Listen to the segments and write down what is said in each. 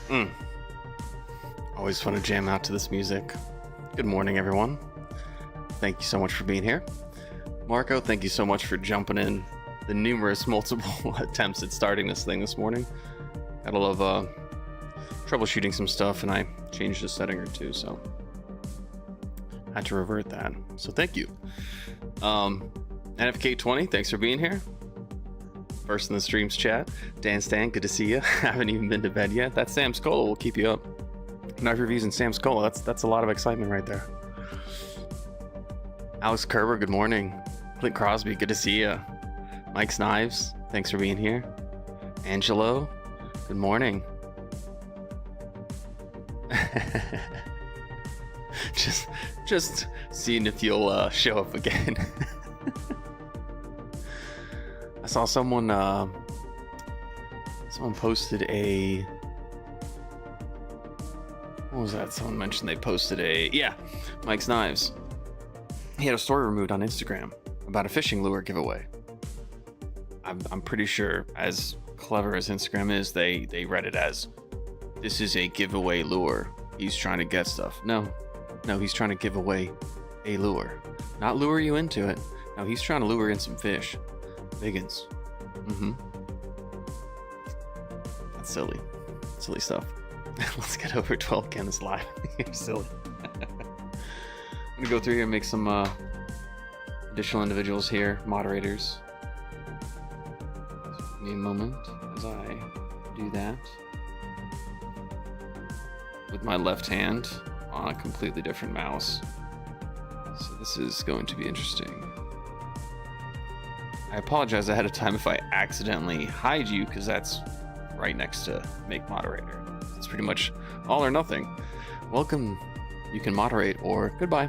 Mm. Always fun to jam out to this music. Good morning, everyone. Thank you so much for being here. Marco, thank you so much for jumping in the numerous multiple attempts at starting this thing this morning. Gotta love troubleshooting some stuff, and I changed a setting or two, so had to revert that. So thank you. NFK20, thanks for being here. First in the streams chat. Dan Stan, good to see you. Haven't even been to bed yet. That's Sam Skola. We'll keep you up. Knife reviews and Sam Skola. That's a lot of excitement right there. Alex Kerber, good morning. Clint Crosby, good to see you. Mike's Knives, thanks for being here. Angelo, good morning. just seeing if you'll show up again. I saw someone posted a, what was that? Someone mentioned they posted Mike's Knives. He had a story removed on Instagram about a fishing lure giveaway. I'm pretty sure, as clever as Instagram is, they read it as, this is a giveaway lure. He's trying to get stuff. No, he's trying to give away a lure. Not lure you into it. No, he's trying to lure in some fish. Biggins. That's silly stuff. Let's get over 12 cans live. You're silly. I'm gonna go through here and make some additional individuals here, moderators. Give me a moment as I do that with my left hand on a completely different mouse. So this is going to be interesting. I apologize ahead of time if I accidentally hide you, because that's right next to make moderator. It's pretty much all or nothing. Welcome, you can moderate, or goodbye.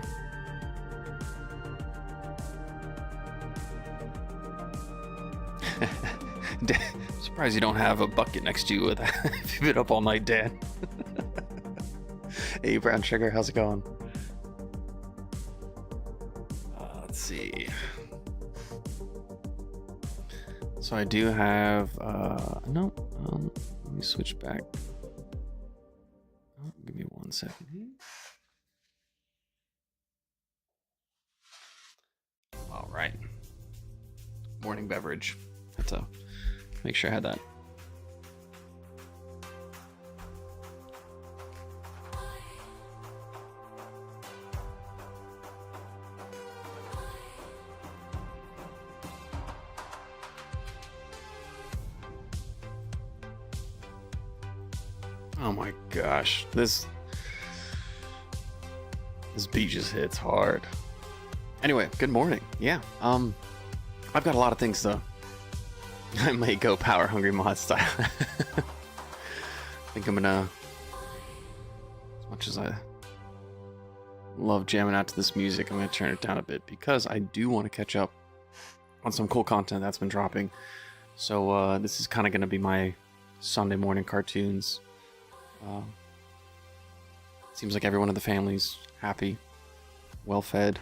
I'm surprised you don't have a bucket next to you with if you've been up all night, Dan. Hey, Brown Sugar, how's it going? Let's see. So I do have, let me switch back. Oh, give me 1 second here. All right. Morning beverage. Had to make sure I had that. Oh my gosh, this beat just hits hard. Anyway, good morning. Yeah, I've got a lot of things to. I may go power hungry mod style. I think I'm gonna, as much as I love jamming out to this music, I'm gonna turn it down a bit because I do want to catch up on some cool content that's been dropping. So this is kind of gonna be my Sunday morning cartoons. Seems like everyone in the family's happy, well fed,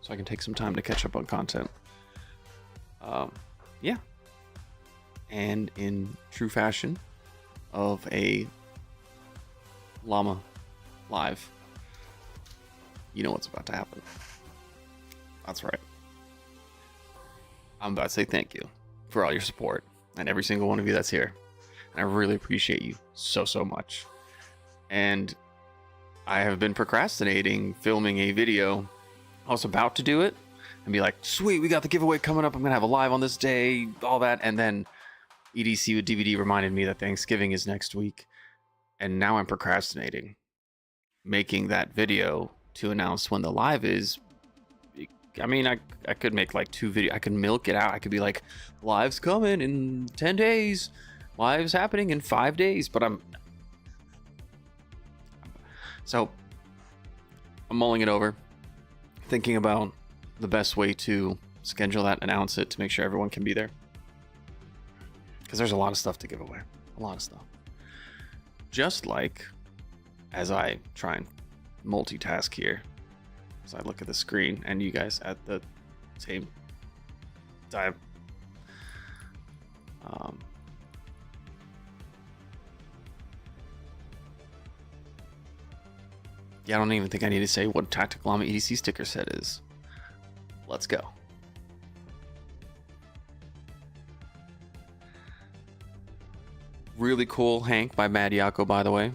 so I can take some time to catch up on content. Yeah, and in true fashion of a Llama live, you know what's about to happen. That's right. I'm about to say thank you for all your support and every single one of you that's here. And I really appreciate you so much. And I have been procrastinating filming a video. I was about to do it and be like, sweet, we got the giveaway coming up. I'm going to have a live on this day, all that. And then EDC with DVD reminded me that Thanksgiving is next week. And now I'm procrastinating making that video to announce when the live is. I mean, I could make like 2 videos. I could milk it out. I could be like, live's coming in 10 days. Live's happening in 5 days. But I'm mulling it over, thinking about the best way to schedule that, announce it, to make sure everyone can be there. Because there's a lot of stuff to give away. A lot of stuff. Just like as I try and multitask here, as I look at the screen and you guys at the same time. Yeah, I don't even think I need to say what Tactical Llama EDC sticker set is. Let's go. Really cool Hank by Mad Yako, by the way. It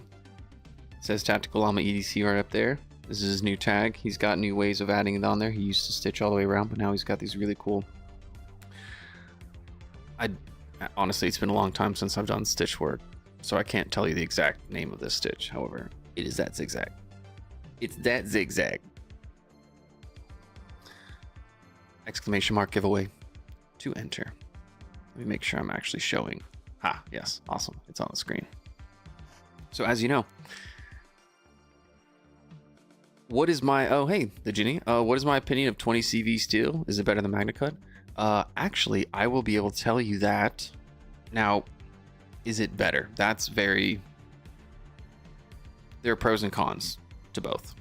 says Tactical Llama EDC right up there. This is his new tag. He's got new ways of adding it on there. He used to stitch all the way around, but now he's got these really cool... Honestly, it's been a long time since I've done stitch work, so I can't tell you the exact name of this stitch. However, it is that zigzag. It's that zigzag. Exclamation mark giveaway to enter. Let me make sure I'm actually showing. Ah, yes, awesome. It's on the screen. So as you know, what is my, oh, hey, the Ginny. What is my opinion of 20 CV steel? Is it better than MagnaCut? Actually, I will be able to tell you that. Now, is it better? That's very, there are pros and cons to both.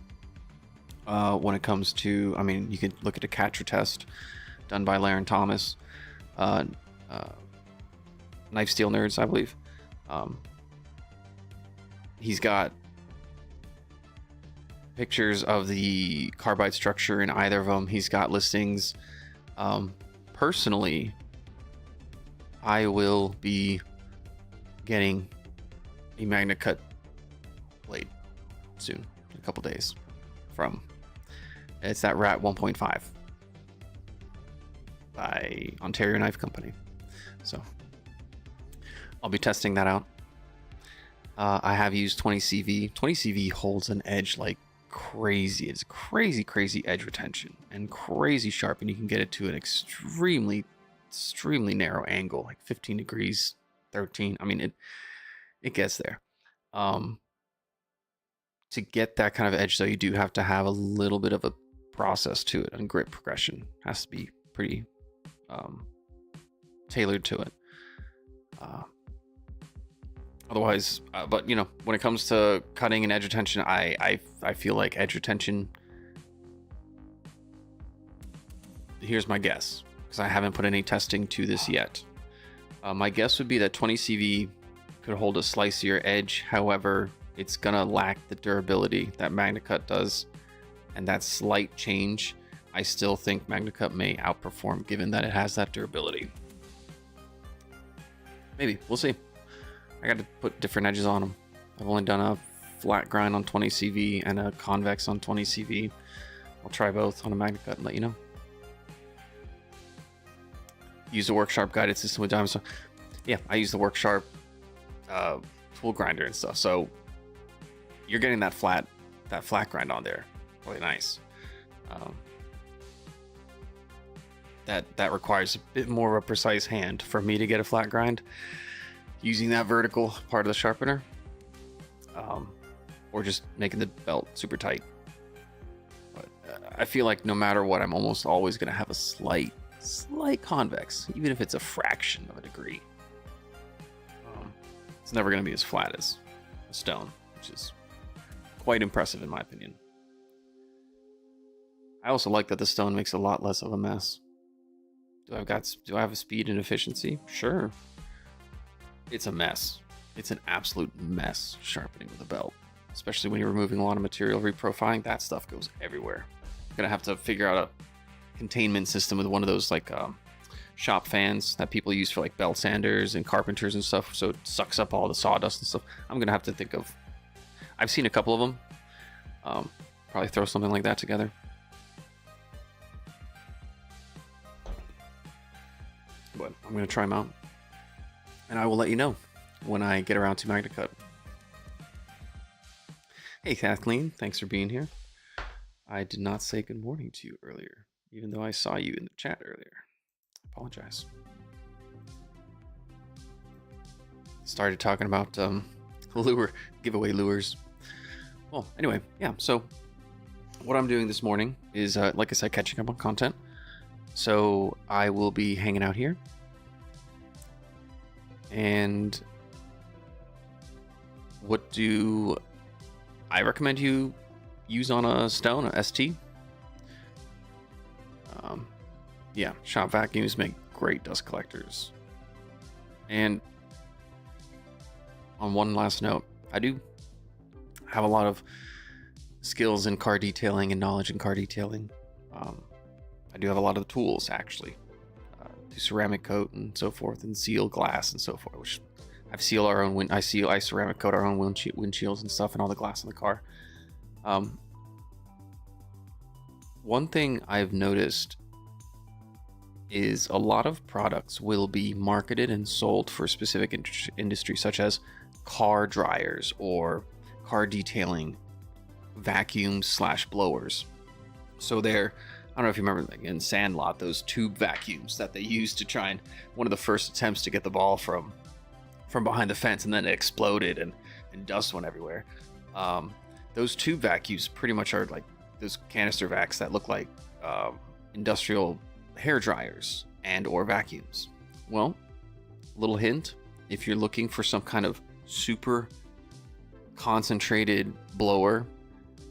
When it comes to, I mean, you can look at a Catcher test done by Laren Thomas, Knife Steel Nerds, I believe. He's got pictures of the carbide structure in either of them. He's got listings. Personally, I will be getting a MagnaCut blade soon, in a couple days. From it's that Rat 1.5 by Ontario Knife Company. So I'll be testing that out. I have used 20 CV. 20 CV holds an edge like crazy. It's crazy edge retention and crazy sharp, and you can get it to an extremely narrow angle, like 15 degrees, 13. I mean, it gets there. To get that kind of edge, though, you do have to have a little bit of a process to it, and grip progression has to be pretty tailored to it. Otherwise, but you know, when it comes to cutting and edge retention, I feel like edge retention. Here's my guess, because I haven't put any testing to this yet. My guess would be that 20 CV could hold a slicier edge. However, it's gonna lack the durability that MagnaCut does, and that slight change, I still think MagnaCut may outperform, given that it has that durability. Maybe, we'll see. I got to put different edges on them. I've only done a flat grind on 20 CV and a convex on 20 CV. I'll try both on a MagnaCut and let you know. Use the WorkSharp guided system with diamonds. So, yeah, I use the WorkSharp tool grinder and stuff. So you're getting that flat grind on there. Really nice. That requires a bit more of a precise hand for me to get a flat grind using that vertical part of the sharpener, or just making the belt super tight. But I feel like no matter what, I'm almost always going to have a slight convex, even if it's a fraction of a degree. It's never going to be as flat as a stone, which is quite impressive in my opinion. I also like that the stone makes a lot less of a mess. Do I have a speed and efficiency? Sure. It's a mess. It's an absolute mess sharpening with a belt, especially when you're removing a lot of material, reprofiling. That stuff goes everywhere. I'm gonna have to figure out a containment system with one of those like shop fans that people use for like belt sanders and carpenters and stuff, so it sucks up all the sawdust and stuff. I'm gonna have to think of. I've seen a couple of them. Probably throw something like that together. But I'm gonna try them out, and I will let you know when I get around to MagnaCut. Hey Kathleen, thanks for being here. I did not say good morning to you earlier, even though I saw you in the chat earlier. I apologize. Started talking about lure giveaway lures. Well, anyway, yeah. So what I'm doing this morning is, like I said, catching up on content. So I will be hanging out here, and what do I recommend you use on a stone, a ST? Yeah, shop vacuums make great dust collectors. And on one last note, I do have a lot of skills in car detailing and knowledge in car detailing. I do have a lot of the tools actually to ceramic coat and so forth, and seal glass and so forth. Which I've sealed our own I ceramic coat our own windshields and stuff, and all the glass in the car. One thing I've noticed is a lot of products will be marketed and sold for a specific industry, such as car dryers or car detailing vacuums / blowers. So I don't know if you remember in Sandlot, those tube vacuums that they used to try and one of the first attempts to get the ball from behind the fence, and then it exploded and dust went everywhere. Those tube vacuums pretty much are like those canister vacs that look like industrial hair dryers and or vacuums. Well, little hint, if you're looking for some kind of super concentrated blower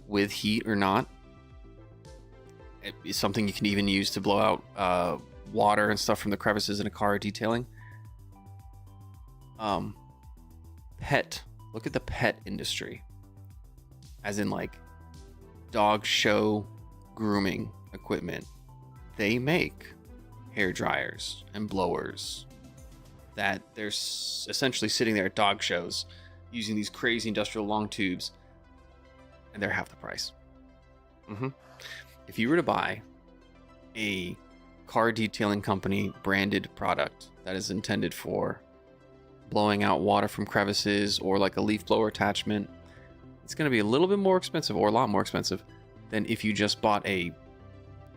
with heat or not, it's something you can even use to blow out water and stuff from the crevices in a car detailing. Look at the pet industry, as in like dog show grooming equipment. They make hair dryers and blowers that they're essentially sitting there at dog shows using these crazy industrial long tubes, and they're half the price. If you were to buy a car detailing company branded product that is intended for blowing out water from crevices, or like a leaf blower attachment, it's going to be a little bit more expensive, or a lot more expensive, than if you just bought a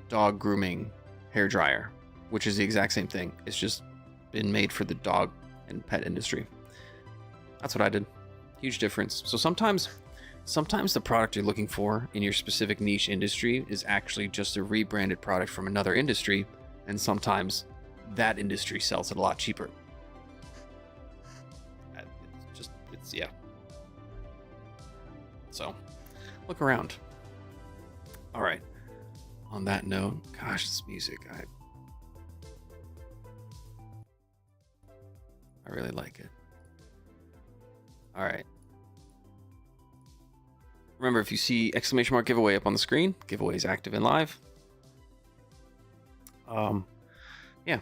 dog grooming hair dryer, which is the exact same thing. It's just been made for the dog and pet industry. That's what I did. Huge difference. So sometimes the product you're looking for in your specific niche industry is actually just a rebranded product from another industry, and sometimes that industry sells it a lot cheaper. Yeah. So look around. All right. On that note, gosh, this music, I really like it. All right. Remember, if you see exclamation mark giveaway up on the screen, giveaway is active and live. Yeah.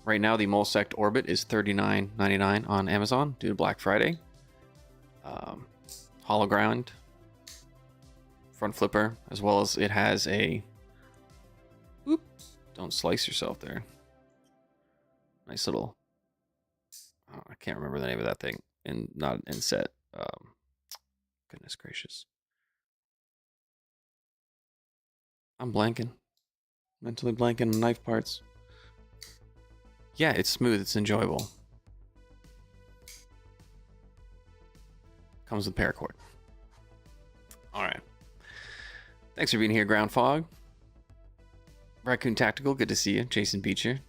Right now, the Molesect Orbit is $39.99 on Amazon due to Black Friday. Hollow ground front flipper, as well as it has a don't slice yourself there, nice little I can't remember the name of that thing, and not in set. Goodness gracious, I'm blanking, mentally blanking on knife parts. Yeah, it's smooth, it's enjoyable. Comes with paracord. All right. Thanks for being here, Ground Fog. Raccoon Tactical, good to see you. Jason Beecher.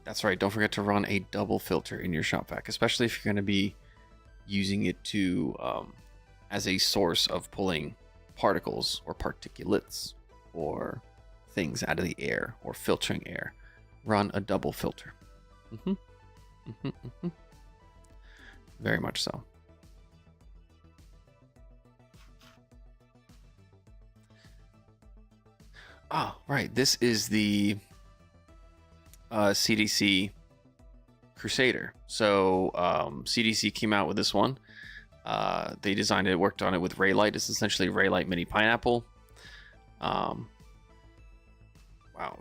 That's right. Don't forget to run a double filter in your shop vac, especially if you're going to be using it to as a source of pulling particles or particulates or things out of the air or filtering air. Run a double filter. Very much so. Oh, right. This is the CDC Crusader. So CDC came out with this one. They designed it, worked on it with Raylight. It's essentially Raylight Mini Pineapple. Wow,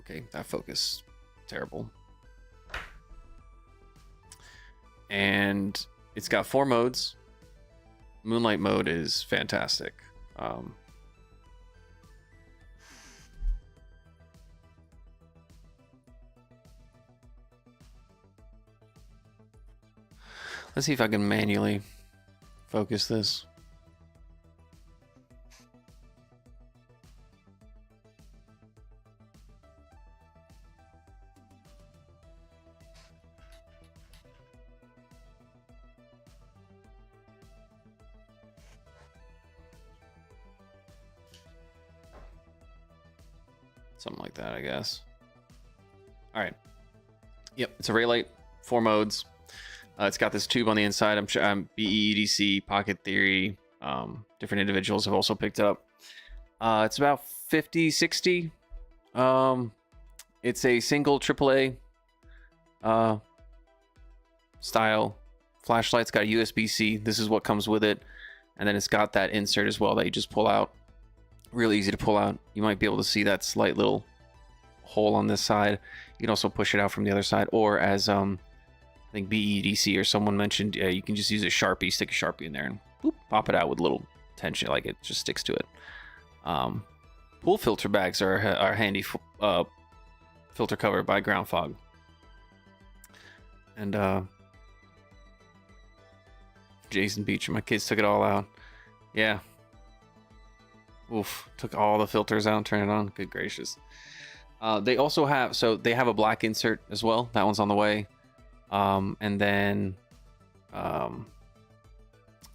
okay. That focus, terrible. And it's got 4 modes. Moonlight mode is fantastic. Let's see if I can manually focus this. Something like that, I guess. All right. Yep, it's a Raylight, 4 modes. It's got this tube on the inside. I'm sure BEDC, Pocket Theory, different individuals have also picked up. It's about 50, 60. It's a single AAA style flashlight. It's got a USB-C. This is what comes with it. And then it's got that insert as well that you just pull out. Really easy to pull out. You might be able to see that slight little hole on this side. You can also push it out from the other side, or as I think BEDC or someone mentioned, you can just use a Sharpie, stick a Sharpie in there and boop, pop it out with a little tension, like it just sticks to it. Pool filter bags are handy filter cover by Ground Fog. And Jason Beach, my kids took it all out. Yeah. Oof, took all the filters out and turned it on. Good gracious. They also have, so they have a black insert as well. That one's on the way. And then,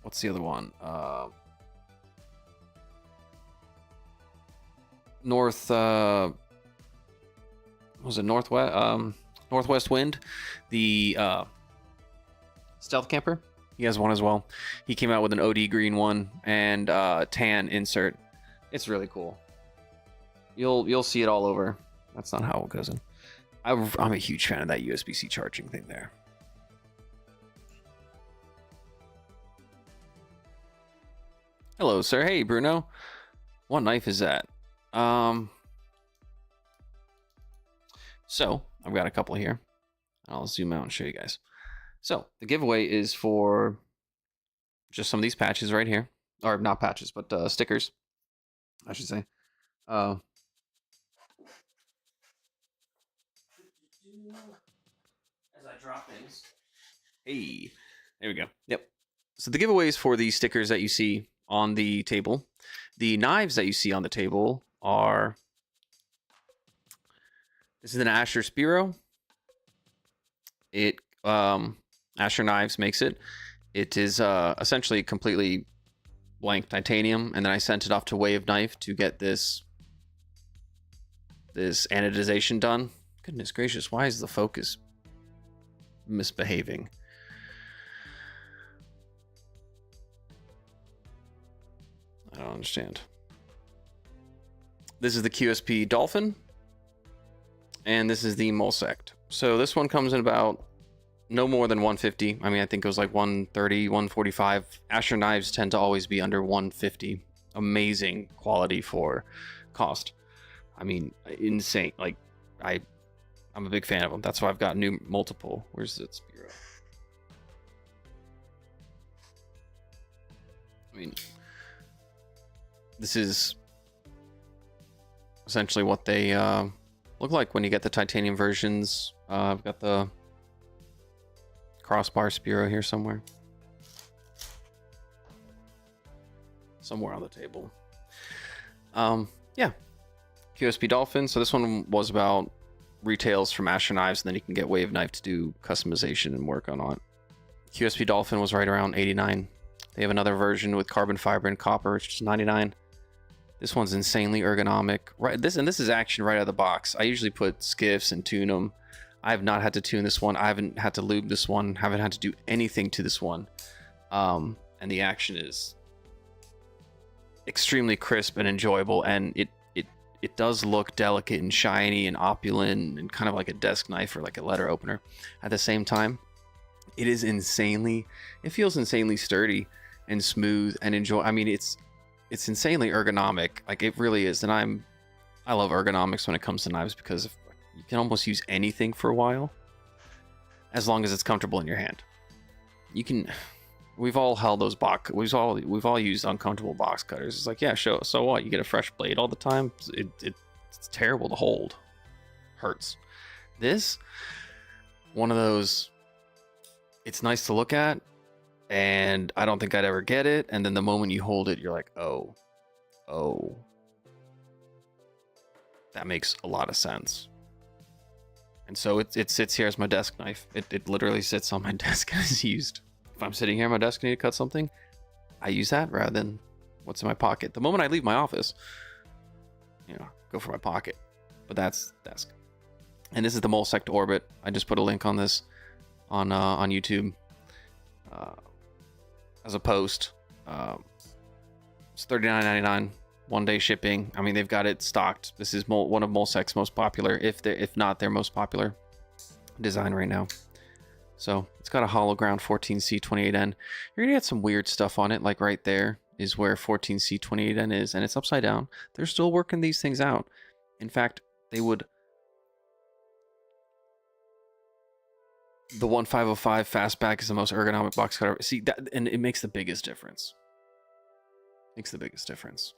what's the other one? Northwest Wind, the stealth camper. He has one as well. He came out with an OD green one and tan insert. It's really cool. You'll see it all over. That's not how it goes in. I'm a huge fan of that USB-C charging thing there. Hello, sir. Hey, Bruno. What knife is that? So I've got a couple here. I'll zoom out and show you guys. So the giveaway is for just some of these patches right here, or not patches, but stickers, I should say. As I drop things. Hey, there we go. Yep. So the giveaway is for the stickers that you see on the table. The knives that you see on the table are, this is an Asher Spiro. It Asher Knives makes it. It is essentially completely blank titanium, and then I sent it off to Wave Knife to get this anodization done. Goodness gracious, why is the focus misbehaving? I don't understand. This is the QSP Dolphin, and this is the Mulsect. So this one comes in about no more than 150. I mean, I think it was like 130, 145. Asher knives tend to always be under 150. Amazing quality for cost. I mean, insane. Like, I'm a big fan of them. That's why I've got multiple. Where's it? Spiro? I mean, this is essentially what they look like when you get the titanium versions. I've got the crossbar Spiro here somewhere on the table. Yeah, QSP Dolphin. So this one was about retails from Asher Knives, and then you can get Wave Knife to do customization and work on it. QSP Dolphin was right around 89. They have another version with carbon fiber and copper, which is 99. This one's insanely ergonomic. Right, this is action right out of the box. I usually put skiffs and tune them. I have not had to tune this one. I haven't had to lube this one. Haven't had to do anything to this one. And the action is extremely crisp and enjoyable, and it does look delicate and shiny and opulent and kind of like a desk knife or like a letter opener. At the same time, it feels insanely sturdy and smooth and I mean, it's insanely ergonomic. Like, it really is. And I love ergonomics when it comes to knives, because you can almost use anything for a while as long as it's comfortable in your hand. We've all held those we've all used uncomfortable box cutters. It's like, yeah, so what? You get a fresh blade all the time. It's terrible to hold. Hurts. This, one of those, it's nice to look at, and I don't think I'd ever get it. And then the moment you hold it, you're like, oh, that makes a lot of sense. And so it sits here as my desk knife. It literally sits on my desk and is used. If I'm sitting here at my desk and need to cut something, I use that rather than what's in my pocket. The moment I leave my office, go for my pocket. But that's desk. And this is the Mulsect Orbit. I just put a link on this on YouTube as a post. It's $39.99. 1-day shipping. I mean, they've got it stocked. This is one of Molesec's most popular, if not their most popular design right now. So it's got a hollow ground 14C28N. You're gonna get some weird stuff on it, like right there is where 14C28N is, and it's upside down. They're still working these things out. In fact, they would... The 1505 Fastback is the most ergonomic box cutter. See, that, and it makes the biggest difference. Makes the biggest difference.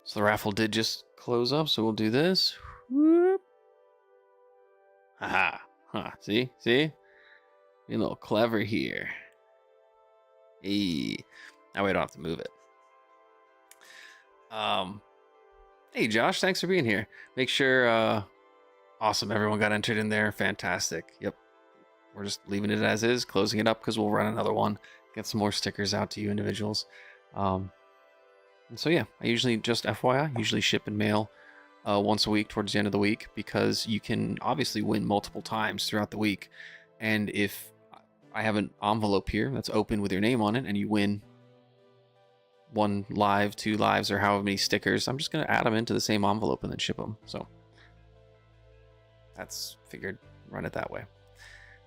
So the raffle did just close up, so we'll do this. Whoop. Haha. Huh. See? See? Being a little clever here. Hey. Now we don't have to move it. Hey Josh, thanks for being here. Make sure awesome, everyone got entered in there. Fantastic. Yep. We're just leaving it as is, closing it up because we'll run another one. Get some more stickers out to you individuals. And so yeah, I usually, just FYI, usually ship and mail once a week towards the end of the week, because you can obviously win multiple times throughout the week. And if I have an envelope here that's open with your name on it and you win 1 live, 2 lives, or however many stickers, I'm just going to add them into the same envelope and then ship them. So that's figured, run it that way.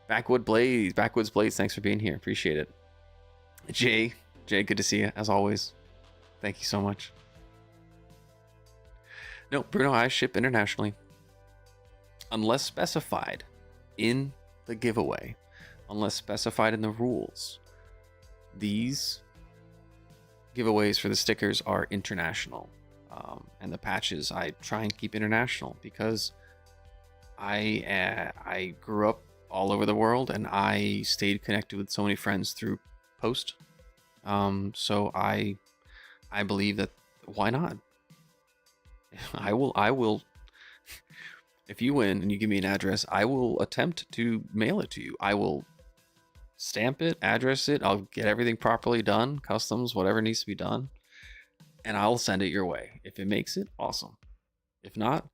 Backwoods Blaze, thanks for being here. Appreciate it. Jay, good to see you as always. Thank you so much. No, Bruno, I ship internationally. Unless specified in the giveaway, unless specified in the rules, these giveaways for the stickers are international. And the patches I try and keep international because I grew up all over the world and I stayed connected with so many friends through Post. So I believe that, why not? I will, if you win and you give me an address, I will attempt to mail it to you. I will stamp it, address it. I'll get everything properly done, customs, whatever needs to be done, and I'll send it your way. If it makes it, awesome. If not,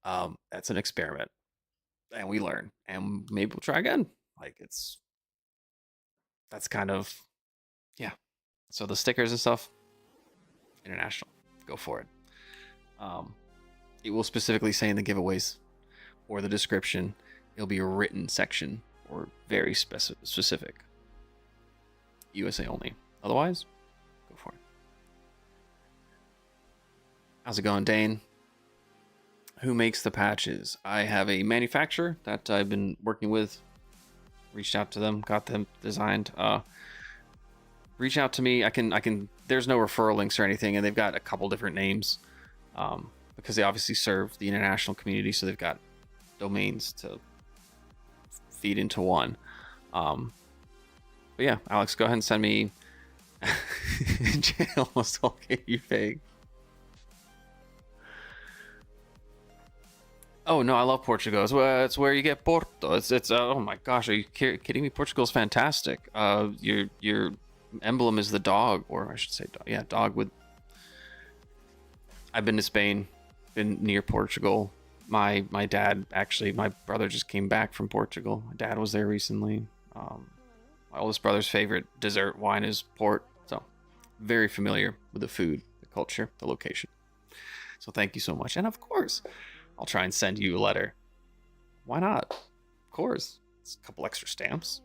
that's an experiment and we learn, and maybe we'll try again. Like, that's kind of, yeah. So the stickers and stuff, international, go for it. It will specifically say in the giveaways or the description, it'll be a written section or very specific. USA only. Otherwise, go for it. How's it going, Dane? Who makes the patches? I have a manufacturer that I've been working with. Reached out to them, got them designed. Reach out to me. I can. There's no referral links or anything, and they've got a couple different names. Because they obviously serve the international community, so they've got domains to feed into one. But yeah, Alex, go ahead and send me. Jay almost all gave you fake. Oh no, I love Portugal. It's where you get Porto. It's oh my gosh, are you kidding me? Portugal's fantastic. Your emblem is the dog, or I should say, yeah, dog with. I've been to Spain, been near Portugal. My dad, actually, my brother just came back from Portugal. My dad was there recently. My oldest brother's favorite dessert wine is port. So very familiar with the food, the culture, the location. So thank you so much. And of course, I'll try and send you a letter. Why not? Of course. It's a couple extra stamps.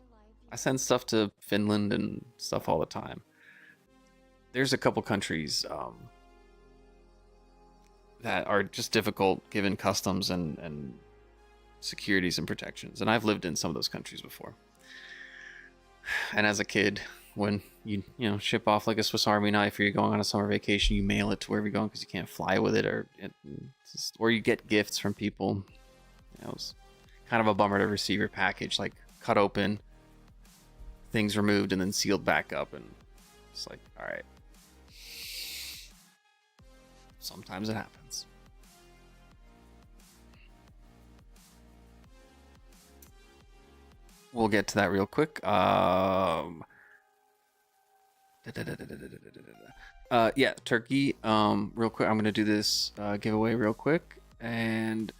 I send stuff to Finland and stuff all the time. There's a couple countries that are just difficult given customs and securities and protections. And I've lived in some of those countries before. And as a kid, when you ship off like a Swiss Army knife, or you're going on a summer vacation, you mail it to wherever you're going because you can't fly with it, or you get gifts from people. It was kind of a bummer to receive your package like cut open, things removed, and then sealed back up, and it's like, all right. Sometimes it happens. We'll get to that real quick. Yeah, turkey. Real quick, I'm gonna do this giveaway real quick. And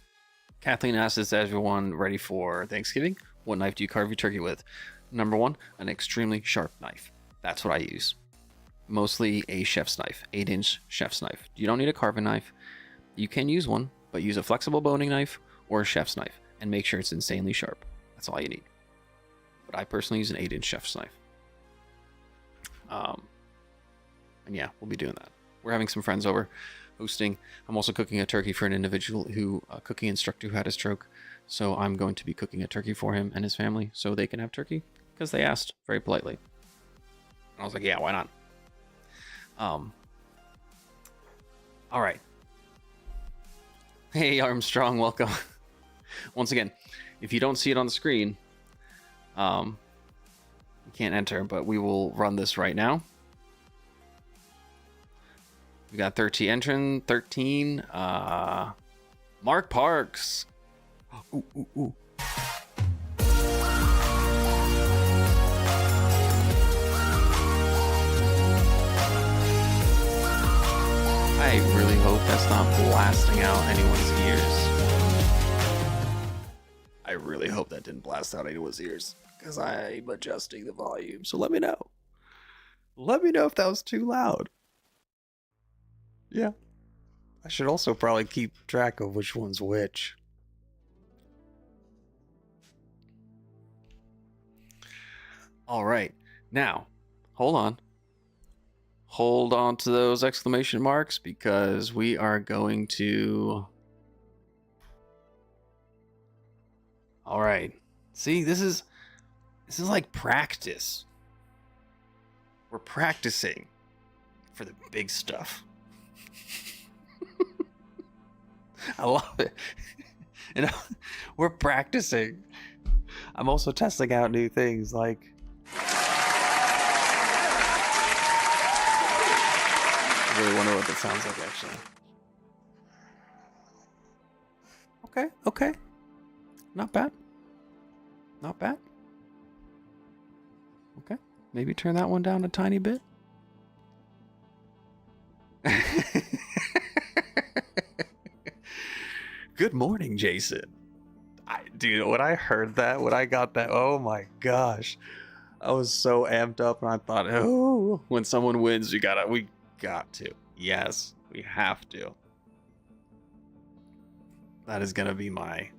Kathleen asks, is everyone ready for Thanksgiving? What knife do you carve your turkey with? Number 1, an extremely sharp knife. That's what I use. Mostly a chef's knife, 8-inch chef's knife. You don't need a carving knife. You can use one, but use a flexible boning knife or a chef's knife and make sure it's insanely sharp. That's all you need. But I personally use an 8-inch chef's knife. And yeah, we'll be doing that. We're having some friends over hosting. I'm also cooking a turkey for an individual who, a cooking instructor who had a stroke. So I'm going to be cooking a turkey for him and his family so they can have turkey because they asked very politely. And I was like, yeah, why not? All right. Hey, Armstrong, welcome. Once again, if you don't see it on the screen, you can't enter, but we will run this right now. We got 13. Mark Parks. Ooh, ooh, ooh. I really hope that's not blasting out anyone's ears. I really hope that didn't blast out anyone's ears, because I'm adjusting the volume. So let me know. Let me know if that was too loud. Yeah. I should also probably keep track of which one's which. All right. Now, hold on. Hold on to those exclamation marks because we are going to... All right. See, this is like practice. We're practicing for the big stuff. I love it. You know, we're practicing. I'm also testing out new things like... I really wonder what that sounds like, actually. Okay. Not bad. Not bad. Okay. Maybe turn that one down a tiny bit. Good morning, Jason. Dude, when I heard that, when I got that, oh my gosh. I was so amped up and I thought, oh, when someone wins, we got to. Yes, we have to. That is gonna be my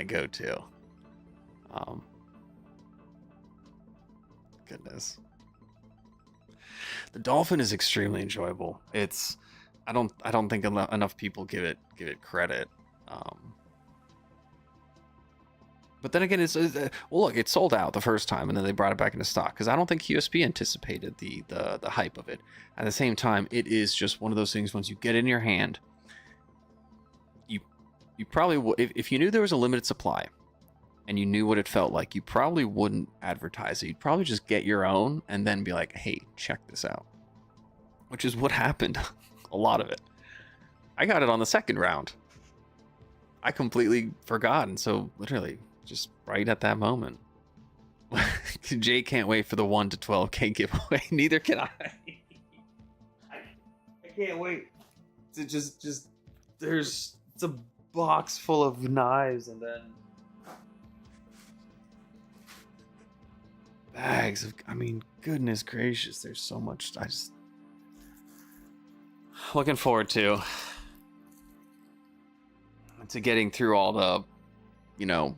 go-to. Goodness. The dolphin is extremely enjoyable. I don't think enough people give it credit. But then again, well, look, it sold out the first time, and then they brought it back into stock because I don't think QSP anticipated the hype of it. At the same time, it is just one of those things. Once you get it in your hand, you probably would, if you knew there was a limited supply, and you knew what it felt like, you probably wouldn't advertise it. You'd probably just get your own and then be like, "Hey, check this out," which is what happened. A lot of it. I got it on the second round. I completely forgot, and so literally just right at that moment. Jay can't wait for the 1 to 12K giveaway. Neither can I. I can't wait to just it's a box full of knives and then bags of, I mean, goodness gracious, there's so much. I just looking forward to getting through all the, you know,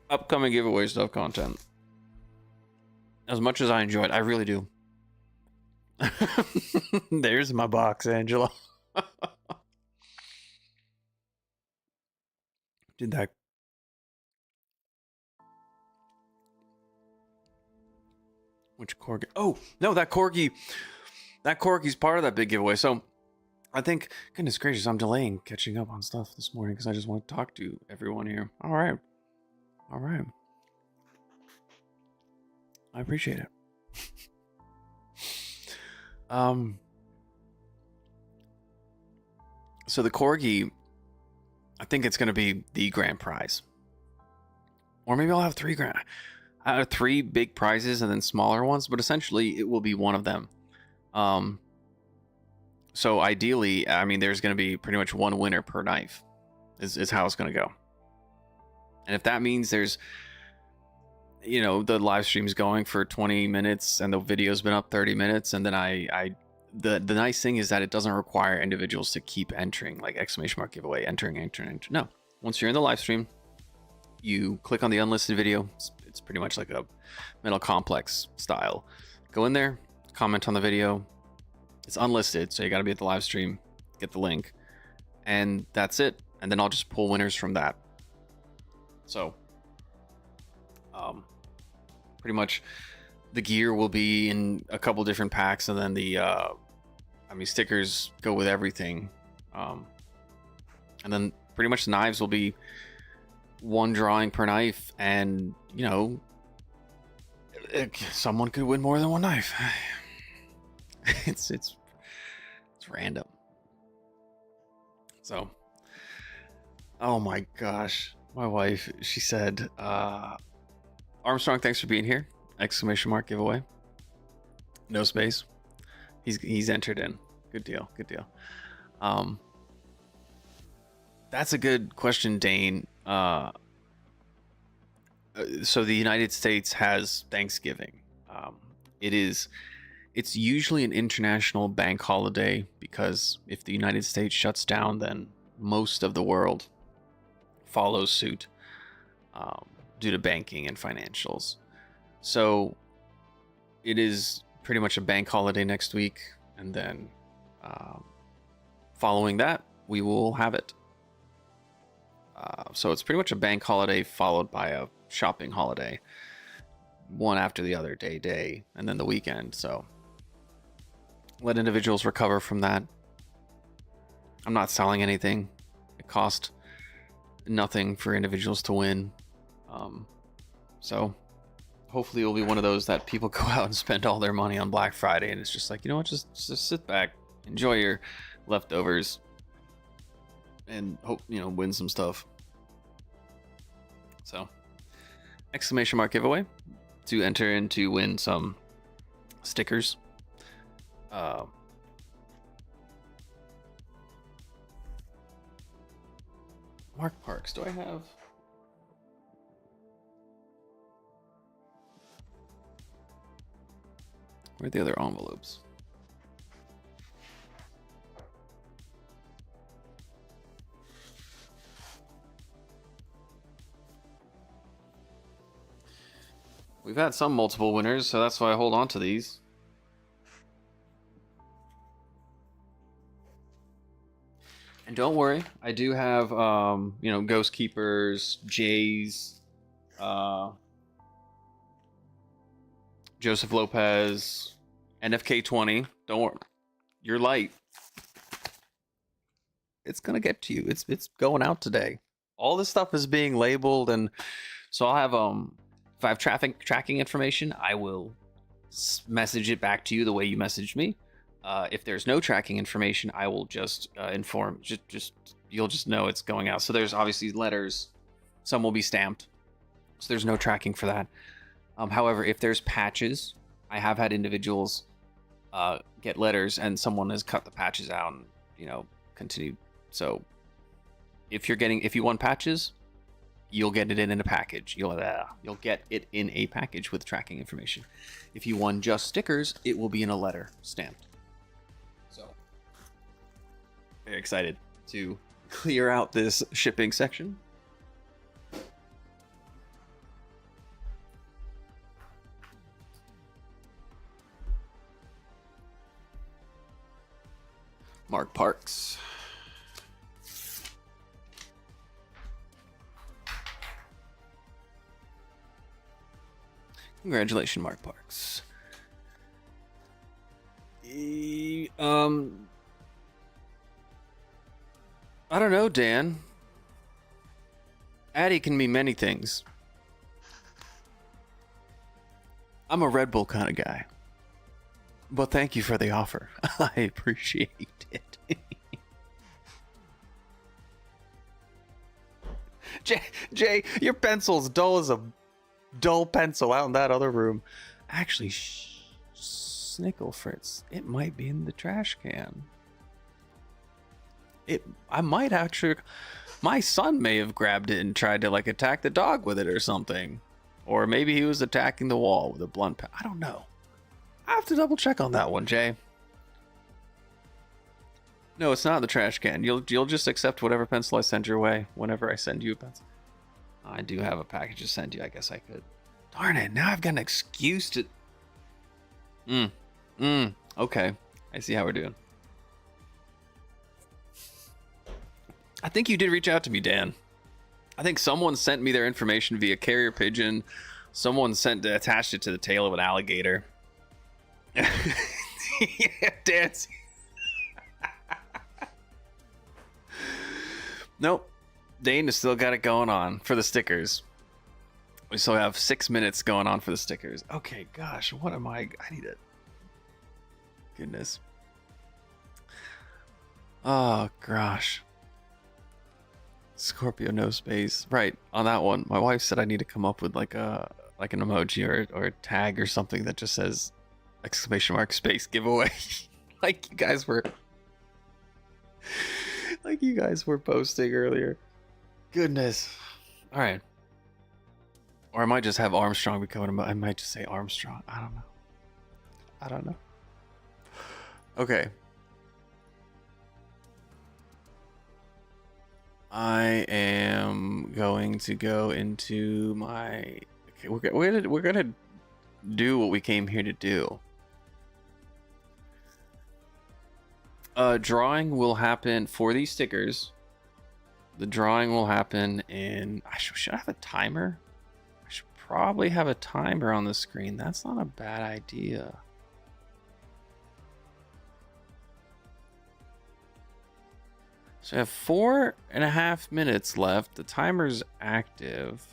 upcoming giveaway stuff content. As much as I enjoy it, I really do. There's my box, Angela. Did that. Which corgi? Oh, no, that corgi. That corgi's part of that big giveaway. So I think, goodness gracious, I'm delaying catching up on stuff this morning because I just want to talk to everyone here. All right. I appreciate it. So the corgi, I think it's going to be the grand prize. Or maybe I'll have three big prizes and then smaller ones, but essentially it will be one of them. So ideally, I mean, there's going to be pretty much one winner per knife is how it's going to go. And if that means there's the live stream's going for 20 minutes and the video's been up 30 minutes, and then the nice thing is that it doesn't require individuals to keep entering, like !giveaway, entering. No, once you're in the live stream, you click on the unlisted video. It's pretty much like a Metal Complex style. Go in there, comment on the video. It's unlisted, so you got to be at the live stream, get the link, and that's it. And then I'll just pull winners from that. So, pretty much the gear will be in a couple different packs, and then the stickers go with everything. And then pretty much the knives will be one drawing per knife, and someone could win more than one knife. it's random. So, oh my gosh, my wife, she said, Armstrong, thanks for being here! ! Giveaway. No space. He's entered in. Good deal. That's a good question, Dane. So the United States has Thanksgiving. It's usually an international bank holiday, because if the United States shuts down, then most of the world follows suit, due to banking and financials. So it is pretty much a bank holiday next week, and then following that, we will have it. So it's pretty much a bank holiday followed by a shopping holiday, one after the other, day, and then the weekend. So let individuals recover from that. I'm not selling anything. It cost nothing for individuals to win. So hopefully it'll be one of those that people go out and spend all their money on Black Friday, and it's just like, just sit back, enjoy your leftovers, and hope, win some stuff. So, !giveaway to enter in to win some stickers. Mark Parks, do I have? Where are the other envelopes? We've had some multiple winners, so that's why I hold on to these. And don't worry, I do have, Ghost Keepers, Jays, Joseph Lopez, NFK20. Don't worry, you're light. It's gonna get to you. It's going out today. All this stuff is being labeled, and so I'll have if I have tracking information, I will message it back to you the way you messaged me. If there's no tracking information, I will just inform. You'll just know it's going out. So there's obviously letters. Some will be stamped. So there's no tracking for that. However, if there's patches, I have had individuals get letters, and someone has cut the patches out and continued. So if you want patches, you'll get it in a package. You'll get it in a package with tracking information. If you want just stickers, it will be in a letter stamped. So, very excited to clear out this shipping section. Mark Parks. Congratulations, Mark Parks. I don't know, Dan. Addy can mean many things. I'm a Red Bull kind of guy. But thank you for the offer. I appreciate it. Jay, your pencil's dull as a dull pencil out in that other room. Actually, Snickle Fritz, it might be in the trash can. I might actually. My son may have grabbed it and tried to attack the dog with it or something. Or maybe he was attacking the wall with a blunt pen. I don't know. I have to double check on that one, Jay. No, it's not the trash can. You'll just accept whatever pencil I send your way whenever I send you a pencil. I do have a package to send you. I guess I could. Darn it, now I've got an excuse to... Okay. I see how we're doing. I think you did reach out to me, Dan. I think someone sent me their information via carrier pigeon. Someone attached it to the tail of an alligator. Yeah, dance. Nope. Dane has still got it going on for the stickers. We still have 6 minutes going on for the stickers. Okay, gosh, what am I need it. Goodness. Oh, gosh. Scorpio, no space. Right, on that one, my wife said I need to come up with like an emoji or a tag or something that just says exclamation mark space giveaway. like you guys were posting earlier. Goodness. All right. Or I might just have Armstrong become I might just say Armstrong. I don't know. Okay. I am going to go into my... Okay, we're gonna do what we came here to do. Drawing will happen for these stickers. The drawing will happen in... Should I have a timer? I should probably have a timer on the screen. That's not a bad idea. So I have 4.5 minutes left. The timer's active.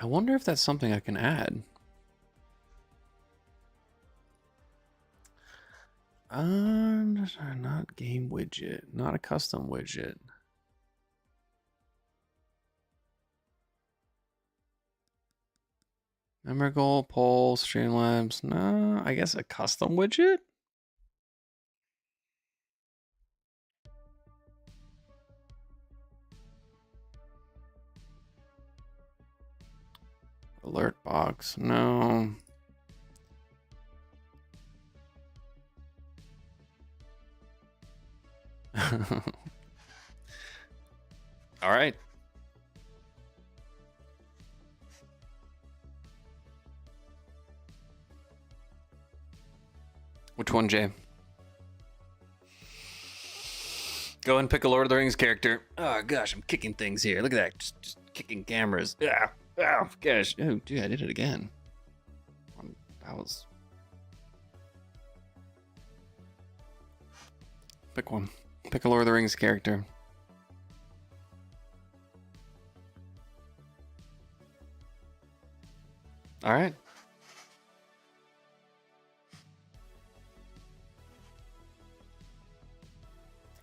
I wonder if that's something I can add. Not game widget. Not a custom widget. Memory goal, poll, Streamlabs. No, I guess a custom widget? Alert box, no. All right. Which one, Jay? Go and pick a Lord of the Rings character. Oh gosh, I'm kicking things here. Look at that, just kicking cameras. Oh gosh. Oh dude, I did it again. That was... Pick one. Pick a Lord of the Rings character. All right.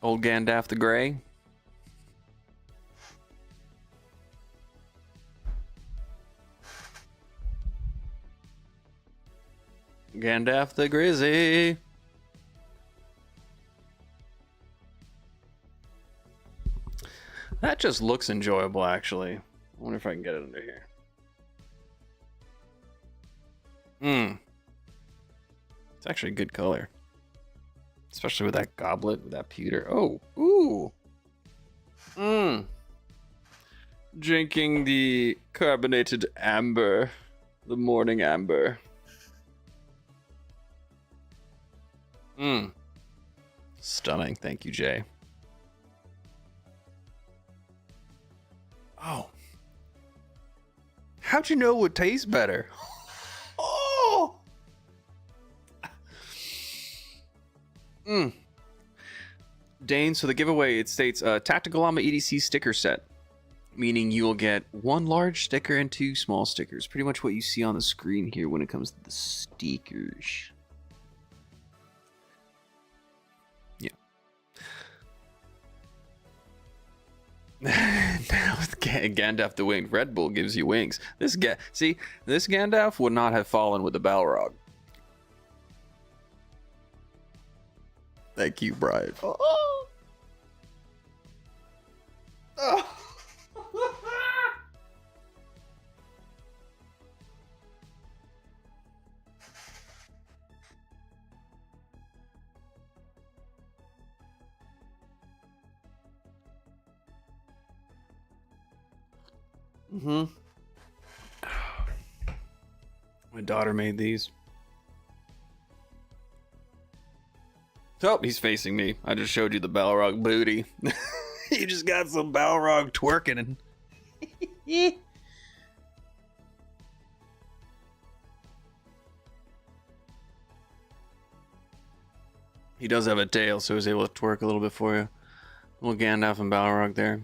Old Gandalf the Grey. Gandalf the Grizzly. That just looks enjoyable, actually. I wonder if I can get it under here. It's actually a good color. Especially with that goblet, with that pewter. Oh, ooh. Drinking the carbonated amber. The morning amber. Stunning. Thank you, Jay. Oh. How'd you know it would taste better? Oh! Dane, so the giveaway, it states Tactical Llama EDC sticker set. Meaning you will get 1 large sticker and 2 small stickers. Pretty much what you see on the screen here when it comes to the stickers. Yeah. Now with Gandalf the Winged, Red Bull gives you wings. This Gandalf would not have fallen with the Balrog. Thank you, Brian. Oh. Oh. Mm-hmm. My daughter made these. Oh, he's facing me. I just showed you the Balrog booty. You just got some Balrog twerking. He does have a tail, so he's able to twerk a little bit for you. Little Gandalf and Balrog there.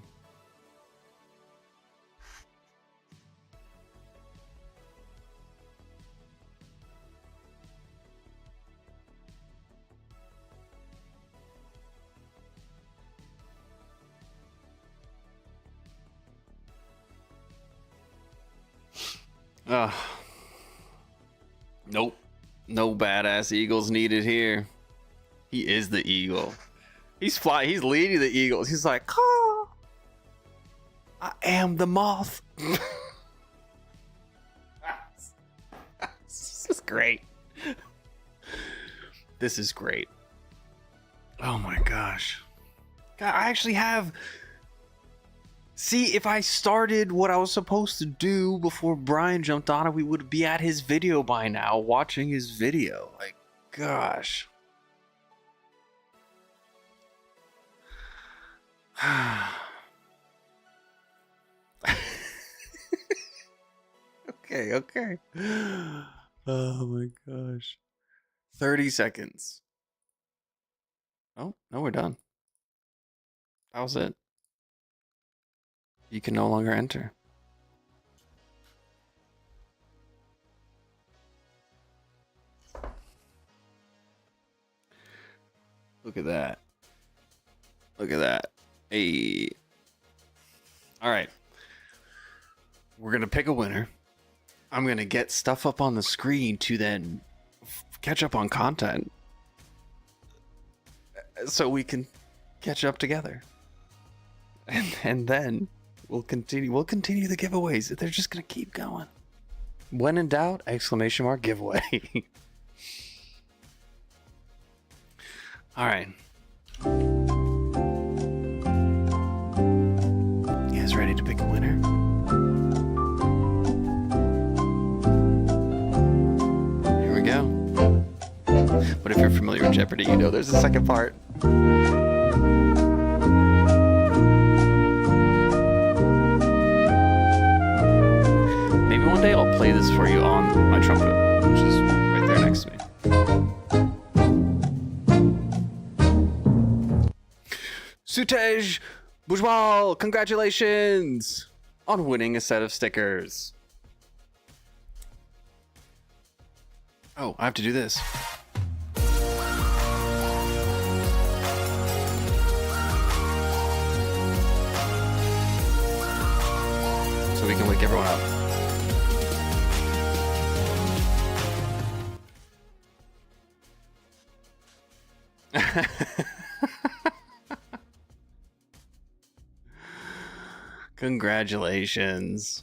Nope. No badass eagles needed here. He is the eagle. He's flying. He's leading the eagles. He's like, oh, I am the moth. This is great. This is great. Oh my gosh. God, I actually have... See, if I started what I was supposed to do before Brian jumped on it, we would be at his video by now, watching his video. Like, gosh. Okay. Oh my gosh. 30 seconds. Oh, no, we're done. That was it. You can no longer enter. Look at that. Look at that. Hey. All right. We're going to pick a winner. I'm going to get stuff up on the screen to then catch up on content so we can catch up together. And then we'll continue the giveaways. They're just going to keep going. When in doubt, exclamation mark giveaway. All right. You guys ready to pick a winner? Here we go. But if you're familiar with Jeopardy, you know there's a second part. Maybe one day I'll play this for you on my trumpet, which is right there next to me. Sutej Bourgeois, congratulations on winning a set of stickers. Oh, I have to do this. So we can wake everyone up. Congratulations.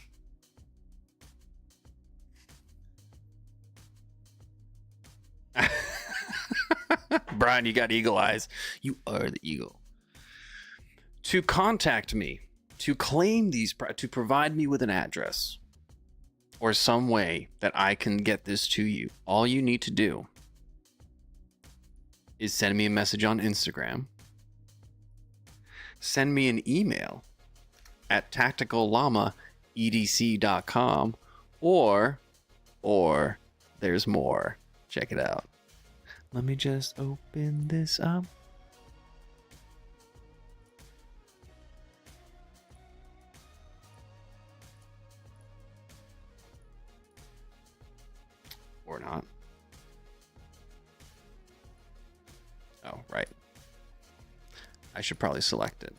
Brian, you got eagle eyes. You are the eagle. To contact me, to claim these, to provide me with an address or some way that I can get this to you, all you need to do is send me a message on Instagram, send me an email at tacticalllamaedc.com, or there's more. Check it out. Let me just open this up. Or not. Oh, right. I should probably select it.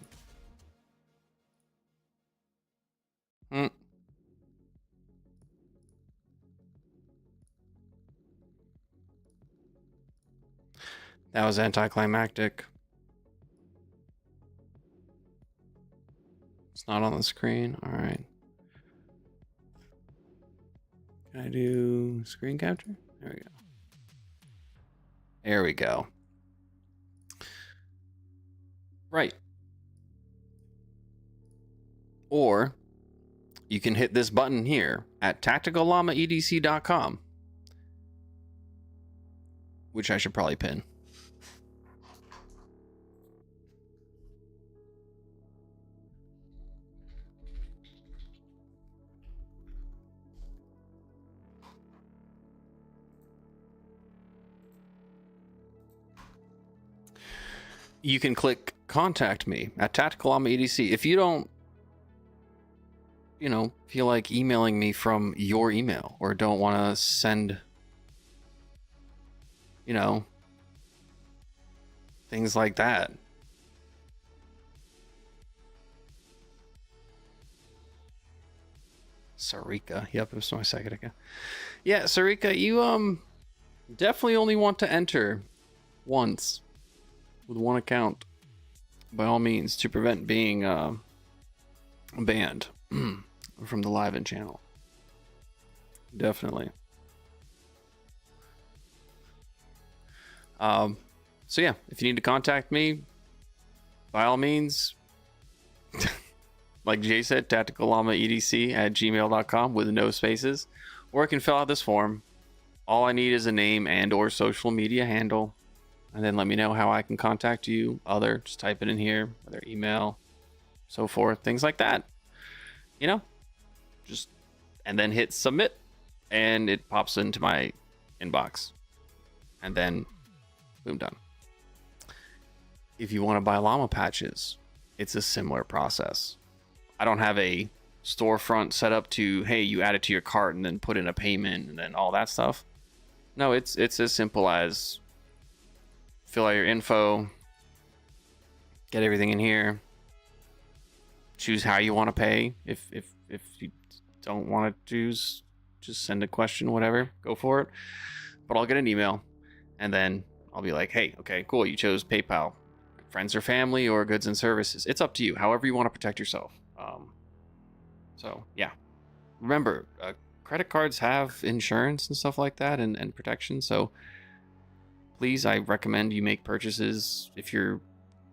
That was anticlimactic. It's not on the screen. All right. Can I do screen capture? There we go. There we go. Right. Or you can hit this button here at tacticalllamaedc.com, which I should probably pin. You can click contact me at Tactical Llama EDC. If you don't, feel like emailing me from your email or don't want to send, things like that. Sarika. Yep, it was my second ago. Yeah, Sarika, you definitely only want to enter once with one account, by all means, to prevent being banned from the live-in channel. Definitely. So yeah, if you need to contact me, by all means, like Jay said, tacticalllamaedc@gmail.com with no spaces, or I can fill out this form. All I need is a name and or social media handle, and then let me know how I can contact you. Just type it in here, whether email, so forth, things like that. And then hit submit, and it pops into my inbox, and then boom, done. If you want to buy llama patches, it's a similar process. I don't have a storefront set up to, hey, you add it to your cart and then put in a payment and then all that stuff. No, it's as simple as fill out your info, get everything in here, choose how you want to pay. If you don't want to choose, just send a question, whatever, go for it. But I'll get an email, and then I'll be like, hey, okay, cool, you chose PayPal, friends or family, or goods and services. It's up to you, however you want to protect yourself. So yeah, remember, credit cards have insurance and stuff like that, and protection. So please, I recommend you make purchases. If you're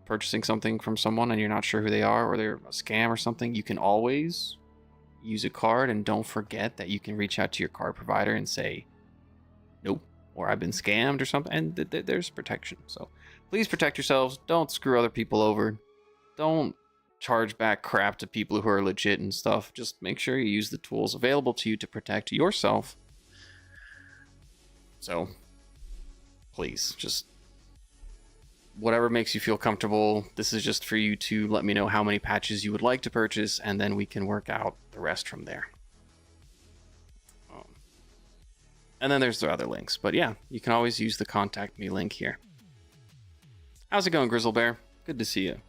purchasing something from someone and you're not sure who they are, or they're a scam or something, you can always use a card, and don't forget that you can reach out to your card provider and say, nope, or I've been scammed or something, and there's protection. So please protect yourselves. Don't screw other people over. Don't charge back crap to people who are legit and stuff. Just make sure you use the tools available to you to protect yourself. So please, just whatever makes you feel comfortable. This is just for you to let me know how many patches you would like to purchase, and then we can work out the rest from there. And then there's the other links. But yeah, you can always use the contact me link here. How's it going, Grizzle Bear? Good to see you.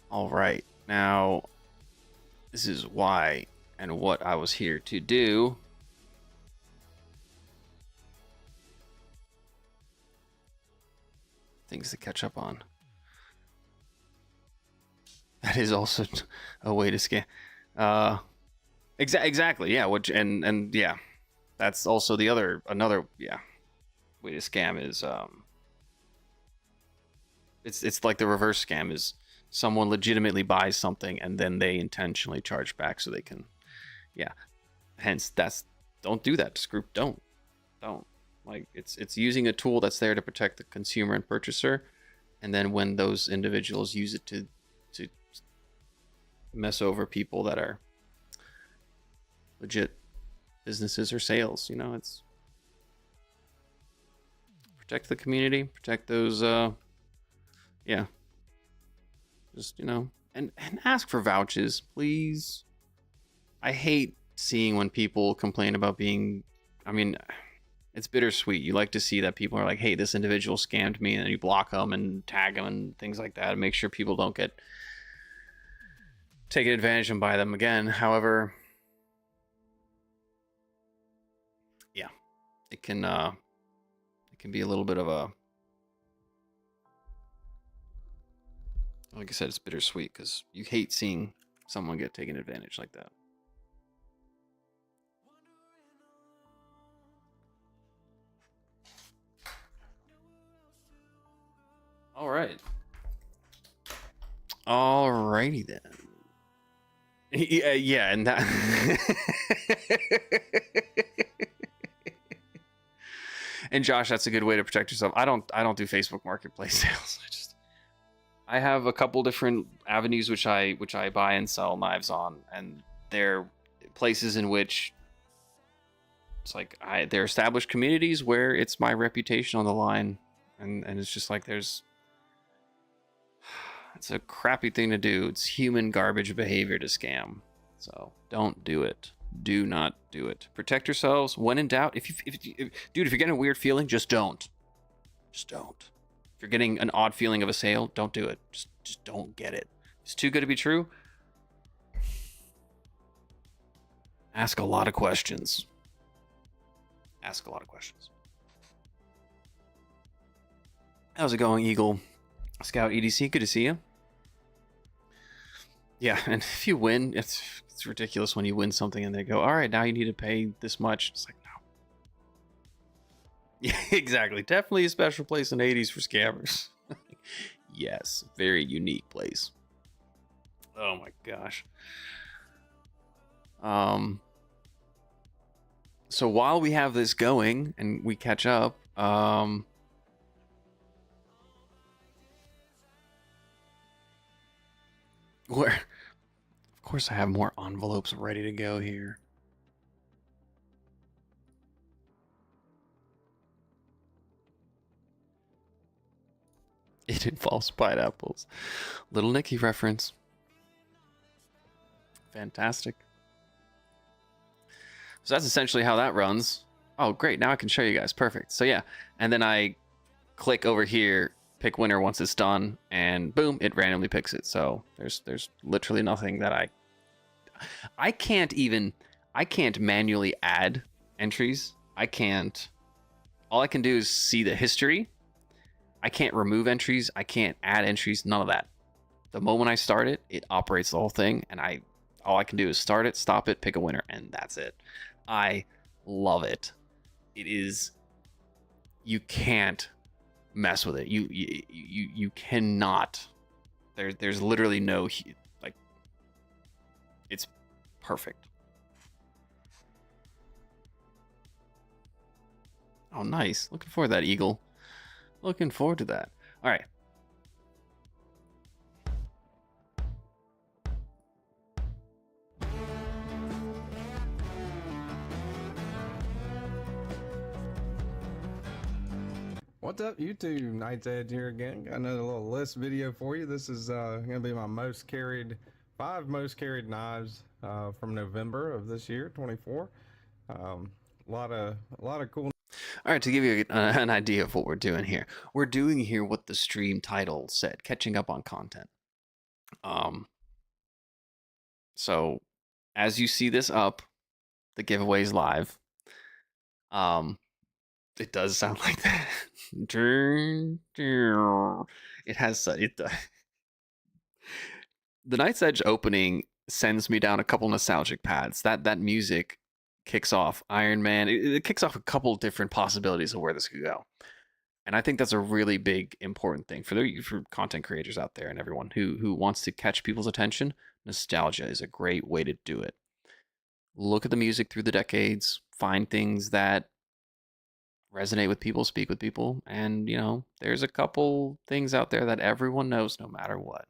All right, now this is why and what I was here to do. Things to catch up on. That is also a way to scam. Exactly, yeah. Which and yeah, that's also another way to scam is it's like the reverse scam is someone legitimately buys something and then they intentionally charge back so they can, hence don't do that. Don't like it's using a tool that's there to protect the consumer and purchaser, and then when those individuals use it to mess over people that are legit businesses or sales, it's protect the community, protect those just and ask for vouchers, please. I hate seeing when people complain about being, it's bittersweet. You like to see that people are like, hey, this individual scammed me, and then you block them and tag them and things like that, and make sure people don't get taken advantage of by them again. However, it can be a little bit of a, like I said, it's bittersweet because you hate seeing someone get taken advantage like that. All right. Alrighty then. Yeah, and that. And Josh, that's a good way to protect yourself. I don't do Facebook Marketplace sales. I have a couple different avenues which I buy and sell knives on, and they're places in which it's like they're established communities where it's my reputation on the line, and it's just like it's a crappy thing to do. It's human garbage behavior to scam. So don't do it. Do not do it. Protect yourselves. When in doubt, if dude, if you're getting a weird feeling, just don't. Just don't. If you're getting an odd feeling of a sale, don't do it. Just don't get it. It's too good to be true. Ask a lot of questions. Ask a lot of questions. How's it going, Eagle Scout EDC? Good to see you. Yeah, and if you win, it's ridiculous when you win something and they go, all right, now you need to pay this much. It's like, no. Yeah, exactly. Definitely a special place in the 80s for scammers. Yes, very unique place. Oh my gosh. So while we have this going and we catch up, where, of course, I have more envelopes ready to go here. It involves pineapples. Little Nicky reference. Fantastic. So that's essentially how that runs. Oh, great. Now I can show you guys. Perfect. So yeah. And then I click over here, pick winner once it's done, and boom, it randomly picks it. So there's literally nothing that I can't manually add entries. All I can do is see the history. I can't remove entries. I can't add entries. None of that. The moment I start it, it operates the whole thing, and all I can do is start it, stop it, pick a winner, and that's it. I love it. It is. You can't mess with it. You cannot. There's literally no, like. It's perfect. Oh, nice. Looking forward to that, Eagle. Looking forward to that. All right. What's up, YouTube? Knight's Edge here again. Got another little list video for you. This is gonna be my five most carried knives from November of this year, 24. A lot of cool. All right, to give you an idea of what we're doing here what the stream title said: catching up on content. So as you see this up, the giveaway's live. It does sound like that. It has the Night's Edge opening sends me down a couple nostalgic paths. That music kicks off Iron Man. It kicks off a couple different possibilities of where this could go. And I think that's a really big, important thing for content creators out there and everyone who wants to catch people's attention. Nostalgia is a great way to do it. Look at the music through the decades, find things that resonate with people, speak with people, and there's a couple things out there that everyone knows no matter what.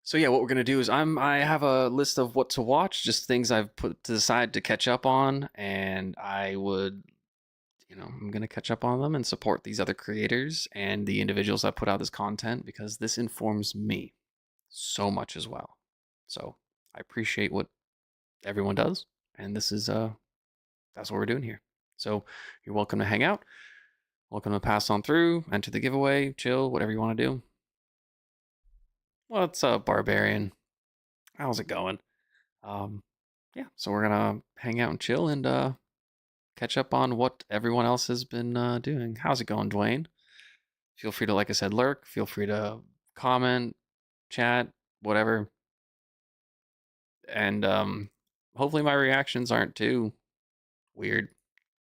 So yeah, what we're gonna do is I have a list of what to watch, just things I've put to the side to catch up on, and I'm gonna catch up on them and support these other creators and the individuals that put out this content, because this informs me so much as well. So I appreciate what everyone does, and this is that's what we're doing here. So you're welcome to hang out, welcome to pass on through, enter the giveaway, chill, whatever you want to do. What's up, Barbarian? How's it going? yeah, so we're gonna hang out and chill and catch up on what everyone else has been doing. How's it going, Dwayne? Feel free to, like I said, lurk. Feel free to comment, chat, whatever. And hopefully my reactions aren't too weird.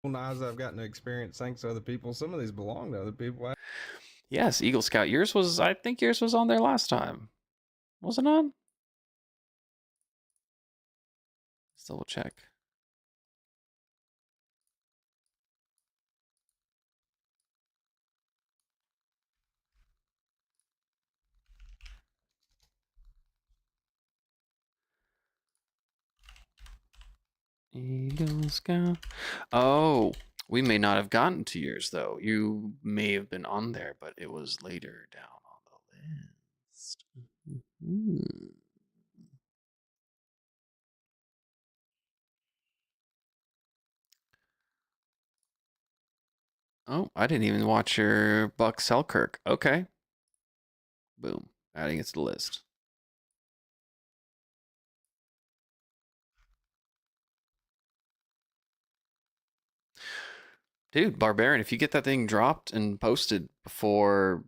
Knives I've gotten to experience thanks to other people. Some of these belong to other people. Yes, Eagle Scout. I think yours was on there last time. Was it on? Let's double check. Eagle Scout. Oh, we may not have gotten to yours though. You may have been on there, but it was later down on the list. Mhm. Oh, I didn't even watch your Buck Selkirk. Okay. Boom. Adding it to the list. Dude, Barbarian, if you get that thing dropped and posted before,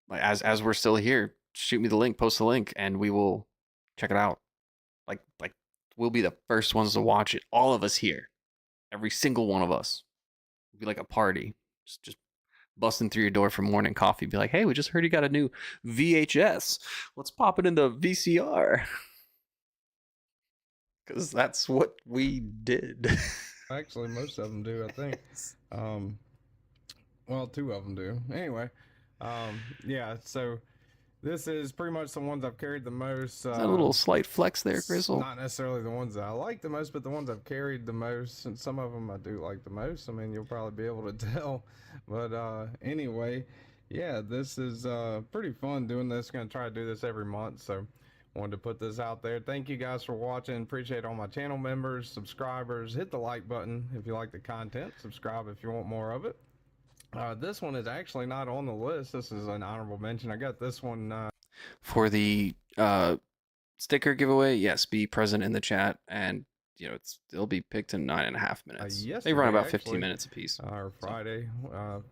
like, as we're still here, shoot me the link, post the link, and we will check it out. Like we'll be the first ones to watch it. All of us here. Every single one of us. It'll be like a party. Just busting through your door for morning coffee. Be like, hey, we just heard you got a new VHS. Let's pop it into VCR. Because that's what we did. Actually, most of them do, I think. Well, two of them do. Anyway, yeah, so this is pretty much the ones I've carried the most. Is that a little slight flex there, Grizzle? Not necessarily the ones that I like the most, but the ones I've carried the most. And some of them I do like the most. I mean, you'll probably be able to tell. But anyway, yeah, this is pretty fun doing this. Going to try to do this every month. So wanted to put this out there. Thank you guys for watching. Appreciate all my channel members, subscribers. Hit the like button if you like the content. Subscribe if you want more of it. This one is actually not on the list. This is an honorable mention. I got this one for the sticker giveaway. Yes, be present in the chat, and it'll be picked in 9.5 minutes. They run about 15 minutes apiece. Or Friday.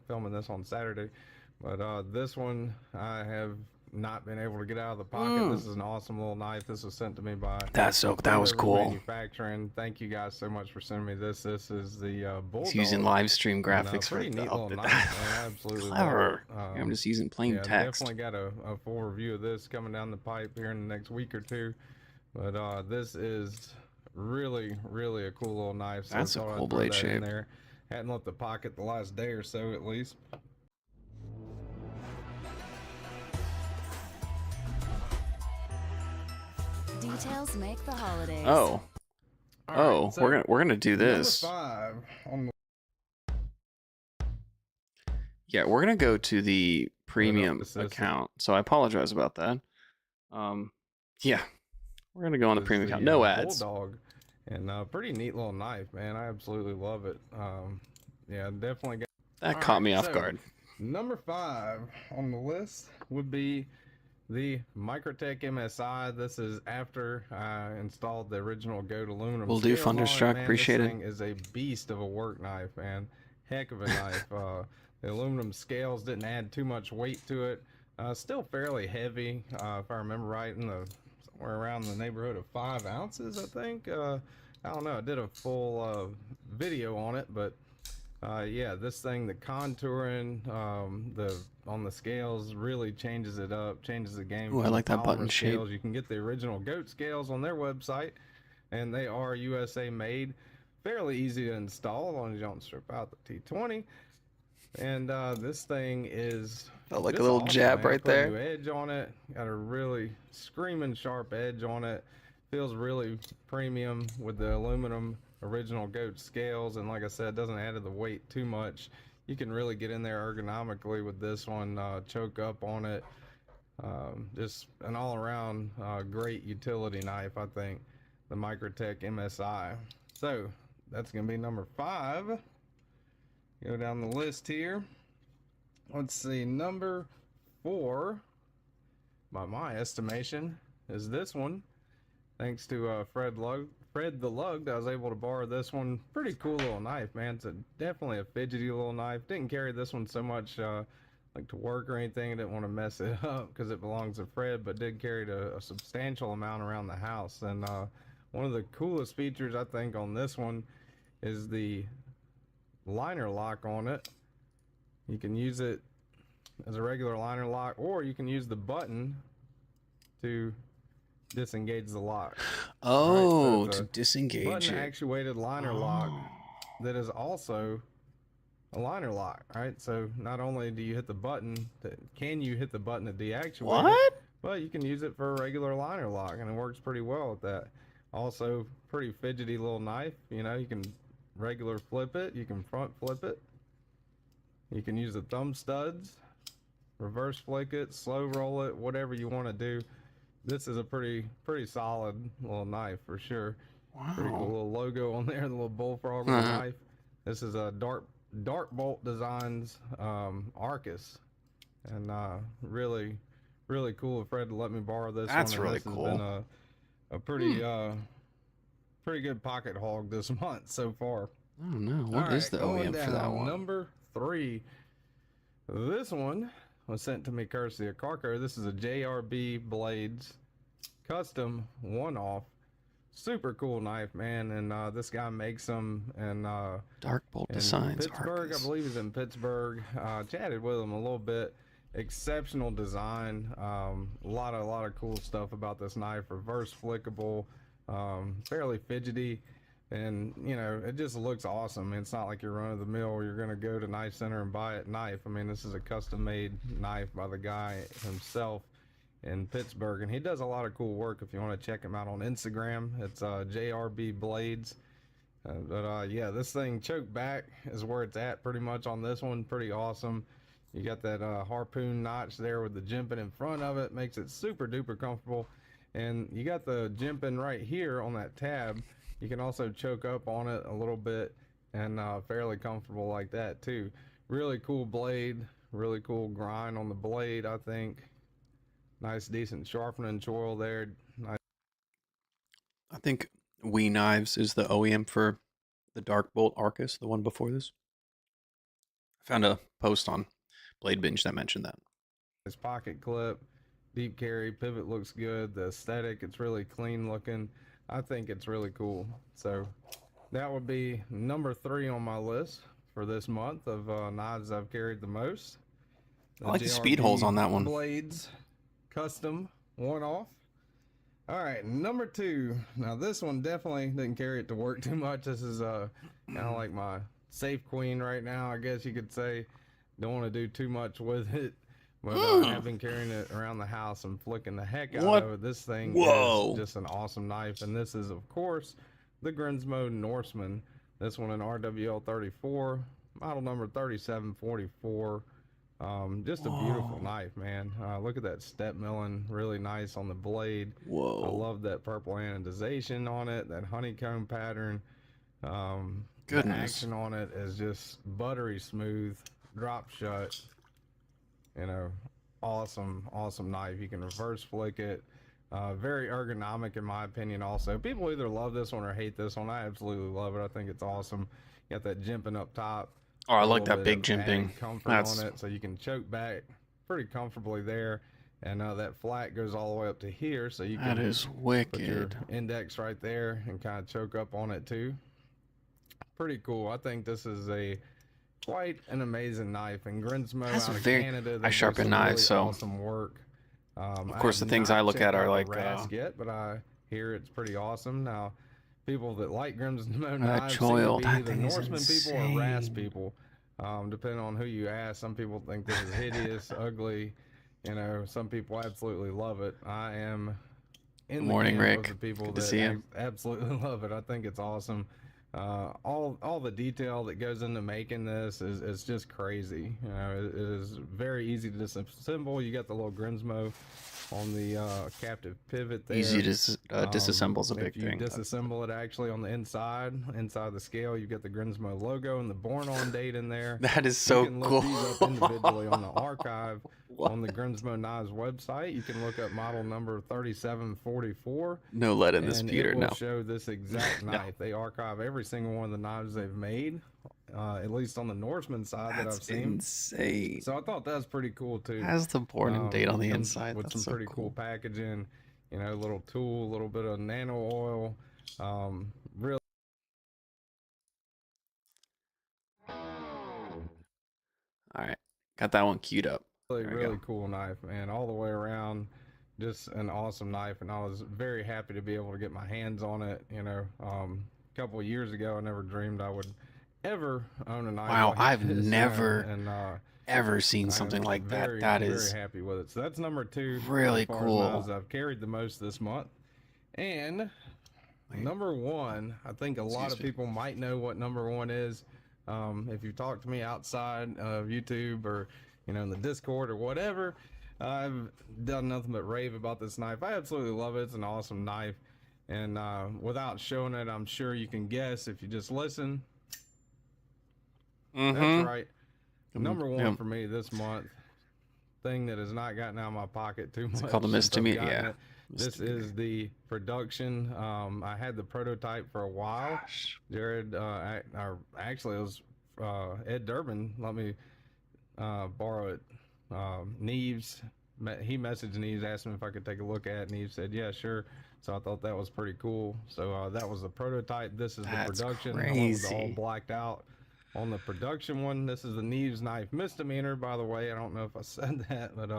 Filming this on Saturday, but this one I have not been able to get out of the pocket. This is an awesome little knife. This was sent to me by that was cool. Manufacturing. Thank you guys so much for sending me this. This is the Bulldog. He's using live stream graphics for pretty neat little knife. Man, absolutely clever. I'm just using plain text. Definitely got a full review of this coming down the pipe here in the next week or two. But this is really a cool little knife. So that's a cool blade shape. There. Hadn't left the pocket the last day or so at least. Details make the holidays. Oh. Right, so we're gonna do this. Number 5 on the... Yeah, we're gonna go to the premium account. So I apologize about that. Yeah, we're gonna go on the premium account. No ads. Bulldog, and pretty neat little knife, man. I absolutely love it. Yeah, definitely got. That caught me off guard. Number 5 on the list would be the Microtech MSI. This is after I installed the original Goat aluminum. Will do, Thunderstruck. Appreciate it. This thing is a beast of a work knife, man. Heck of a knife. The aluminum scales didn't add too much weight to it. Still fairly heavy, if I remember right, somewhere around the neighborhood of 5 ounces, I think. I don't know. I did a full video on it, but yeah, this thing, the contouring, on the scales really changes it up, changes the game. Ooh, I like that button shape. You can get the original Goat scales on their website, and they are USA made. Fairly easy to install, as long as you don't strip out the T20. And this thing is felt like a little jab right there. New edge on it, got a really screaming sharp edge on it. Feels really premium with the aluminum original Goat scales, and like I said, doesn't add to the weight too much. You can really get in there ergonomically with this one, choke up on it. Just an all-around great utility knife, I think, the Microtech MSI. So that's gonna be number 5. Go down the list here. Let's see, number 4, by my estimation, is this one. Thanks to Fred Fred the Lug, I was able to borrow this one. Pretty cool little knife, man. It's definitely a fidgety little knife. Didn't carry this one so much like to work or anything. I didn't want to mess it up because it belongs to Fred, but did carry a substantial amount around the house. And one of the coolest features I think on this one is the liner lock on it. You can use it as a regular liner lock, or you can use the button to disengage the lock. Oh, right? So to disengage button it. actuated liner lock that is also a liner lock, right? So not only do you hit the button, can you hit the button to deactivate it, but you can use it for a regular liner lock, and it works pretty well with that. Also, pretty fidgety little knife. You know, you can regular flip it, you can front flip it, you can use the thumb studs, reverse flick it, slow roll it, whatever you want to do. This is a pretty solid little knife for sure. Wow. Pretty cool little logo on there, the little bullfrog on the knife. This is a Dark Bolt Designs Arcus, and really cool of Fred to let me borrow this. That's one. really This cool. Has been a pretty good pocket hog this month so far. Oh no, what is the OEM for that one? Number 3. This one was sent to me courtesy of Carco. This is a JRB Blades custom one-off. Super cool knife, man, and this guy makes them in Dark Bolt Designs. Pittsburgh, Arcus. I believe he's in Pittsburgh. Chatted with him a little bit. Exceptional design. A lot of cool stuff about this knife. Reverse flickable, fairly fidgety, and you know, it just looks awesome. It's not like you're run of the mill. You're gonna go to Knife Center and buy a knife. I mean, this is a custom made knife by the guy himself in Pittsburgh, and he does a lot of cool work. If you want to check him out on Instagram, it's JRB Blades. Yeah, this thing choke back is where it's at pretty much on this one. Pretty awesome. You got that harpoon notch there with the jimping in front of it, makes it super duper comfortable. And you got the jimping right here on that tab. You can also choke up on it a little bit, and fairly comfortable like that too. Really cool blade, really cool grind on the blade, I think. Nice decent sharpening choil there. Nice. I think We Knives is the OEM for the Dark Bolt Arcus, the one before this. I found a post on Blade Binge that mentioned that. This pocket clip, deep carry, pivot looks good. The aesthetic, it's really clean looking. I think it's really cool. So that would be number 3 on my list for this month of knives I've carried the most. I like the speed holes on that one. Blades, custom, one-off. All right, number 2. Now this one definitely didn't carry it to work too much. This is kind of like my safe queen right now, I guess you could say. Don't want to do too much with it, but I have been carrying it around the house and flicking the heck out of it. This thing is just an awesome knife, and this is, of course, the Grinsmo Norseman. This one in RWL 34, model number 3744. Just a beautiful knife, man. Look at that step milling, really nice on the blade. Whoa. I love that purple anodization on it, that honeycomb pattern. The action on it is just buttery smooth, drop shut. You know, awesome knife. You can reverse flick it. Very ergonomic in my opinion also. People either love this one or hate this one. I absolutely love it. I think it's awesome. You got that jimping up top. Oh, I like that big jimping. Comfort on it, so you can choke back pretty comfortably there. And that flat goes all the way up to here, so you can that is put your wicked. index right there and kind of choke up on it too. Pretty cool. I think this is quite an amazing knife. And Grinsmo out of Canada, I sharpen knives, so awesome work. Of course, the things I look at are like yet, but I hear it's pretty awesome. Now, people that like Grinsmo knives choil, seem to be either Norseman people or Ras people, depending on who you ask. Some people think this is hideous, ugly. You know, some people absolutely love it. I am in the morning, camp Rick. of the people Good to that see you. absolutely love it. I think it's awesome. All the detail that goes into making this is just crazy. You know, it is very easy to disassemble. You got the little Grinsmo on the captive pivot there. Easy to disassemble is a big If you thing. disassemble it actually on the inside the scale, you get the Grinsmo logo and the born on date in there. That is so You can look cool. these up individually on the archive on the Grinsmo Knives website. You can look up model number 3744. No lead in this and Peter. it will No. show this exact No. knife. They archive every single one of the knives they've made, at least on the Norseman side that That's I've seen. insane. So I thought that was pretty cool too. Has the born and date on the Comes inside. with That's some so pretty cool packaging. You know, little tool, a little bit of nano oil. Really. All right, got that one queued up. Really cool knife, man, all the way around. Just an awesome knife, and I was very happy to be able to get my hands on it. You know, a couple of years ago, I never dreamed I would ever own a knife. Wow, like I've this, never and ever seen I'm something like very, that. That is very happy with it. So that's number 2. really as far cool. As knives I've carried the most this month, and number 1, I think a lot of people might know what number 1 is. If you talk to me outside of YouTube or in the Discord or whatever, I've done nothing but rave about this knife. I absolutely love it. It's an awesome knife, and without showing it, I'm sure you can guess if you just listen. That's right. Number 1 for me this month. Thing that has not gotten out of my pocket too much. Is it called a misdemeanor? Yeah. It. This is the production. I had the prototype for a while. Gosh. Jared, actually, it was Ed Durbin let me borrow it. Neves, he messaged Neves, asked him if I could take a look at it. Neves said, yeah, sure. So I thought that was pretty cool. So that was the prototype. This is the production. I went with the all blacked out on the production one. This is the Neves knife misdemeanor, by the way. I don't know if I said that, but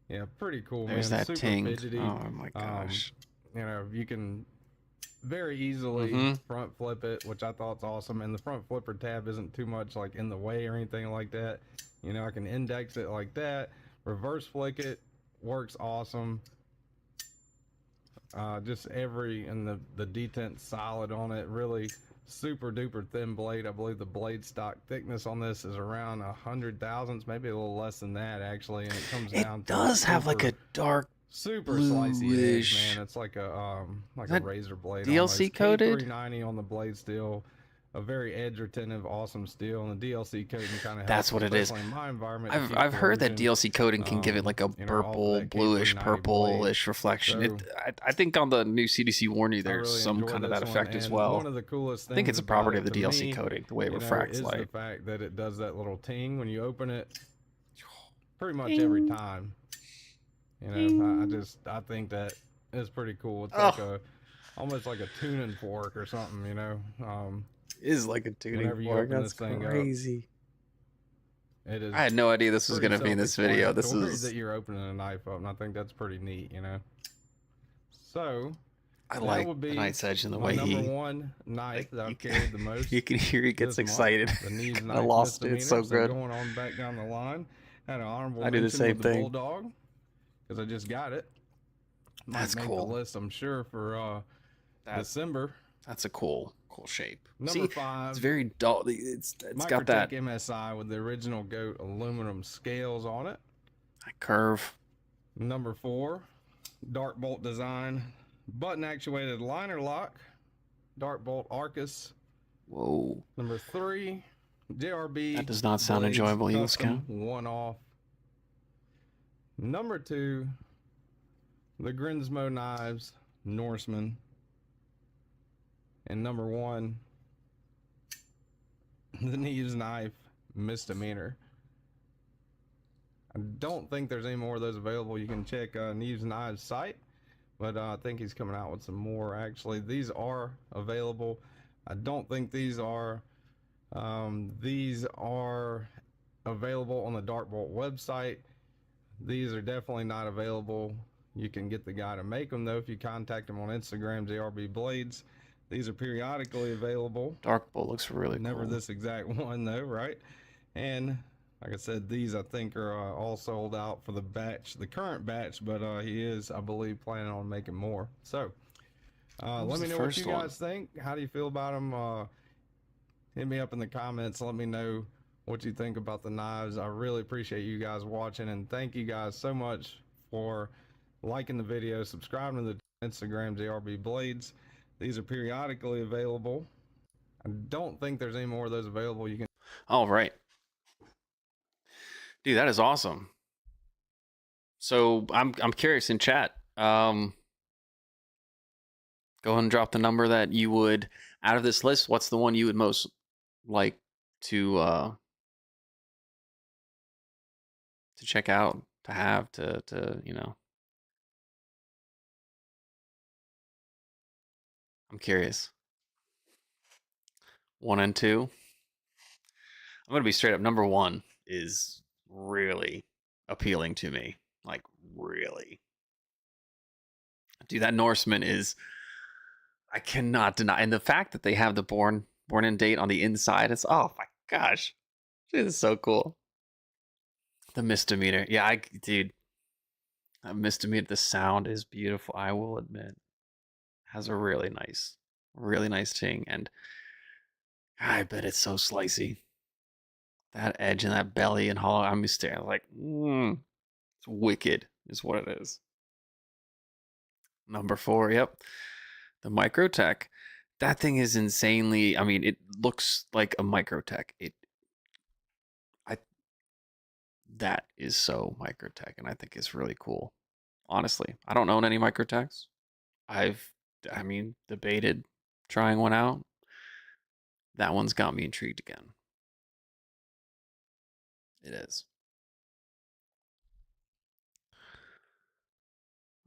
yeah, pretty cool. There's man. that Super ting. fidgety. Oh my gosh. You can very easily front flip it, which I thought's awesome. And the front flipper tab isn't too much like in the way or anything like that. I can index it like that, reverse flick it, works awesome. Just and the detent's solid on it. Really super duper thin blade. I believe the blade stock thickness on this is around 100 thousandths, maybe a little less than that actually. And it comes down to does have like a dark super slicey edge, man. It's like a razor blade. DLC coated? K390 on the blade steel. A very edge retentive, awesome steel, and the DLC coating kind of. That's what it is. In my environment, I've heard that DLC coating can give it like a purple, bluish, purplish reflection. I think on the new CDC Warranty there's really some kind of that effect as and well. One of the coolest things I think it's a property of the to DLC me, coating, the way it refracts is light. the fact that it does that little ting when you open it. Pretty much every time. I think that is pretty cool. It's like almost like a tuning fork or something. Is like a tuning fork. That's crazy. It is. I had no idea this was going to be in this video. This is that you're opening a knife up, and I think that's pretty neat. So I like the Knight's Edge in the way number 1 knife that I've carried the most. You can hear he gets excited. The Neves I knife lost it. It's so good. Going on back down the line, had an honorable I do the mention same with the thing. Bulldog because I just got it. That's make cool. The list, I'm sure, for December. That's a cool shape. Number 5. It's very dull. It's got that MSI with the original goat aluminum scales on it. That curve. Number 4, Dark Bolt design, button actuated liner lock, Dark Bolt Arcus. Whoa. Number 3, JRB. That does not sound enjoyable, Eagle Scout. One off. Number 2, the Grinsmo knives, Norseman. And number 1, the Neves knife, misdemeanor. I don't think there's any more of those available. You can check Neves Knives site, but I think he's coming out with some more. Actually, these are available. I don't think these are available on the Darkbolt website. These are definitely not available. You can get the guy to make them though if you contact him on Instagram, JRB Blades. These are periodically available. Darkbolt looks really Never cool. this exact one though, right? And like I said, these I think are all sold out for the current batch, but he is, I believe, planning on making more. So was Let me the know what first you one? guys think. How do you feel about them? Hit me up in the comments. Let me know what you think about the knives. I really appreciate you guys watching, and thank you guys so much for liking the video, subscribing to the Instagram JRB Blades. These are periodically available. I don't think there's any more of those available. You can. All right. Dude, that is awesome. So I'm curious in chat. Go ahead and drop the number that you would, out of this list, what's the one you would most like to check out, to have, to you know. I'm curious. 1 and 2. I'm gonna be straight up. Number 1 is really appealing to me. Like, really. Dude, that Norseman is, I cannot deny. And the fact that they have the born in date on the inside, it's, oh my gosh. Dude, it's so cool. The misdemeanor. Yeah, dude. That misdemeanor, the sound is beautiful, I will admit. Has a really nice ting, and I bet it's so slicey. That edge and that belly and hollow, I'm staring like, it's wicked, is what it is. Number 4, yep. The Microtech. That thing is insanely, I mean, it looks like a Microtech. That is so Microtech, and I think it's really cool. Honestly, I don't own any Microtechs. Debated trying one out. That one's got me intrigued again. It is.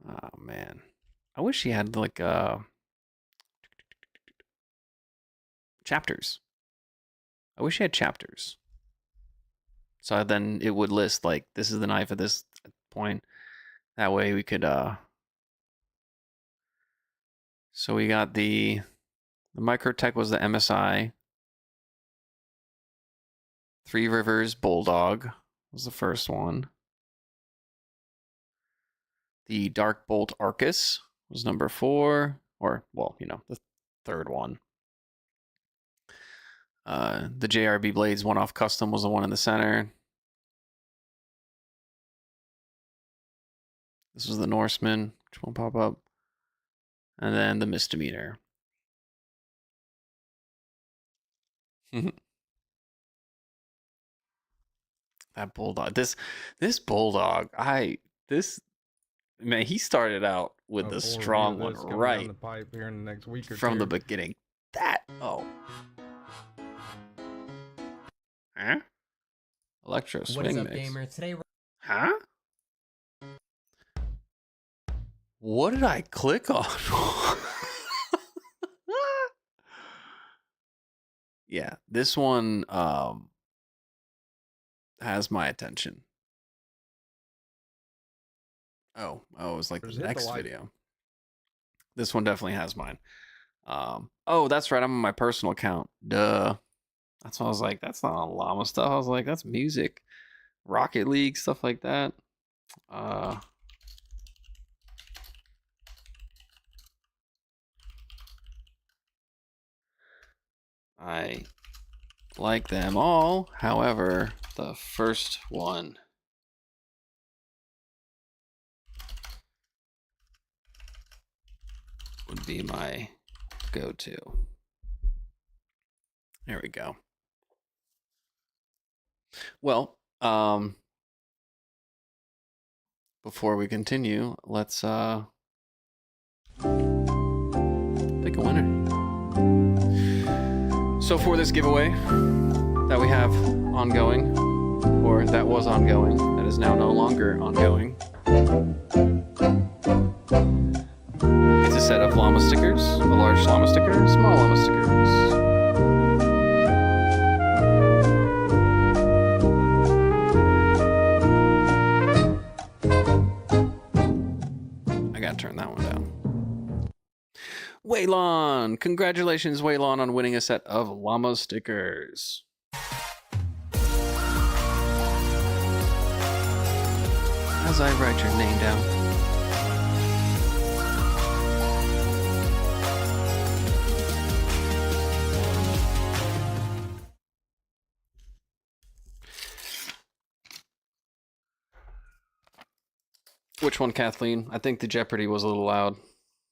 Oh man, I wish he had like chapters. I wish he had chapters. So then it would list like, this is the knife at this point. That way we could so we got the Microtech was the MSI. Three Rivers Bulldog was the first one. The Dark Bolt Arcus was number 4, or well, you know, the third one. The JRB Blades one-off custom was the one in the center. This was the Norseman, which won't pop up. And then the misdemeanor. That bulldog. This bulldog. Man, he started out with the strong one, right? Down the pipe here in the next week or from two. the beginning. Huh? Electro swing What is up, mix. gamer? Today Huh? What did I click on? Yeah, this one has my attention. Oh, it was like the Just hit the next like. video. This one definitely has mine. Oh, that's right. I'm on my personal account. Duh. That's what I was like. That's not Llama stuff. I was like, that's music, Rocket League, stuff like that. I like them all. However, the first one would be my go-to. There we go. Well, before we continue, let's pick a winner. So for this giveaway that we have ongoing, or that was ongoing, that is now no longer ongoing, it's a set of llama stickers, a large llama sticker, small llama stickers. I gotta turn that one down. Waylon! Congratulations, Waylon, on winning a set of llama stickers. As I write your name down. Which one, Kathleen? I think the Jeopardy was a little loud.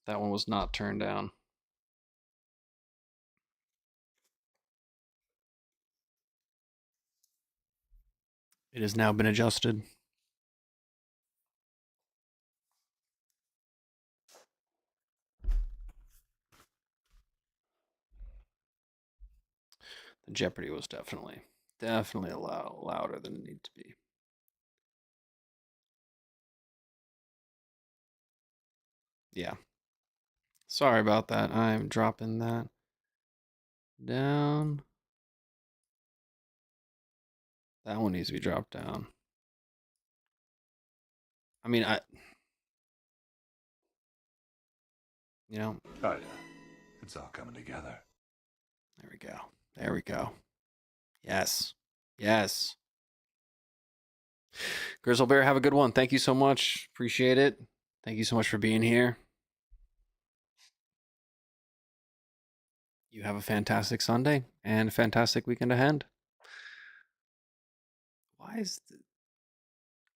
That one was not turned down. It has now been adjusted. The Jeopardy was definitely louder than it needed to be. Yeah. Sorry about that. I'm dropping that down. That one needs to be dropped down. I mean, you know. Oh, yeah. It's all coming together. There we go. There we go. Yes. Yes. Grizzle Bear, have a good one. Thank you so much. Appreciate it. Thank you so much for being here. You have a fantastic Sunday and a fantastic weekend ahead. Why is the...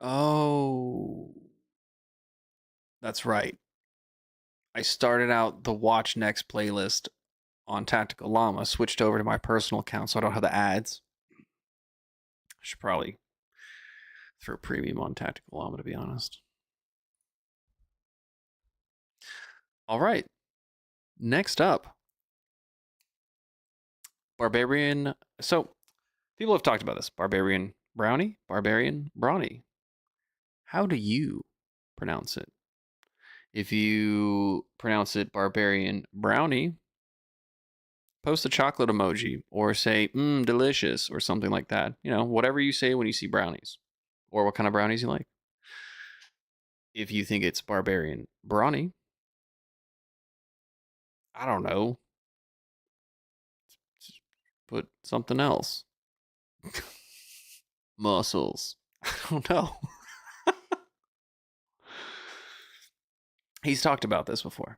Oh. That's right. I started out the Watch Next playlist on Tactical Llama, switched over to my personal account so I don't have the ads. I should probably throw premium on Tactical Llama, to be honest. All right. Next up, Barbarian. So, people have talked about this. Barbarian Brownie? Barbarian Brawny. How do you pronounce it? If you pronounce it Barbarian Brownie, post a chocolate emoji or say, delicious, or something like that. You know, whatever you say when you see brownies, or what kind of brownies you like. If you think it's Barbarian Brawny, I don't know. Just put something else. Muscles. I don't know. He's talked about this before.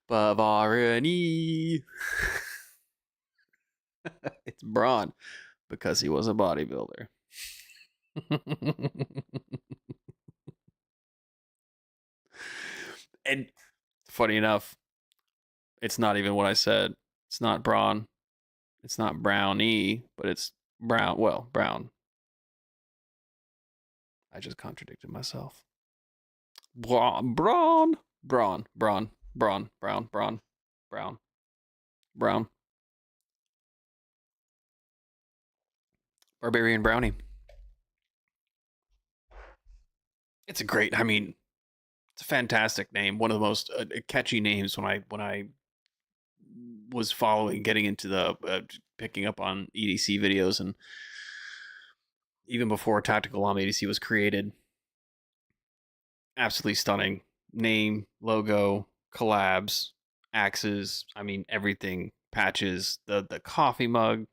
Bavarani. It's Braun because he was a bodybuilder. And funny enough, it's not even what I said. It's not Braun. It's not Brownie, but it's Brown. Well, Brown. I just contradicted myself. Braun. Barbarian Brownie. It's a great, I mean, it's a fantastic name. One of the most catchy names when I was getting into the picking up on EDC videos, and even before Tactical Llama EDC was created. Absolutely stunning name, logo, collabs, axes. I mean, everything. Patches, the coffee mug.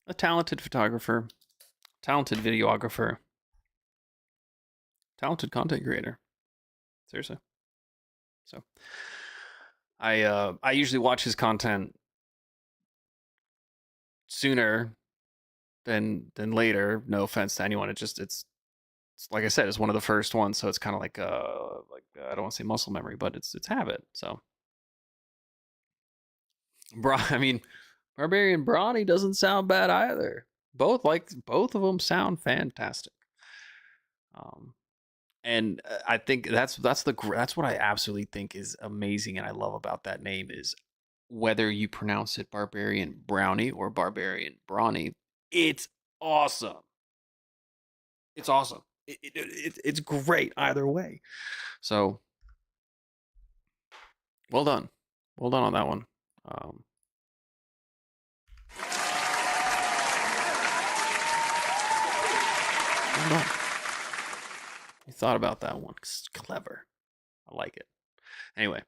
A talented photographer, talented videographer, talented content creator. Seriously. So, I usually watch his content sooner than later. No offense to anyone. It's like I said, it's one of the first ones, so it's kind of like I don't want to say muscle memory, but it's habit. So, I mean, Barbarian Brawny doesn't sound bad either. Both of them sound fantastic. And I think that's what I absolutely think is amazing, and I love about that name is whether you pronounce it Barbarian Brownie or Barbarian Brawny, it's awesome. It's awesome. It's great either way. So, well done on that one. Well done. You thought about that one. It's clever. I like it. Anyway,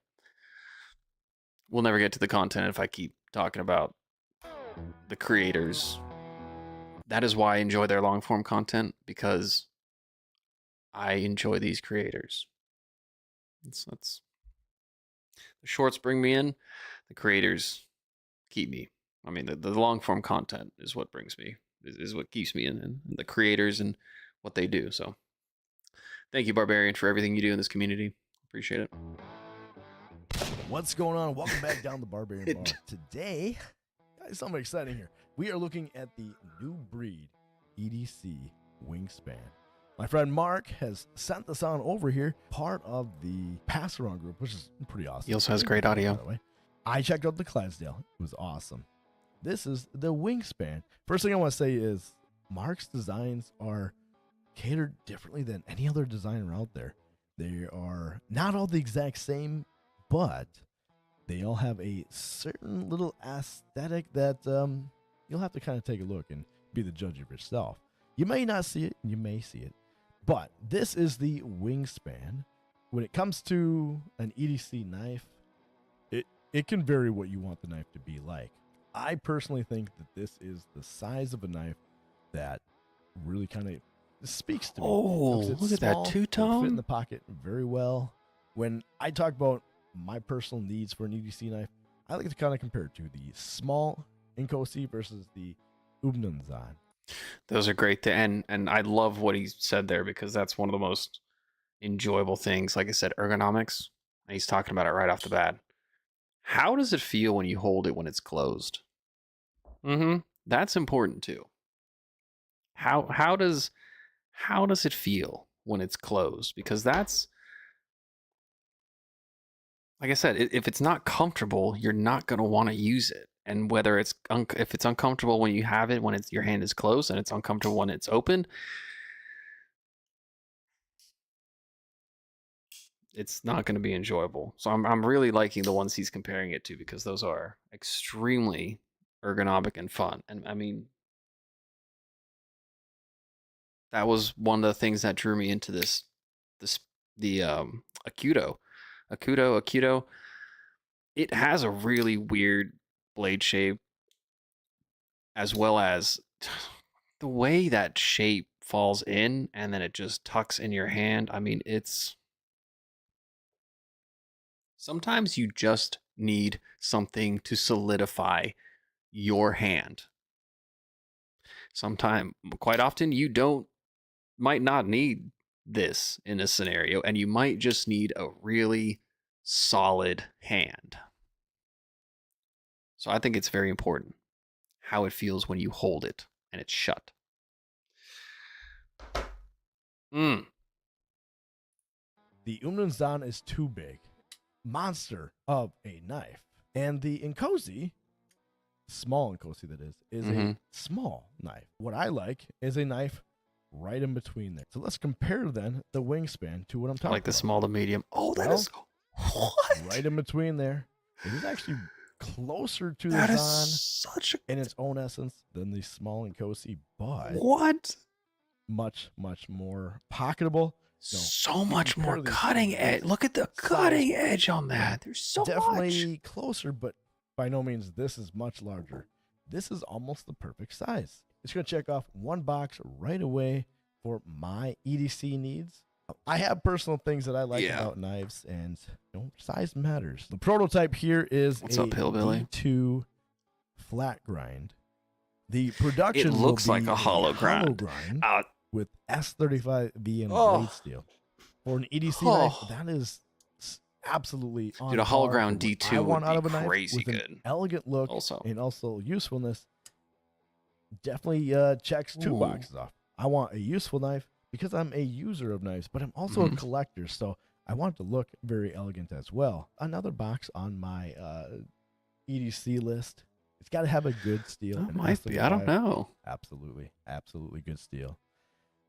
we'll never get to the content if I keep talking about the creators. That is why I enjoy their long form content, because I enjoy these creators. That's the shorts bring me in, the creators keep me. I mean, the long form content is what brings me is what keeps me in the creators and what they do. So thank you, Barbarian, for everything you do in this community. Appreciate it. What's going on? Welcome back down the Barbarian Bar. Today, guys, something exciting here. We are looking at the new breed EDC Wingspan. My friend Mark has sent this on over here, part of the pass-around group, which is pretty awesome. He also has great audio. By the way, I checked out the Clydesdale. It was awesome. This is the Wingspan. First thing I want to say is Mark's designs are catered differently than any other designer out there. They are not all the exact same, but they all have a certain little aesthetic that you'll have to kind of take a look and be the judge of yourself. You may not see it, you may see it, but this is the Wingspan. When it comes to an EDC knife, it can vary what you want the knife to be like. I personally think that this is the size of a knife that really kind of speaks to me. Oh, look at that two-tone. Fit in the pocket very well. When I talk about my personal needs for an EDC knife, I like to kind of compare it to the small Inkosi versus the Ubnunzan. Those are great. And I love what he said there, because that's one of the most enjoyable things. Like I said, ergonomics. And he's talking about it right off the bat. How does it feel when you hold it when it's closed? That's important too. How does it feel when it's closed? Because that's, like I said, if it's not comfortable, you're not going to want to use it. And whether it's if it's uncomfortable when you have it, when your hand is closed, and it's uncomfortable when it's open, it's not going to be enjoyable. So I'm really liking the ones he's comparing it to, because those are extremely ergonomic and fun. And I mean, that was one of the things that drew me into the Akuto. It has a really weird blade shape, as well as the way that shape falls in and then it just tucks in your hand. I mean, sometimes you just need something to solidify your hand. Quite often, you might not need this in a scenario, and you might just need a really solid hand. So I think it's very important how it feels when you hold it and it's shut. The Umnunzan is too big. Monster of a knife. And the Inkosi, small Inkosi that is a small knife. What I like is a knife right in between there. So let's compare then the Wingspan to what I'm talking about. I like the small to medium. Oh, that is what? Right in between there. It is actually closer to that the is Zan such a... in its own essence than the small Inkosi, but what? Much more pocketable. So much more cutting edge. Look at the cutting edge on that. There's so definitely much. Closer, but by no means this is much larger. This is almost the perfect size. It's going to check off one box right away for my EDC needs. I have personal things that I like about knives, and size matters. The prototype here is What's up, Hillbilly? D2 flat grind. The production It looks will like be a hollow grind. With S35V and blade steel. For an EDC knife, that is absolutely on Dude, a hollow par ground for what D2 I want would out of be a knife crazy with good. An elegant look and also usefulness. Definitely checks two boxes off. I want a useful knife because I'm a user of knives, but I'm also a collector, so I want it to look very elegant as well. Another box on my EDC list. It's got to have a good steel. It might be. I don't know. Absolutely good steel.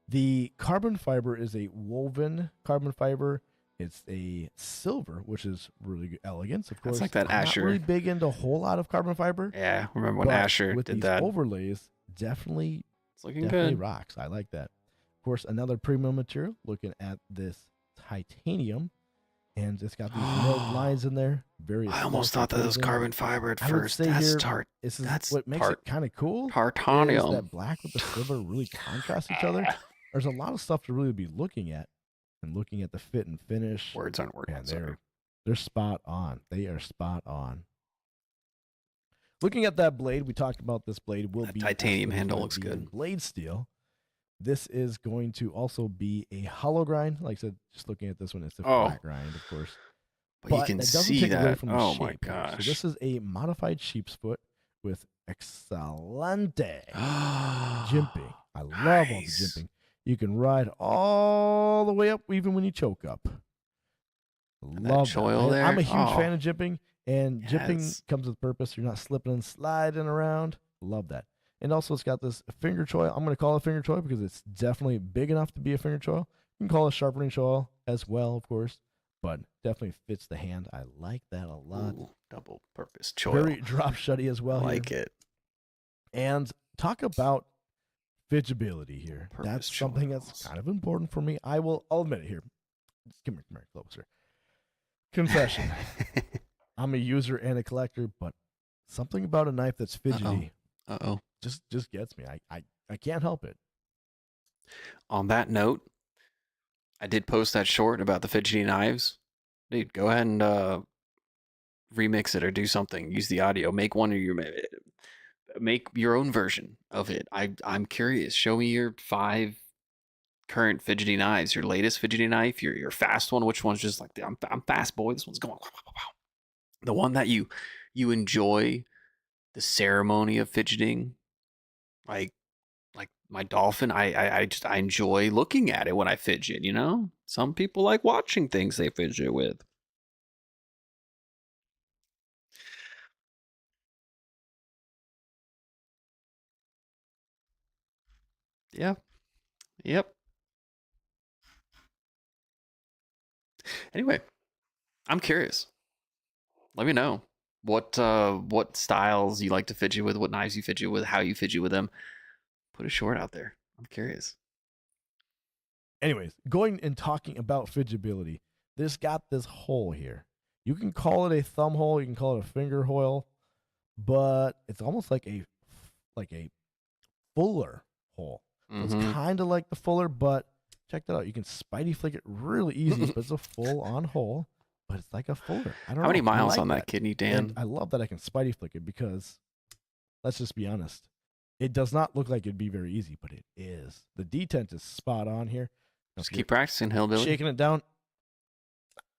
The carbon fiber is a woven carbon fiber. It's a silver, which is really elegant. Of course, it's like that I'm Asher. not really big into a whole lot of carbon fiber. Yeah, remember when Asher with did these that? Overlays, definitely good. Rocks. I like that. Of course, another premium material. Looking at this titanium, and it's got these milled lines in there. Very. I almost thought that was carbon fiber at first. That's tart. That's what makes it kind of cool. Tartanium. Is that black with the silver really contrast each other. There's a lot of stuff to really be looking at, and looking at the fit and finish. Words aren't working. And they're spot on. They are spot on. Looking at that blade, we talked about this blade will That be titanium actually handle going looks to be in good. blade steel. This is going to also be a hollow grind. Like I said, just looking at this one, it's a Oh. flat grind, of course. But you But can that doesn't see take away that. from the Oh shape my here. gosh. So this is a modified sheep's foot with excelente jimping. I love all the Nice. jimping. You can ride all the way up, even when you choke up. Love that. choil there. I'm a huge Oh. fan of jimping, and jimping Yes. comes with purpose. You're not slipping and sliding around. Love that. And also, it's got this finger choil. I'm going to call it finger choil because it's definitely big enough to be a finger choil. You can call it sharpening choil as well, of course, but definitely fits the hand. I like that a lot. Ooh, double purpose choil. Very drop shutty as well. I here. like it. And talk about fidgeability here. Purpose That's something that's choils. kind of important for me. I'll admit it here. Come here, closer. Confession. I'm a user and a collector, but something about a knife that's fidgety Uh-oh. just gets me. I can't help it. On that note, I did post that short about the fidgety knives. Dude, go ahead and remix it or do something. Use the audio. Make one of your make your own version of it. I'm curious. Show me your 5 current fidgety knives. Your latest fidgety knife. Your fast one. Which one's just like I'm fast, boy. This one's going. The one that you enjoy the ceremony of fidgeting, like my dolphin. I enjoy looking at it when I fidget. You know, some people like watching things they fidget with. Yeah. Yep. Anyway, I'm curious. Let me know what styles you like to fidget with, what knives you fidget with, how you fidget with them. Put a short out there. I'm curious. Anyways, going and talking about fidgeability, this got this hole here. You can call it a thumb hole, you can call it a finger hole, but it's almost like a fuller hole. So it's Mhm. kind of like the fuller, but check that out. You can spidey flick it really easy, but it's a full on hole, but it's like a fuller. I don't know. How many I miles like on that kidney, Dan? And I love that I can spidey flick it because, let's just be honest, it does not look like it'd be very easy, but it is. The detent is spot on here. Now, Just if you're keep practicing, hillbilly. shaking it down.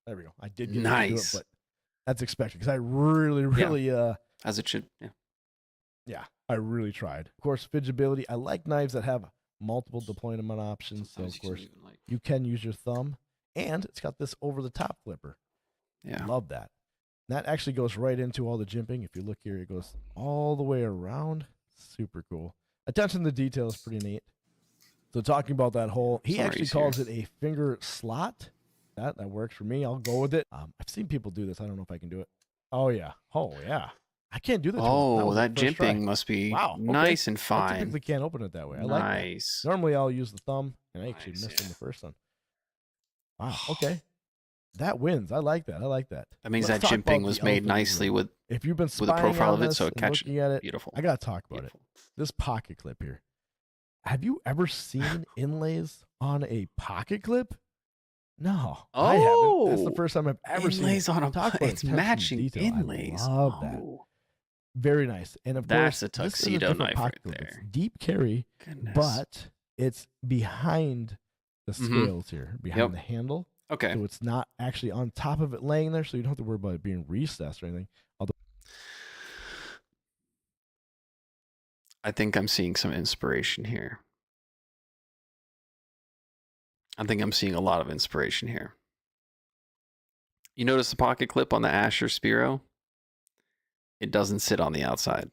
There we go. I did get it to do it, Nice. but that's expected because I really, As it should. Yeah. I really tried. Of course, fidgeability. I like knives that have multiple deployment options. Sometimes So, of you course, can even, like, you can use your thumb, and it's got this over-the-top flipper. yeah. Love that. That actually goes right into all the jimping. If you look here, it goes all the way around. Super cool. Attention to detail is pretty neat. So talking about that hole, he Sorry, actually he's calls here. it a finger slot. That works for me. I'll go with it. I've seen people do this. I don't know if I can do it. Oh yeah. I can't do that. Oh, was that the first try. jimping must be Wow, okay. nice and I fine. typically can't open it that way. I like that. Nice. Normally I'll use the thumb, and I actually Nice, missed on yeah. the first one. Wow. Okay. That wins. I like that. That means Let's that talk about jimping the was made elephant in the nicely room. with If you've been a spying profile on of it, this so it and catches. looking at it, Beautiful. I gotta talk about Beautiful. it. This pocket clip here. Have you ever seen inlays on a pocket clip? No, I haven't. That's the Oh, first time I've ever seen Inlays it. on a Talk about it's attention to matching detail. inlays. I love that. Oh, Very nice. And of That's course, a this is tuxedo different knife pocket right clip. It's there. deep carry, goodness. but it's behind the Mhm. scales here, behind Yep. the handle. Okay. So it's not actually on top of it laying there, so you don't have to worry about it being recessed or anything. I think I'm seeing some inspiration here. I think I'm seeing a lot of inspiration here. You notice the pocket clip on the Asher Spiro? It doesn't sit on the outside.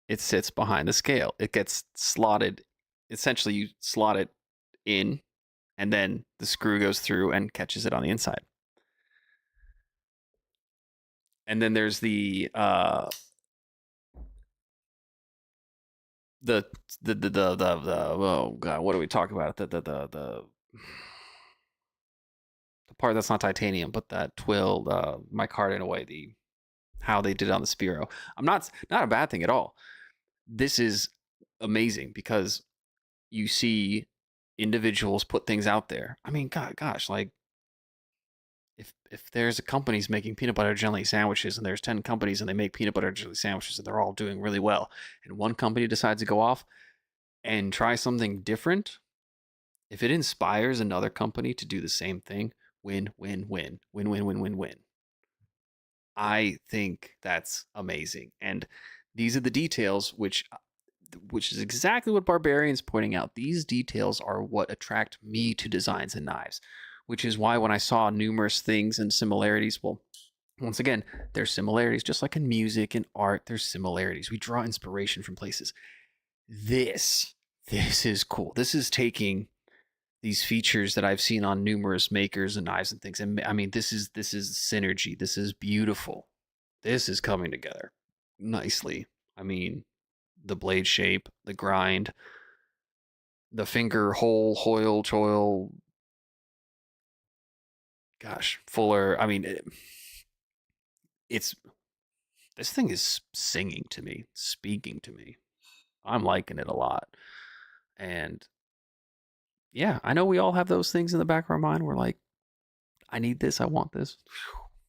It sits behind the scale. It gets slotted. Essentially, you slot it in, and then the screw goes through and catches it on the inside. And then there's the oh god, what do we talk about? The part that's not titanium, but that twilled micarta in a way. How they did it on the Spiro. I'm not a bad thing at all. This is amazing because you see individuals put things out there. I mean, gosh, like if there's a company's making peanut butter jelly sandwiches and there's 10 companies and they make peanut butter jelly sandwiches and they're all doing really well, and one company decides to go off and try something different, if it inspires another company to do the same thing, win, win, win, win, win, win, win, win. I think that's amazing. And these are the details which is exactly what Barbarian's pointing out. These details are what attract me to designs and knives, which is why when I saw numerous things and similarities, well, once again, there's similarities, just like in music and art, there's similarities. We draw inspiration from places. This is cool. This is taking these features that I've seen on numerous makers and knives and things. And I mean, this is synergy. This is beautiful. This is coming together nicely. I mean, the blade shape, the grind, the finger hole, hoil, choil. Gosh, fuller. I mean, it's this thing is singing to me, speaking to me. I'm liking it a lot. And yeah, I know we all have those things in the back of our mind. We're like, I need this. I want this.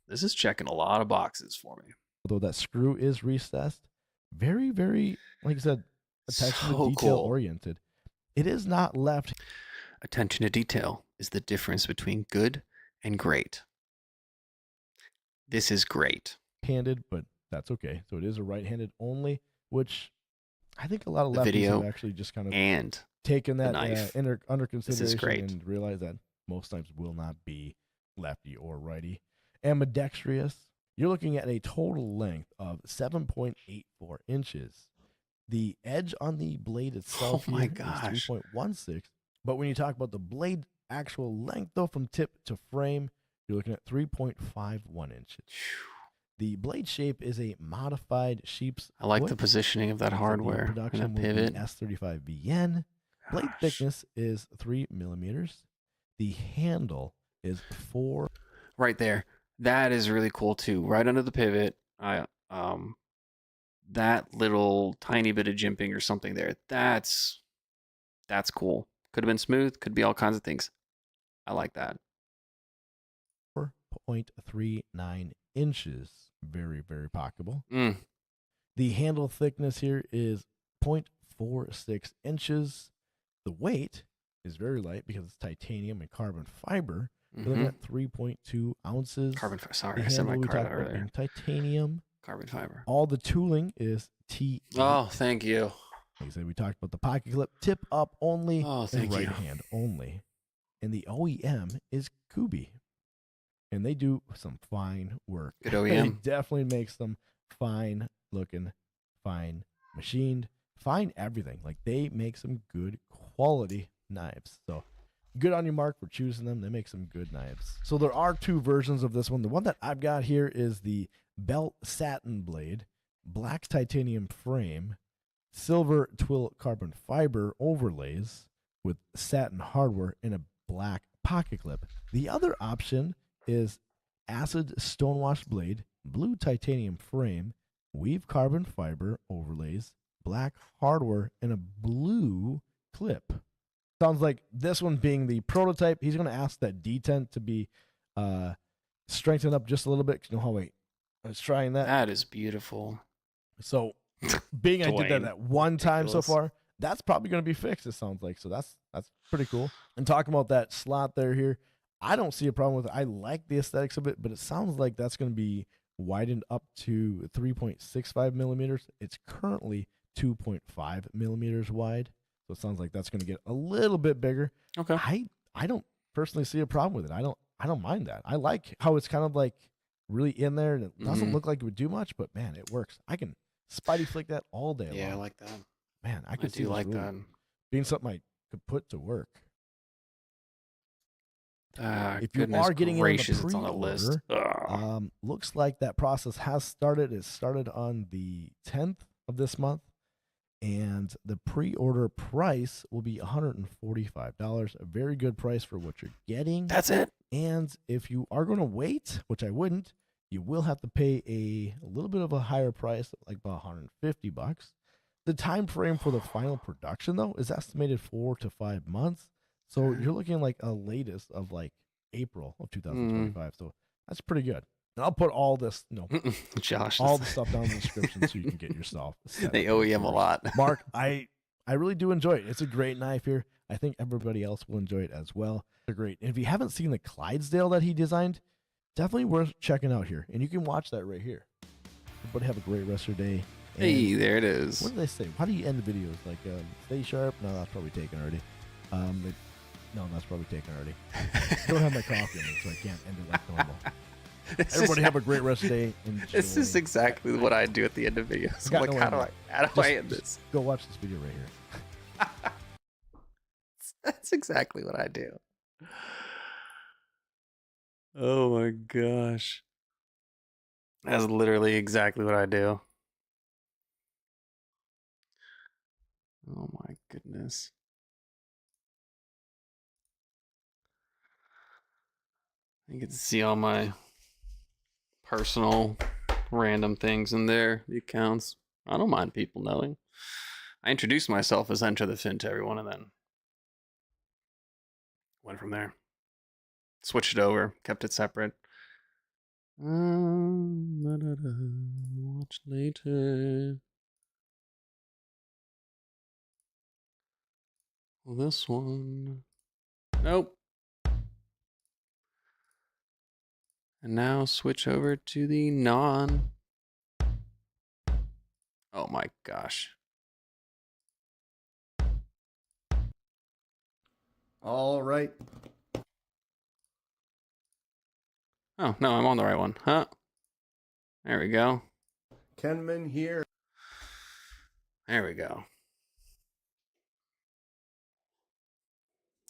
This is checking a lot of boxes for me. Although that screw is recessed, very, very, like I said, attention So to detail cool. oriented. It is not left Attention to detail is the difference between good and great. This is great. handed, but that's okay. So it is a right-handed only, which I think a lot of The lefties video have actually just kind of and taken that knife. under is consideration great. and realized that most times will not be lefty or righty. Ambidextrous, you're looking at a total length of 7.84 inches. The edge on the blade itself Oh my here gosh. is 3.16. But when you talk about the blade actual length, though, from tip to frame, you're looking at 3.51 inches. The blade shape is a modified sheep's I like the foot. position of that The hardware and production that will be pivot. S35VN. Blade Gosh. thickness is 3 millimeters. The handle is 4. Right there. That is really cool too. Right under the pivot. That little tiny bit of jimping or something there. That's cool. Could have been smooth, could be all kinds of things. I like that. 4.39 inches. Very, very pocketable. Mm. The handle thickness here is 0.46 inches. The weight is very light because it's titanium and carbon fiber. You're looking at 3.2 ounces. Carbon fiber. Sorry, The I said handle my we carbon talked about earlier. being titanium. Carbon fiber. All the tooling is T. Oh, thank you. Like I said, we talked about the pocket clip, tip up only, Oh, and thank right you. hand only. And the OEM is Kubi. And they do some fine work. Good They OEM. definitely make some fine looking, fine machined, fine everything. Like they make some good quality knives. So good on you, Mark, for choosing them. They make some good knives. So there are two versions of this one. The one that I've got here is the belt satin blade, black titanium frame, silver twill carbon fiber overlays with satin hardware, and a black pocket clip. The other option is acid stonewash blade, blue titanium frame, weave carbon fiber overlays, black hardware, and a blue clip. Sounds like this one being the prototype. He's going to ask that detent to be strengthened up just a little bit. You know how I was trying that. That is beautiful. So being I did that Dwayne. at one time so Ridiculous. far, that's probably going to be fixed, it sounds like. So that's pretty cool. And talking about that slot there here, I don't see a problem with it. I like the aesthetics of it, but it sounds like that's going to be widened up to 3.65 millimeters. It's currently 2.5 millimeters wide. So it sounds like that's going to get a little bit bigger. Okay. I don't personally see a problem with it. I don't mind that. I like how it's kind of like really in there, and it doesn't Mhm. look like it would do much, but man, it works. I can Spidey flick that all day Yeah, I long. like that. Man, I I could see do this like really that. being something I could put to work. If you Goodness are getting it on the gracious, it's on the list. pre-order, Ugh. looks like that process has started. It started on the 10th of this month, and the pre-order price will be $145. A very good price for what you're getting. That's it. And if you are going to wait, which I wouldn't, you will have to pay a little bit of a higher price, like about $150. The time frame for the final production, though, is estimated 4 to 5 months. So you're looking like a latest of like April of 2025. So that's pretty good. And I'll put all this, Josh, all the stuff down in the description so you can get yourself. they owe him a lot. Mark, I really do enjoy it. It's a great knife here. I think everybody else will enjoy it as well. They're great. And if you haven't seen the Clydesdale that he designed, definitely worth checking out here. And you can watch that right here. Everybody have a great rest of your day. And Hey, there it is. what do they say? How do you end the videos? Like, stay sharp? No, that's probably taken already. No, that's probably taken already. Don't have my coffee in it, so I can't end it like normal. Everybody have a great rest of the day. Enjoy. This is exactly what I do at the end of videos. I'm like, how do I end this? Go watch this video right here. That's exactly what I do. Oh my gosh. That's literally exactly what I do. Oh my goodness. You get to see all my personal random things in there, the accounts. I don't mind people knowing. I introduced myself as Enter the Fin to everyone and then went from there. Switched it over, kept it separate. Watch later. Well, this one. Nope. And now switch over to the non. Oh my gosh. All right. Oh, no, I'm on the right one. Huh? There we go. Kenman here. There we go.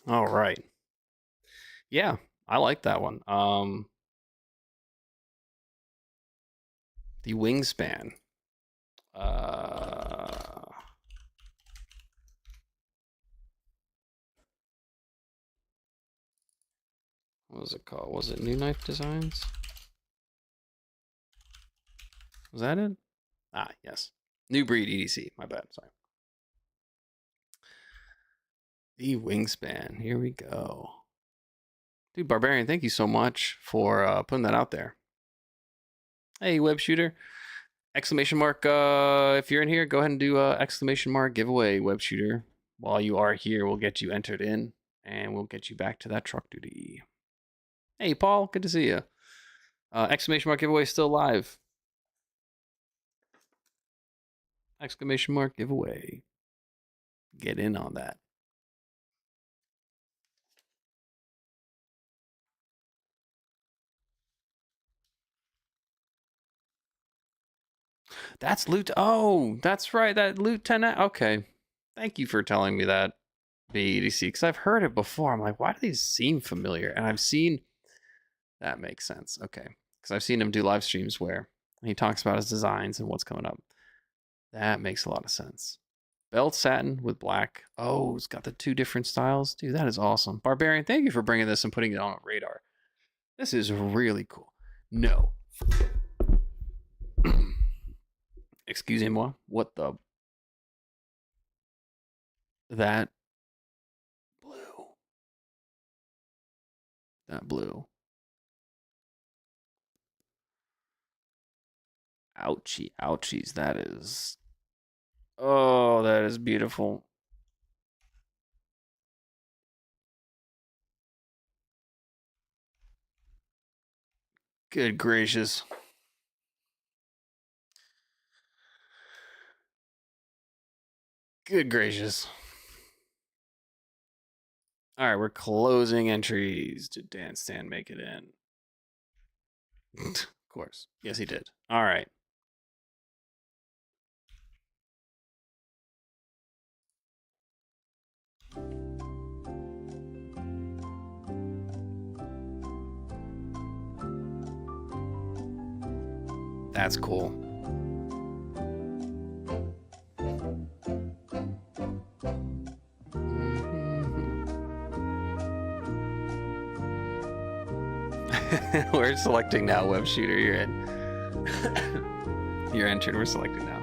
All right. Yeah, I like that one. The Wingspan. What was it called? Was it New Knife Designs? Was that it? Ah, yes. New Breed EDC. My bad. Sorry. The Wingspan. Here we go. Dude, Barbarian, thank you so much for putting that out there. Hey, web shooter. Exclamation mark. If you're in here, go ahead and do exclamation mark giveaway, web shooter. While you are here, we'll get you entered in and we'll get you back to that truck duty. Hey, Paul, good to see you. Exclamation mark giveaway still live. Exclamation mark giveaway. Get in on that. That's loot. Oh, that's right. That loot 10. Okay. Thank you for telling me that, BEDC, because I've heard it before. I'm like, why do these seem familiar? And I've seen. That makes sense. Okay. Because I've seen him do live streams where he talks about his designs and what's coming up. That makes a lot of sense. Belt satin with black. Oh, it's got the two different styles. Dude, that is awesome. Barbarian, thank you for bringing this and putting it on a radar. This is really cool. No. Excusez-moi. What the? That blue. That blue. Ouchie, ouchies. That is. Oh, that is beautiful. Good gracious. Good gracious. All right, we're closing entries. Did Dan Stan make it in? Of course. Yes, he did. All right. That's cool. We're selecting now, web shooter. You're in. You're entered. We're selecting now.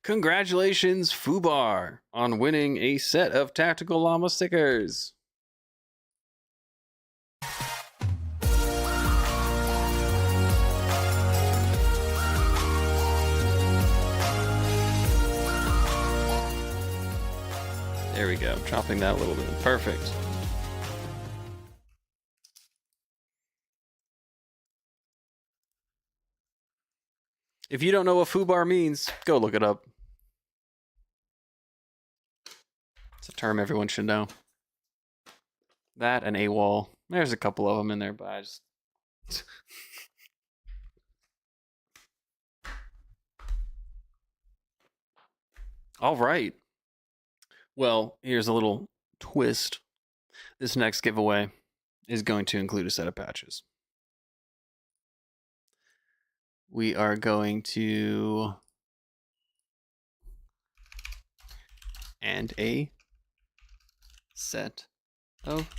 Congratulations, Fubar, on winning a set of tactical llama stickers. There we go. Chopping that a little bit. Perfect. If you don't know what Fubar means, go look it up. It's a term everyone should know. That and AWOL. There's a couple of them in there, but I just... All right. Well, here's a little twist. This next giveaway is going to include a set of patches. We are going to... and a set of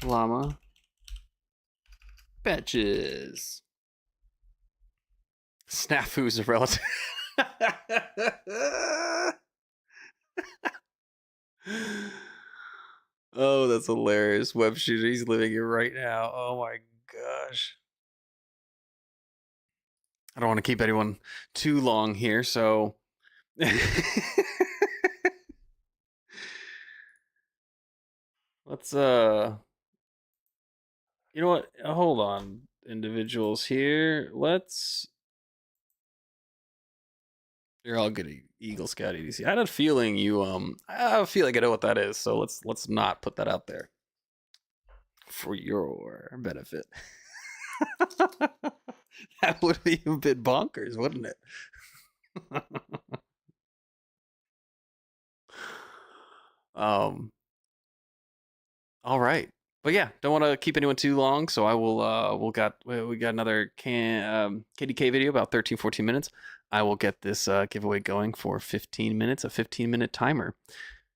llama patches. Snafu's a relative. Oh, that's hilarious. Web shooter, he's living it right now. Oh my gosh. I don't want to keep anyone too long here, so let's you know what? Hold on, individuals here. You're all good at Eagle Scout EDC. I had a feeling you I feel like I know what that is, so let's not put that out there for your benefit. That would be a bit bonkers, wouldn't it? All right. But yeah, don't want to keep anyone too long, so I will we got another KDK video about 13-14 minutes. I will get this giveaway going for 15 minutes, a 15-minute timer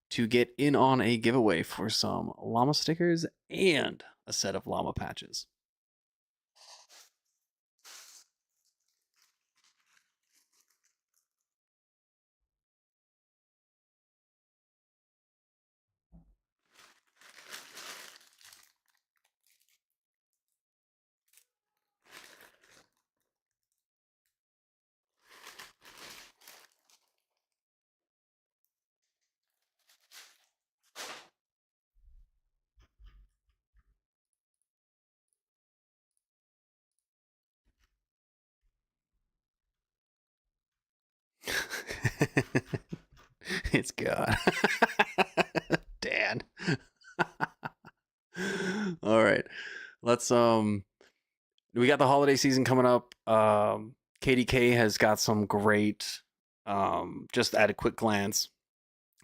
to get in on a giveaway for some llama stickers and a set of llama patches. It's God. Dan. All right. Let's we got the holiday season coming up. KDK has got some great just at a quick glance.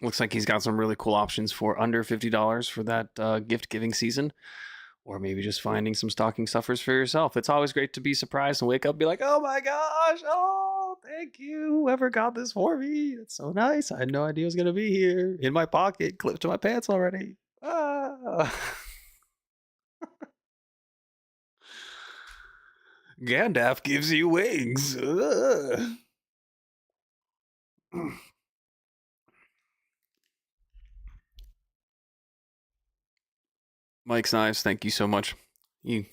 Looks like he's got some really cool options for under $50 for that gift giving season. Or maybe just finding some stocking stuffers for yourself. It's always great to be surprised and wake up and be like, oh my gosh, oh, thank you. Whoever got this for me. That's so nice. I had no idea it was going to be here in my pocket, clipped to my pants already. Ah. Gandalf gives you wings. Mike's Knives, thank you so much. You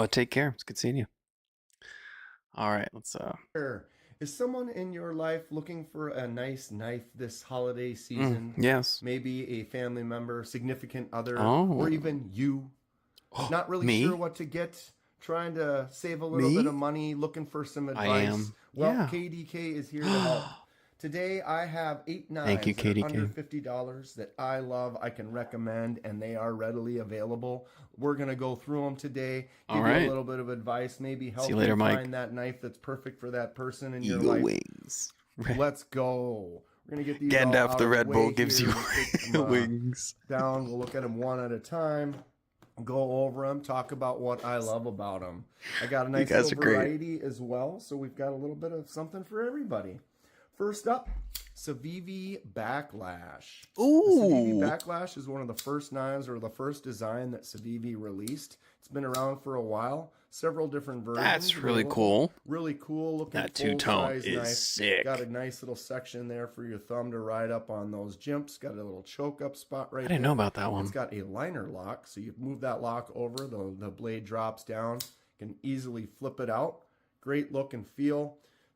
take care. It's good seeing you. All right, let's Is someone in your life looking for a nice knife this holiday season? Yes. Maybe a family member, significant other, Oh. or even you. Not really Me? sure what to get, trying to save a little Me? bit of money, looking for some advice. I am. Well, Yeah. KDK is here to help. Today I have 8 knives Thank you, that are KDK. under $50 that I love, I can recommend, and they are readily available. We're going to go through them today, give All you right. a little bit of advice, maybe help See you later, you Mike. find that knife that's perfect for that person in your Eagle life. wings. Let's go. We're going to get these all Gandalf out the of Red way Bull gives here you and take them, wings. down. We'll look at them one at a time, go over them, talk about what I love about them. I got a nice guys little are great. variety as well, so we've got a little bit of something for everybody. First up, Civivi Backlash. Ooh. The Civivi Backlash is one of the first knives or the first design that Civivi released. It's been around for a while. Several different versions. That's really available. cool. Really cool looking. That two-tone full-size is knife. sick. Got a nice little section there for your thumb to ride up on those jimps. Got a little choke up spot right I didn't know about that one. It's got a liner lock, so you move that lock over, the blade drops down. You can easily flip it out. Great look and feel.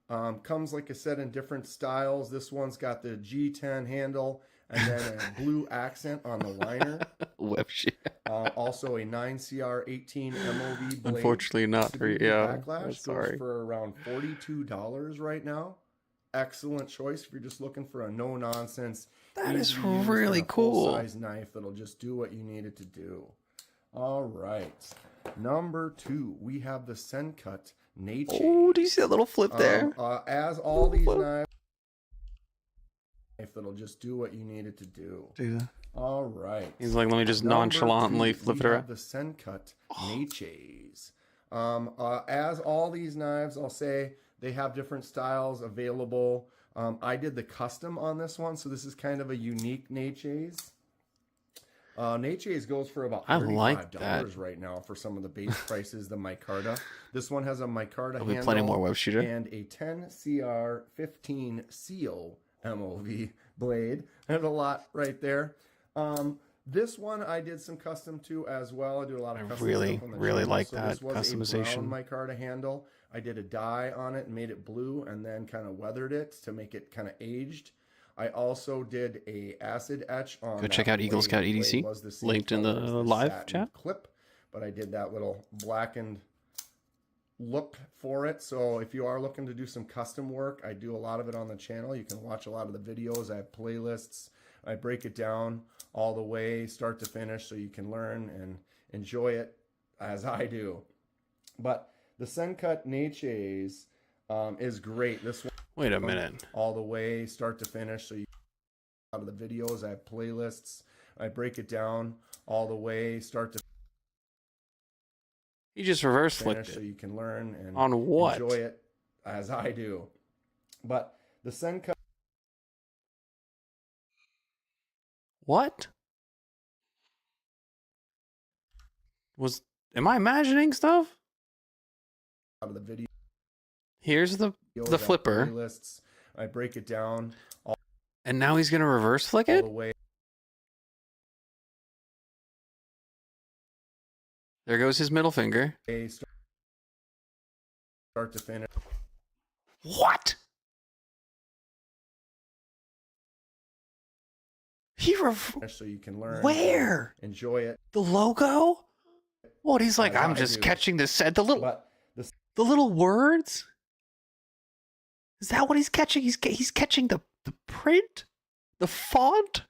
Comes, like I said, in different styles. This one's got the G10 handle and then a blue accent on the liner. Web shit. Also a 9CR18 MOV blade. Unfortunately not for you. Yeah, Backlash I'm goes sorry. for around $42 right now. Excellent choice if you're just looking for a no-nonsense. That is easy to use really kinda cool. Full-size knife that'll just do what you need it to do. All right. Number 2, we have the Sencut Nature. Oh, do you see that little flip there? As all these knives, that'll just do what you need it to do. All right. He's like, let me just Number nonchalantly 2, flip it we around. have the Sencut Natchez. As all these knives, I'll say they have different styles available. I did the custom on this one, so this is kind of a unique Natchez. Natchez goes for about $35 right now for some of the base prices. The micarta. This one has a micarta There'll handle be plenty more web shooter. and a 10CR15 CO MOV blade. I have a lot right there. This one I did some custom to as well. I do a lot of custom stuff on the channel. like so that this was customization. A brown micarta handle. I did a dye on it and made it blue and then kind of weathered it to make it kind of aged. I also did a acid etch on. Go that check out Eagle blade. Scout The blade EDC, was the same linked in the color as live satin chat. clip, but I did that little blackened look for it. So if you are looking to do some custom work, I do a lot of it on the channel. You can watch a lot of the videos. I have playlists. I break it down all the way, start to finish, so you can learn and enjoy it as I do. But the Sencut Natchez is great. This one, Wait a minute. all the way, start to finish, so you out of the videos. I have playlists. I break it down all the way, start to He just reverse finish, flicked so it. you can learn and On what? enjoy it as I do. But the Sencut What? Am I imagining stuff? out of the video. Here's the flipper, Playlists. I break it down and now he's gonna reverse flick all it? the way. There goes his middle finger. Start to finish. What? So you can learn. Where? And enjoy it. The logo? What? He's like, As I'm I just do. catching the set. The little But the little words. Is that what he's catching? He's catching the print, the font.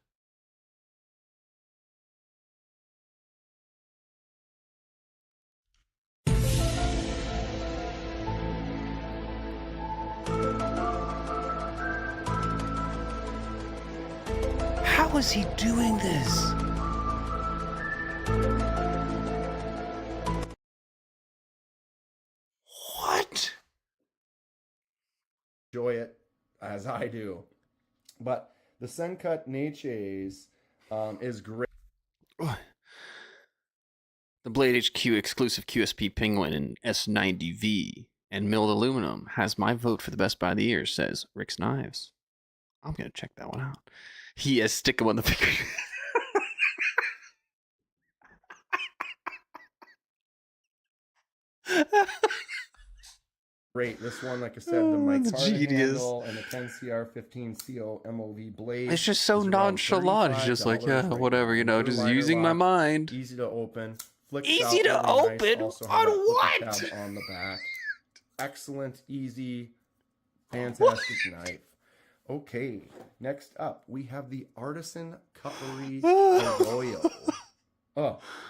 How is he doing this? What? enjoy it as I do. But the Sencut Natchez is great. The Blade HQ exclusive QSP Penguin in S90V and milled aluminum has my vote for the best buy of the year, says Rick's Knives. I'm going to check that one out. He has stick 'em on the finger. Great. This one, like I said, the Oh, that's micarta genius. handle and the 10CR15CO MOV blade. It's just so is around nonchalant. It's just like, yeah, $35 right whatever, now. you know, Blue just liner using my lock, mind. Easy to open. Flicks Easy out to really nice. open? Also On have that flipper what? tab on the back. Excellent, easy, fantastic knife. Okay, next up we have the Artisan Cutlery Arroyo.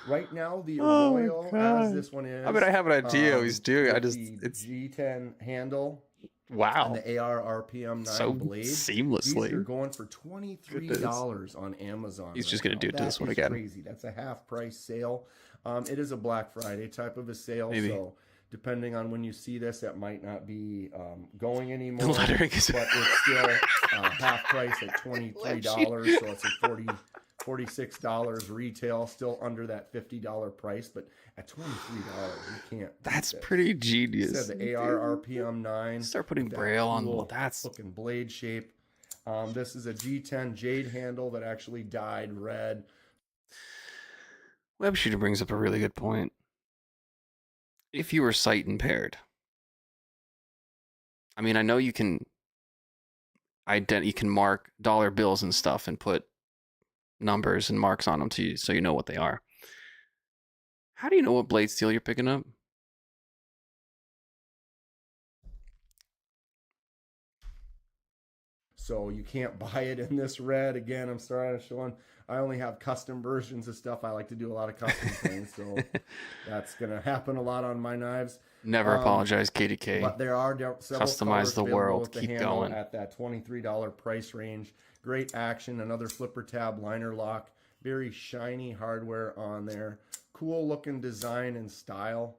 Right now the Oh, Arroyo, as God. this one is. I mean, I have an idea what he's doing. I with just, the it's, G10 handle wow. and the AR RPM 9 So blade. seamlessly. These are going for $23 on Amazon. He's just right gonna now. do it to That this one is again. Crazy. That's a half price sale. It is a Black Friday type of a sale, Maybe. so depending on when you see this, it might not be going anymore. The lettering is but it's still half price at $23, so it's a $46 retail, still under that $50 price, but at $23 you can't. That's beat this. pretty genius. Said the AR RPM 9. Start putting with that braille on. cool Well, that's looking blade shape. This is a G10 jade handle that actually dyed red. Web Shooter brings up a really good point. If you were sight impaired, I mean, I know you can you can mark dollar bills and stuff and put numbers and marks on them so you know what they are. How do you know what blade steel you're picking up? So you can't buy it in this red. Again, I'm sorry I'm showing. I only have custom versions of stuff. I like to do a lot of custom things, so that's going to happen a lot on my knives. Never apologize, KDK. But there are several Customize colors the available world. with the Keep handle going. at that $23 price range. Great action. Another flipper tab liner lock. Very shiny hardware on there. Cool looking design and style.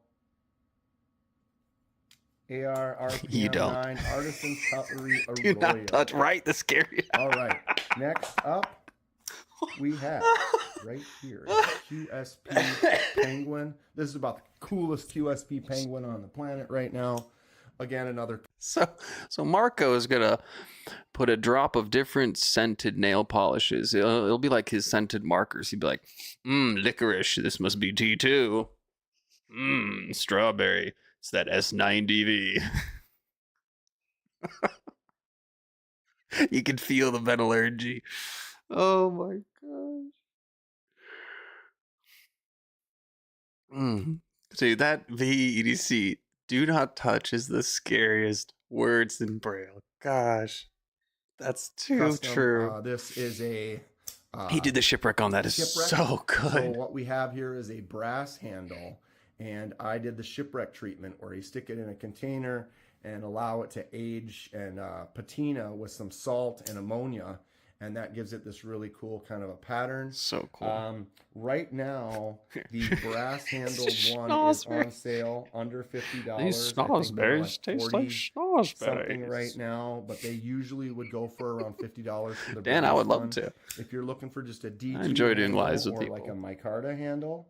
AR RPM You don't. 9 Artisan Cutlery Do not Arroyo. touch right the scary. All right. Next up, we have right here QSP Penguin. This is about the coolest QSP Penguin on the planet right now. Again, another. So Marco is gonna put a drop of different scented nail polishes. It'll be like his scented markers. He'd be like, licorice. This must be T2. Strawberry. It's that S9DV. You can feel the metallurgy. Oh my gosh. Dude, that VEDC, do not touch, is the scariest words in Braille. Gosh. That's too custom, true. This is a. He did the shipwreck on that. Is shipwreck. so good. So what we have here is a brass handle, and I did the shipwreck treatment where you stick it in a container and allow it to age and patina with some salt and ammonia, and that gives it this really cool kind of a pattern. So cool. Right now, the brass handled one is on sale under $50. These I think they're snozzberries taste like 40 something snozzberries. right now, but they usually would go for around $50 for the Dan, I brass would love one. to. If you're looking for just a D2 I enjoy doing handle lives with or people. like a micarta handle,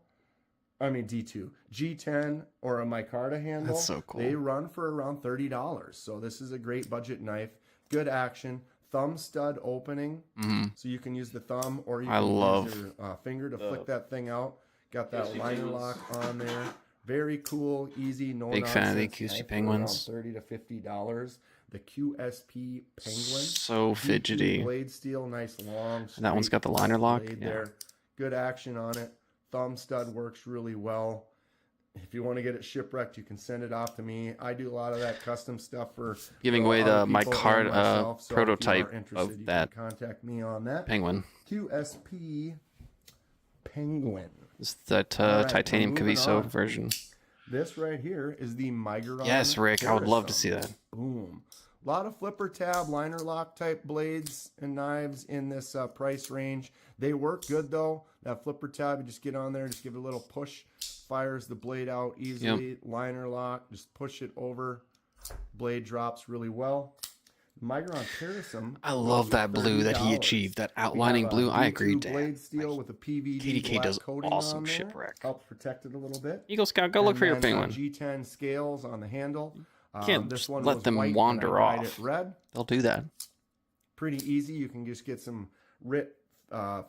I mean D2, G10 or a micarta handle, That's so cool. they run for around $30. So this is a great budget knife, good action, thumb stud opening, so you can use the thumb or you I can love use your finger to flick that thing out. Got that liner lock on there. Very cool, easy, no Big fan of the nonsense QC knife for Penguins. around $30 to $50. The QSP Penguin. So D2 fidgety. blade steel, nice long. And that one's straight got the liner lock? blade Yeah. there. Good action on it. Thumb stud works really well. If you want to get it shipwrecked, you can send it off to me. I do a lot of that custom stuff for Giving for away other my people and card myself. So if you are prototype interested, of you can that contact me on that. penguin. QSP Penguin. It's that All right, titanium we're moving Caviso on. version. This right here is the Migron. Yes, Rick, I would love to Parasol. see that. Boom. A lot of flipper tab, liner lock type blades and knives in this price range. They work good though. That flipper tab, you just get on there, just give it a little push, fires the blade out easily. Liner lock, just push it over. Blade drops really well. Migron Parasol. I love that blue that he $30. achieved. That We outlining have a blue. I D2 agree, Dan. blade steel with a PVD KDK black does coating awesome on there. shipwreck. Helps protect it a little bit. Eagle Scout, go look for your And then, penguin. G10 scales on the handle. Can't this just one let was them white and wander I dyed off. it red. They'll do that. Pretty easy. You can just get some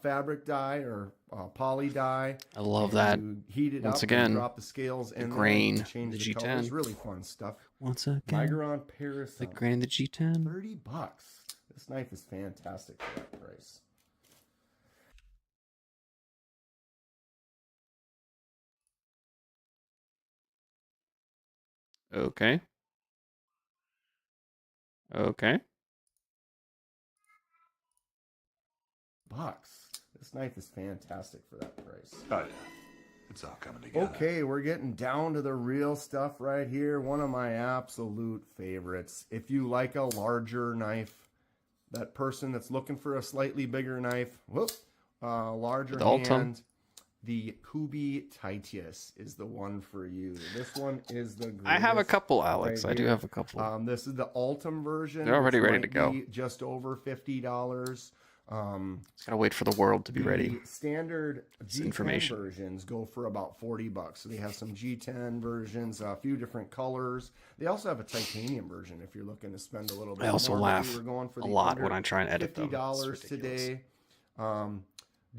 fabric dye or poly dye. I love and that. You heat it Once up again, and drop the scales in there grain, and change the the colors. G10. Really fun stuff. Once again, Migron Parasol. the grain, the G10. $30. This knife is fantastic for that price. Okay. Okay. Bucks. This knife is fantastic for that price. Oh, yeah. It's all coming together. Okay, we're getting down to the real stuff right here. One of my absolute favorites. If you like a larger knife, that person that's looking for a slightly bigger knife, larger The Ultim. hand, the Kubi Titius is the one for you. This one is the greatest. I have a couple, Alex. right I do here. have a couple. This is the Ultim version. They're already which ready to might go. be just over $50. Just gotta wait for the world to be ready. The standard G10 information. versions go for about $40. So they have some G10 versions, a few different colors. They also have a titanium version if you're looking to spend a little bit I also more. But laugh we were going for a the lot under when I try and edit them. It's $50 ridiculous. today.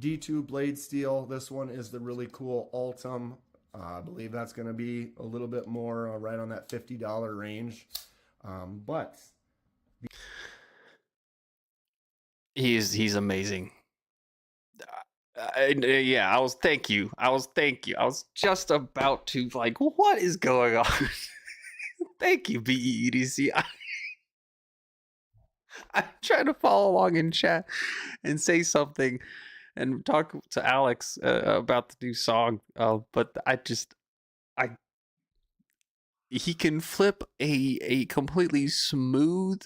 D2 blade steel. This one is the really cool Ultim. I believe that's going to be a little bit more right on that $50 range. But He's amazing. Yeah, I was thank you. I was just about to like, what is going on? Thank you, BEEDC. I'm trying to follow along in chat and say something and talk to Alex about the new song. But he can flip a completely smooth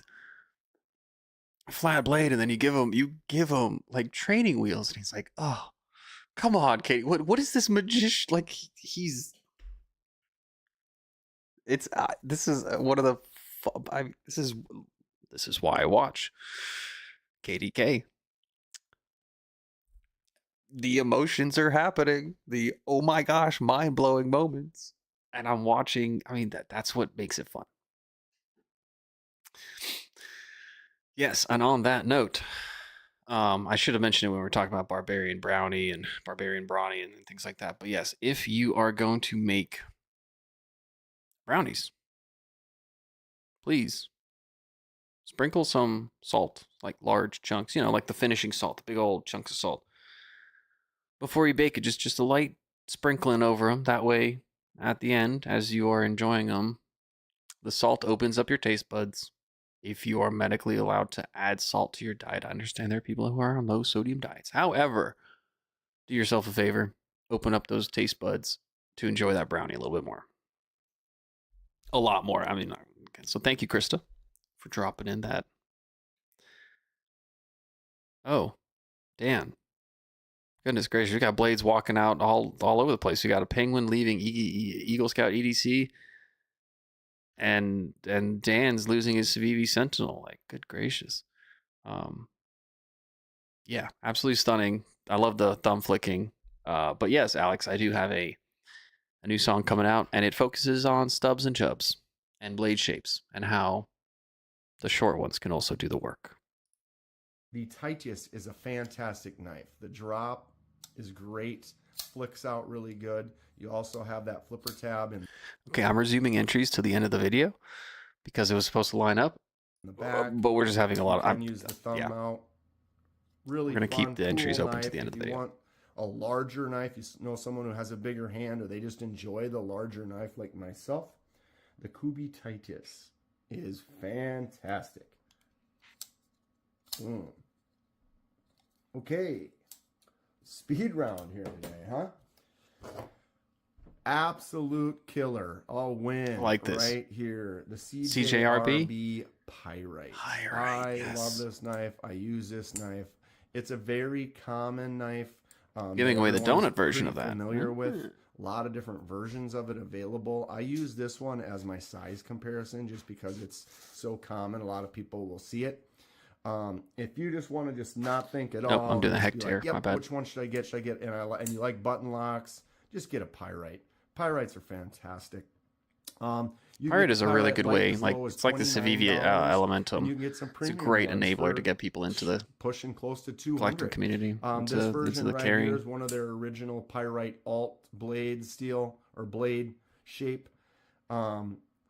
flat blade, and then you give him like training wheels, and he's like, oh, come on, Katie, what is this magician? Like this is one of the this is why I watch KDK. The emotions are happening, the oh my gosh, mind-blowing moments, and I'm watching. I mean, that's what makes it fun. Yes, and on that note, I should have mentioned it when we were talking about Barbarian Brownie and Barbarian Brawny and things like that. But yes, if you are going to make brownies, please sprinkle some salt, like large chunks, like the finishing salt, the big old chunks of salt. Before you bake it, just a light sprinkling over them. That way, at the end, as you are enjoying them, the salt opens up your taste buds. If you are medically allowed to add salt to your diet, I understand there are people who are on low sodium diets. However, do yourself a favor, open up those taste buds to enjoy that brownie a little bit more. A lot more. I mean, okay. So thank you, Krista, for dropping in that. Oh, Dan. Goodness gracious, we got blades walking out all over the place. We got a penguin leaving Eagle Scout EDC. And Dan's losing his Civivi Sentinel. Like, good gracious. Yeah, absolutely stunning. I love the thumb flicking. But yes, Alex, I do have a new song coming out, and it focuses on stubs and chubs and blade shapes and how the short ones can also do the work. the Titus is a fantastic knife. The drop is great. Flicks out really good. You also have that flipper tab in Okay, I'm resuming entries to the end of the video because it was supposed to line up, the back. but we're just having a lot You of. can use the thumb yeah. out. Really, We're gonna fun, keep the entries cool open to knife. the end of the If you video. want a larger knife, you know someone who has a bigger hand, or they just enjoy the larger knife like myself. The Kubi Titus is fantastic. Okay, speed round here today, huh? Absolute killer. I'll win. I like this. Right here. The CJRB? CJRB Pyrite. Pyrite, I yes. love this knife. I use this knife. It's a very common knife. Giving away the everyone's donut version pretty of that. Familiar with a lot of different versions of it available. I use this one as my size comparison just because it's so common. A lot of people will see it. If you just want to just not think at all, I'm doing the just heck be tear. Like, yep, My bad. which one should I get? Should I get? And you like button locks? Just get a Pyrite. Pyrites are fantastic. You Pyrite get is a really Pyrite good like way. as Like low as it's like the $29, Civivi and Elementum. you can get some It's a premium great ones enabler for to get people into the pushing close to 200 collector community, this into version the right carrying. here is one of their original Pyrite alt blade steel or blade shape.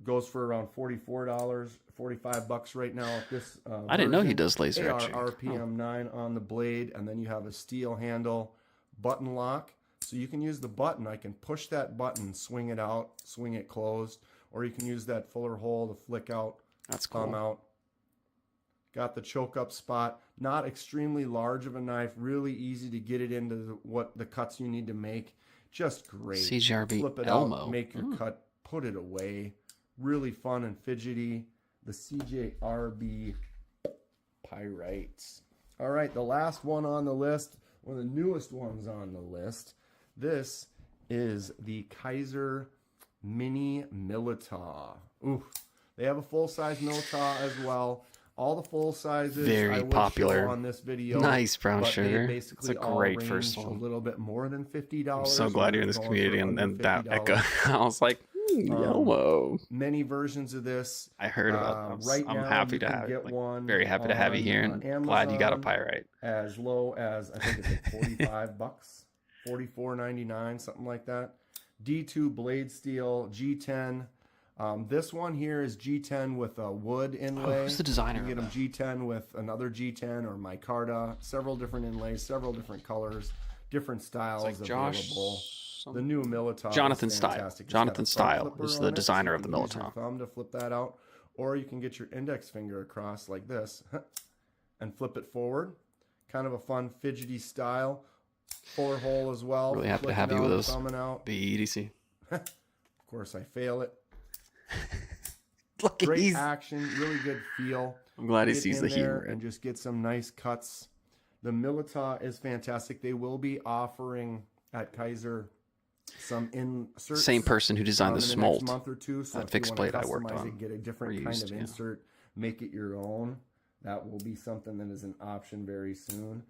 Goes for around $44, $45 right now at this. I didn't know he version. does laser AR etching. RPM 9 on the blade, and then you have a steel handle button lock. So you can use the button. I can push that button, swing it out, swing it closed, or you can use that fuller hole to flick out, That's thumb cool. out. Got the choke up spot. Not extremely large of a knife. Really easy to get it into what the cuts you need to make. Just great. CJRB Flip it Elmo. out, make your cut, put it away. Really fun and fidgety. The CJRB Pyrites. All right, the last one on the list, one of the newest ones on the list. This is the Kaiser Mini Militar. Ooh, they have a full-size Militar as well. All the full sizes Very I would popular. show on this video. Nice brown but sugar. They basically It's a great all first range one. a little bit more than $50. I'm so glad you're in this community, and that echo. I was like, Llama. Many versions of this. I heard about them. Right I'm now, happy you to can have get like, one very happy to have you here, and on glad you got a Amazon pyrite. as low as I think it's like $45, $44.99, something like that. D2 blade steel G10. This one here is G10 with a wood inlay. Who's the designer? You can get them G10 with another G10 or micarta. Several different inlays, several different colors, different styles It's like Josh. available. The new Militar. Jonathan is Style. fantastic. It's Jonathan got a thumb Style flipper is on the it, designer so of the you can use your Militar. thumb to flip that out, or you can get your index finger across like this and flip it forward. Kind of a fun fidgety style. 4-hole as well. Really happy to Flicking have you with out, us. thumbing out. The EDC. Of course, I fail it. Look, Great he's. action, really good feel. I'm glad he Get sees in the there humor. and just get some nice cuts. The Militar is fantastic. They will be offering at Kaiser some inserts. Same person who designed the in the smolt. next month or two. So that if fixed you want plate to I worked customize on. it, get a different Or kind used, of yeah. insert, make it your own. That will be something that is an option very soon.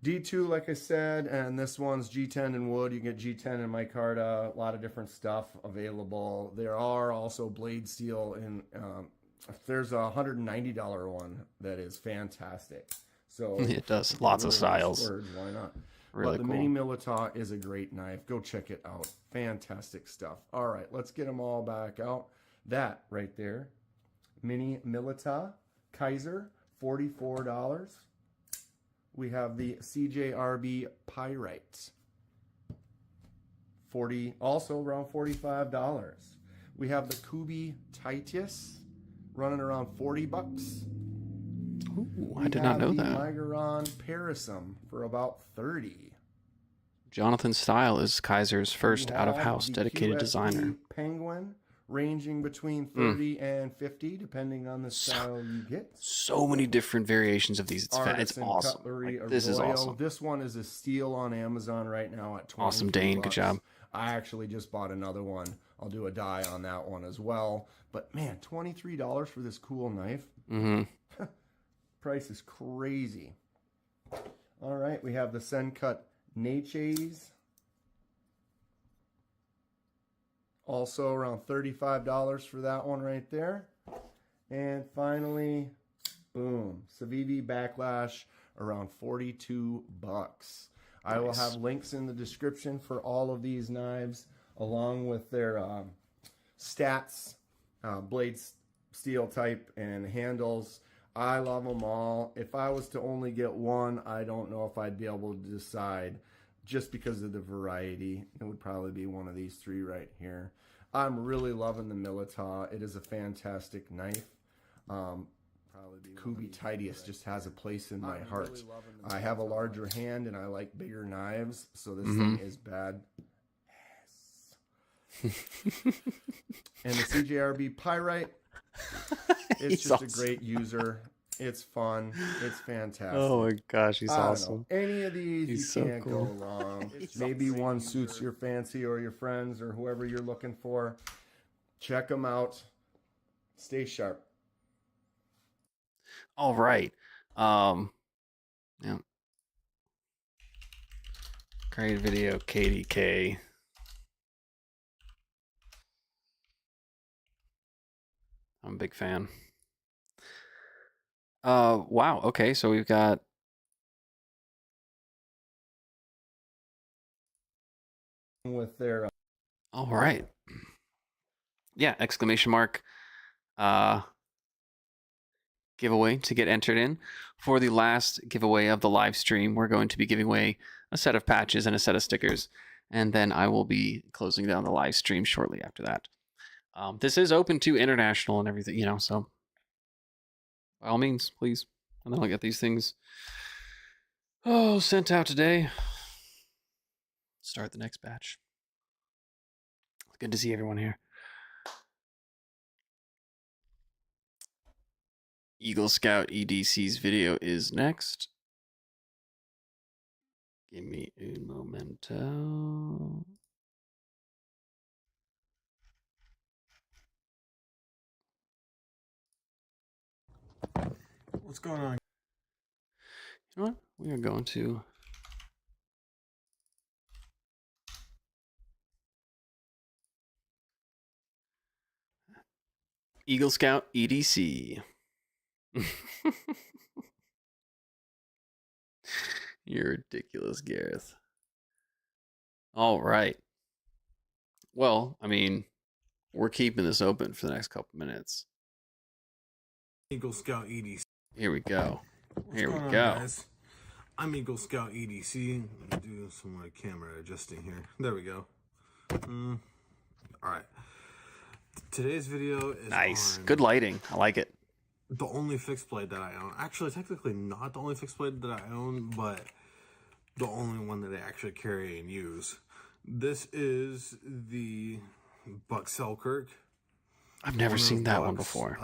D2, like I said, and this one's G10 in wood. You get G10 in micarta, a lot of different stuff available. There are also blade steel in. There's a $190 one that is fantastic. So It does. if you Lots of really styles. splurge, why not? Really But the cool. Mini Militar is a great knife. Go check it out. Fantastic stuff. All right, let's get them all back out. That right there, Mini Militar Kaiser, $44. We have the CJRB Pyrite, also around $45. We have the Kubi Titus, running around $40. Ooh, I did not know the that. Migaron Parasum for about $30. Jonathan Style is Kaiser's first We out-of-house have the dedicated QSP designer. Penguin, ranging between 30 and 50, depending on the style you get. So many different variations of these. It's Artisan awesome. Cutlery Like, this is Arroyo. awesome. This one is a steal on Amazon right now at $23. Awesome, Dane. Good job. I actually just bought another one. I'll do a die on that one as well. But man, $23 for this cool knife. Mm-hmm. Price is crazy. All right, we have the Sencut Natchez. Also around $35 for that one right there. And finally, boom, Civivi Backlash around $42. I will have links in the description for all of these knives, along with their stats, blade steel type, and handles. I love them all. If I was to only get one, I don't know if I'd be able to decide, just because of the variety. It would probably be one of these three right here. I'm really loving the Militar. It is a fantastic knife. Kubi Titus just has a place in my heart. I have a larger hand and I like bigger knives, so this thing is bad. Yes. And the CJRB Pyrite, it's just a great user. It's fun. It's fantastic. Oh my gosh, he's I don't awesome. know. Any of these, He's you so can't cool. go wrong. Maybe one suits your fancy or your friends or whoever you're looking for. Check them out. Stay sharp. All right. Yeah. Great video, KDK. I'm a big fan. Wow. Okay, so we've got With their all right. Yeah, exclamation mark. Giveaway to get entered in. For the last giveaway of the live stream, we're going to be giving away a set of patches and a set of stickers, and then I will be closing down the live stream shortly after that. This is open to international and everything, so by all means, please. And then I'll get these things sent out today. Start the next batch. It's good to see everyone here. Eagle Scout EDC's video is next. Give me un momento. What's going on? You know what? We are going to Eagle Scout EDC. You're ridiculous, Gareth. All right. Well, I mean, we're keeping this open for the next couple minutes. Eagle Scout EDC. Here we go. Here we What's going go. on, guys? I'm Eagle Scout EDC. Let me do some more camera adjusting here. There we go. All right. Today's video is Nice. on Good lighting. I like it. the only fixed blade that I own. Actually, technically not the only fixed blade that I own, but the only one that I actually carry and use. This is the Buck Selkirk. I've never seen that one Buck's, before.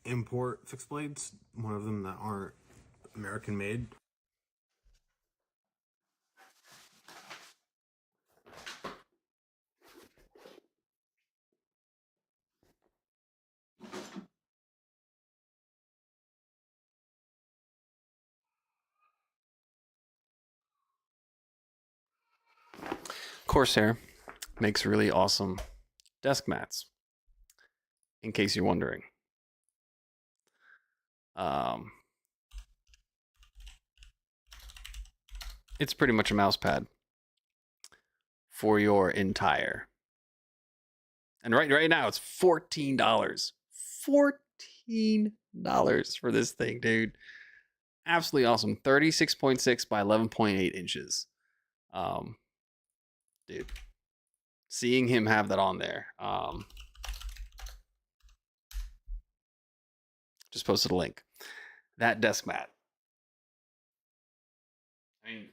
Import fixed blades. One of them that aren't American made. Corsair makes really awesome desk mats, in case you're wondering. It's pretty much a mouse pad for your entire. And right now it's $14. $14 for this thing, dude. Absolutely awesome. 36.6 by 11.8 inches. Dude, seeing him have that on there. Just posted a link. That desk mat. I mean,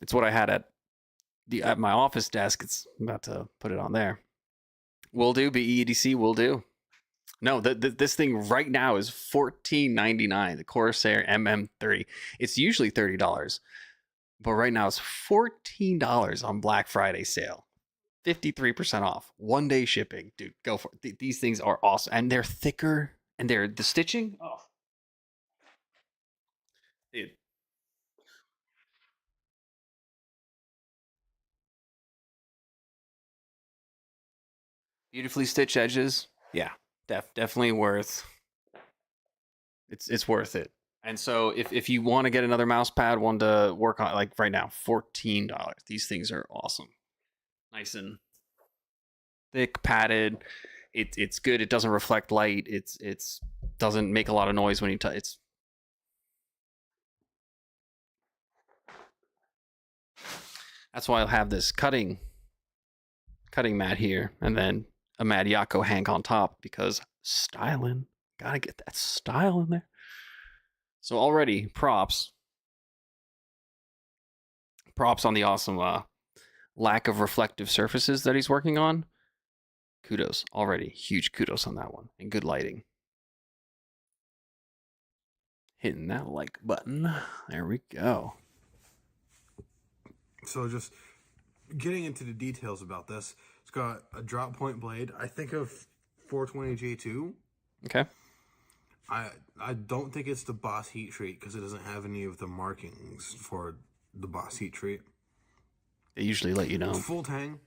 it's what I had at my office desk. It's I'm about to put it on there. Will do. BEDC will do. No, this thing right now is $14.99. The Corsair MM3. It's usually $30, but right now it's $14 on Black Friday sale. 53% off. 1 day shipping, dude. Go for it. These things are awesome, and they're thicker, and they're the stitching. Oh, dude. Beautifully stitched edges. Yeah. Definitely worth. It's worth it. And so if you want to get another mouse pad, one to work on, like right now, $14. These things are awesome. Nice and thick, padded. It's good. It doesn't reflect light. It's doesn't make a lot of noise when you touch. It's that's why I'll have this cutting mat here, and then a Mad Yako Hank on top, because styling. Gotta get that style in there. So already props on the awesome lack of reflective surfaces that he's working on. Kudos already. Huge kudos on that one. And good lighting. Hitting that like button. There we go. So just getting into the details about this. It's got a drop point blade. I think of 420J2. Okay. I don't think it's the Boss heat treat because it doesn't have any of the markings for the Boss heat treat. They usually let you know. It's full tang,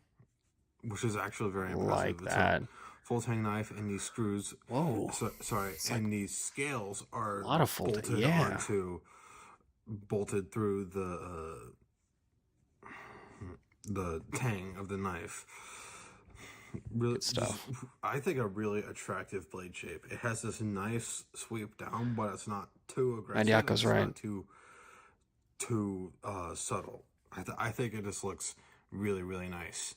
which is actually very impressive. Like It's that. a full tang knife, and these screws. Whoa. Sorry, and these scales are A lot of full tang, bolted yeah. bolted through the tang of the knife. Really, stuff. I think a really attractive blade shape. It has this nice sweep down, but it's not too aggressive. And Yako's it's right. Not too subtle. I think it just looks really, really nice.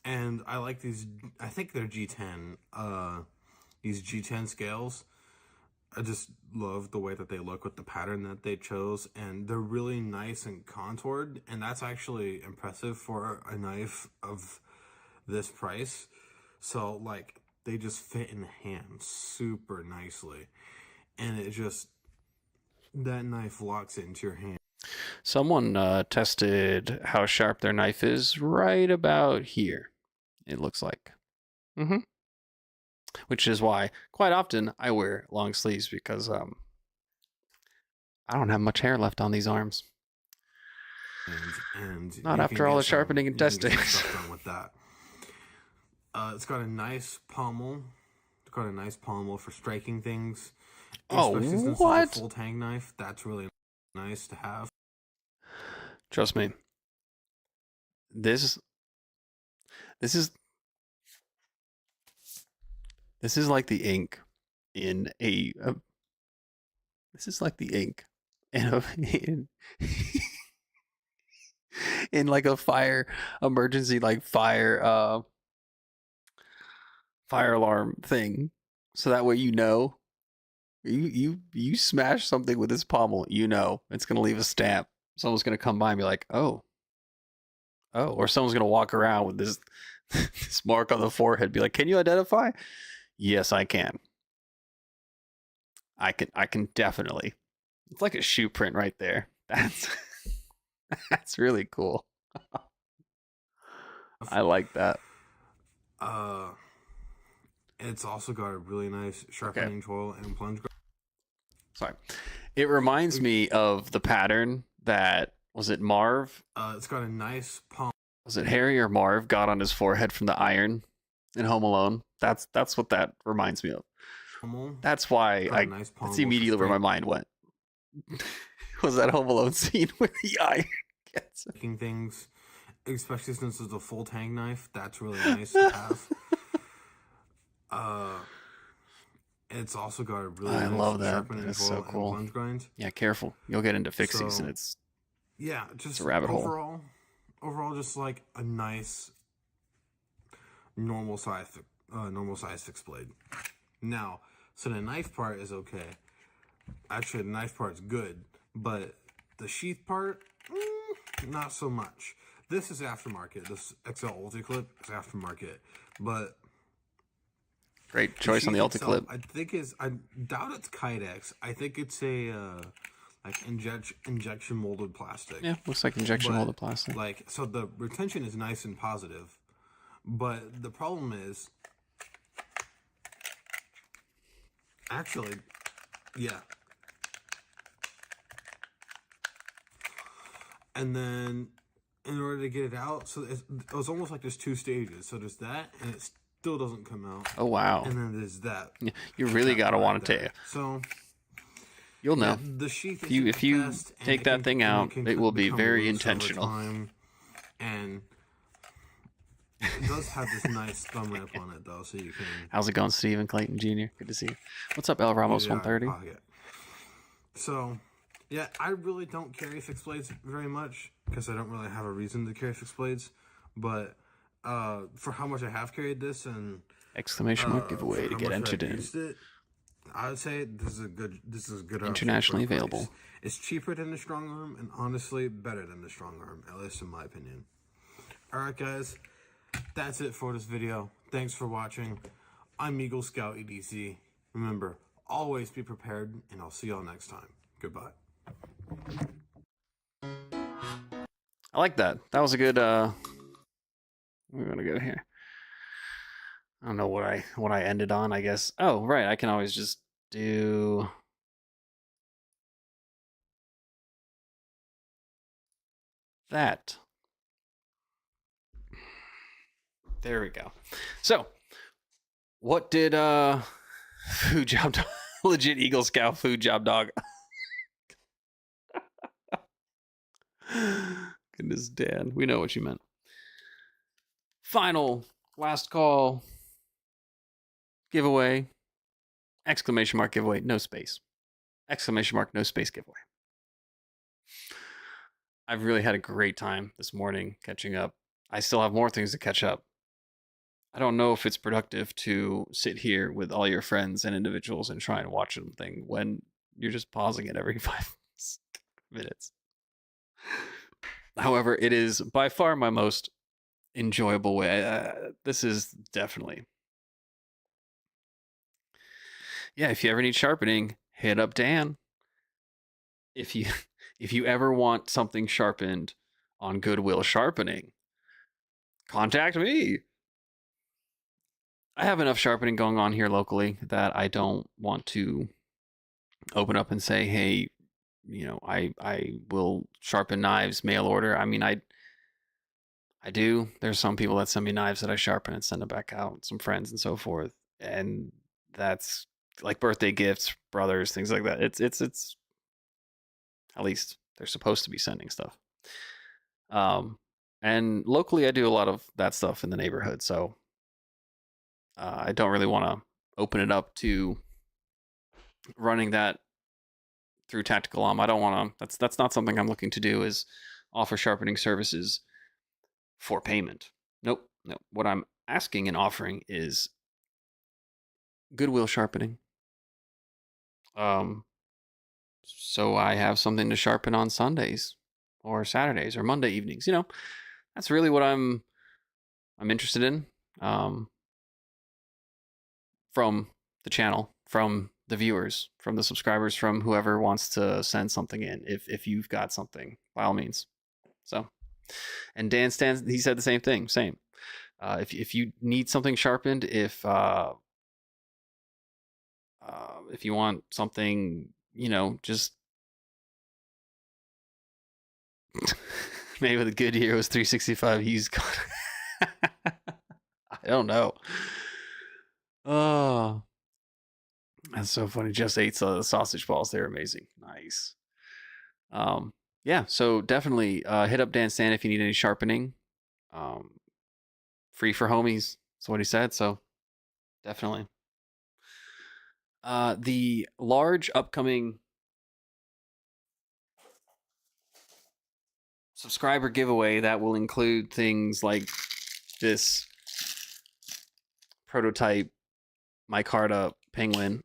And I like these. I think they're G10. These G10 scales. I just love the way that they look with the pattern that they chose, and they're really nice and contoured, and that's actually impressive for a knife of this price. So like they just fit in the hand super nicely, and it just that knife locks it into your hand. Someone tested how sharp their knife is right about here. It looks like. which is why quite often I wear long sleeves because I don't have much hair left on these arms. And Not you after can all get the some- sharpening and you can get some testing. stuff done with that. It's got a nice pommel. It's got a nice pommel for striking things. Oh, Especially since it's what? a full tang knife. That's really nice to have. Trust me. This is like the ink in a this is like the ink in a in like a fire emergency, like fire alarm thing. So that way you smash something with this pommel, it's gonna leave a stamp. Someone's gonna come by and be like, oh, or someone's gonna walk around with this this mark on the forehead, be like, can you identify? Yes, I can. I can definitely. It's like a shoe print right there. That's really cool. I like that. It's also got a really nice sharpening tool and plunge. Sorry. It reminds me of the pattern that, was it Marv? It's got a nice palm. Was it Harry or Marv got on his forehead from the iron in Home Alone? That's what that reminds me of. That's why that's immediately where my mind went. Was that Home Alone scene where the iron gets making things, especially since it's a full tang knife. That's really nice to have. It's also got a really I nice love that. sharpening That's tool so and cool. plunge grind. Yeah, careful. You'll get into fixies So, and it's just a rabbit hole. Overall, just like a nice normal size fixed blade. Now, so the knife part is okay. Actually, the knife part's good, but the sheath part, not so much. This is aftermarket. This XL Ulti Clip is aftermarket, but great choice on the Ulti Clip. I doubt it's Kydex. I think it's a like injection molded plastic. Yeah, looks like injection molded plastic. Like, so the retention is nice and positive, but the problem is, actually, yeah. And then, in order to get it out, so it was almost like there's two stages. So there's that, and it still doesn't come out. Oh wow! And then there's that. You really gotta want to take. So you'll know. yeah, the sheath. If you take that thing out, it will be very intentional. And it does have this nice thumb ramp on it, though, so you can. How's it going, Stephen Clayton Jr.? Good to see you. What's up, El Ramos 130? So, yeah, I really don't carry fixed blades very much because I don't really have a reason to carry fixed blades. But for how much I have carried this and exclamation mark giveaway to get entered in. I would say this is a good internationally available. It's cheaper than the strong arm and honestly better than the strong arm, at least in my opinion. All right, guys, that's it for this video. Thanks for watching. I'm Eagle Scout EDC. Remember, always be prepared, and I'll see y'all next time. Goodbye. I like that. That was a good. We're gonna go here. I don't know what I ended on. I guess. Oh, right. I can always just do. That. There we go. So, what did Food Job Dog, legit Eagle Scout Food Job Dog? Goodness, Dan, we know what you meant. Final last call giveaway. Exclamation mark giveaway, no space. Exclamation mark, no space giveaway. I've really had a great time this morning catching up. I still have more things to catch up. I don't know if it's productive to sit here with all your friends and individuals and try and watch something when you're just pausing it every 5 minutes. However, it is by far my most enjoyable way. This is definitely. Yeah, if you ever need sharpening, hit up Dan. If you ever want something sharpened on Goodwill Sharpening, contact me. I have enough sharpening going on here locally that I don't want to open up and say, hey, I will sharpen knives, mail order. I mean, I do. There's some people that send me knives that I sharpen and send them back out, some friends and so forth. And that's like birthday gifts, brothers, things like that. It's at least they're supposed to be sending stuff. And locally I do a lot of that stuff in the neighborhood, so I don't really want to open it up to running that through Tactical Llama. I don't want to. That's not something I'm looking to do. Is offer sharpening services for payment. Nope. What I'm asking and offering is goodwill sharpening. So I have something to sharpen on Sundays or Saturdays or Monday evenings. That's really what I'm interested in. From the channel, from the viewers, from the subscribers, from whoever wants to send something in. If you've got something, by all means. So, and Dan stands. He said the same thing. Same. If you need something sharpened, if you want something, just maybe with a good Heroes 365, he's got. I don't know. Oh, that's so funny. Just ate the sausage balls. They're amazing. Nice. Yeah, so definitely hit up Dan Stan if you need any sharpening. Free for homies. That's what he said. So definitely. The large upcoming subscriber giveaway that will include things like this prototype micarta penguin.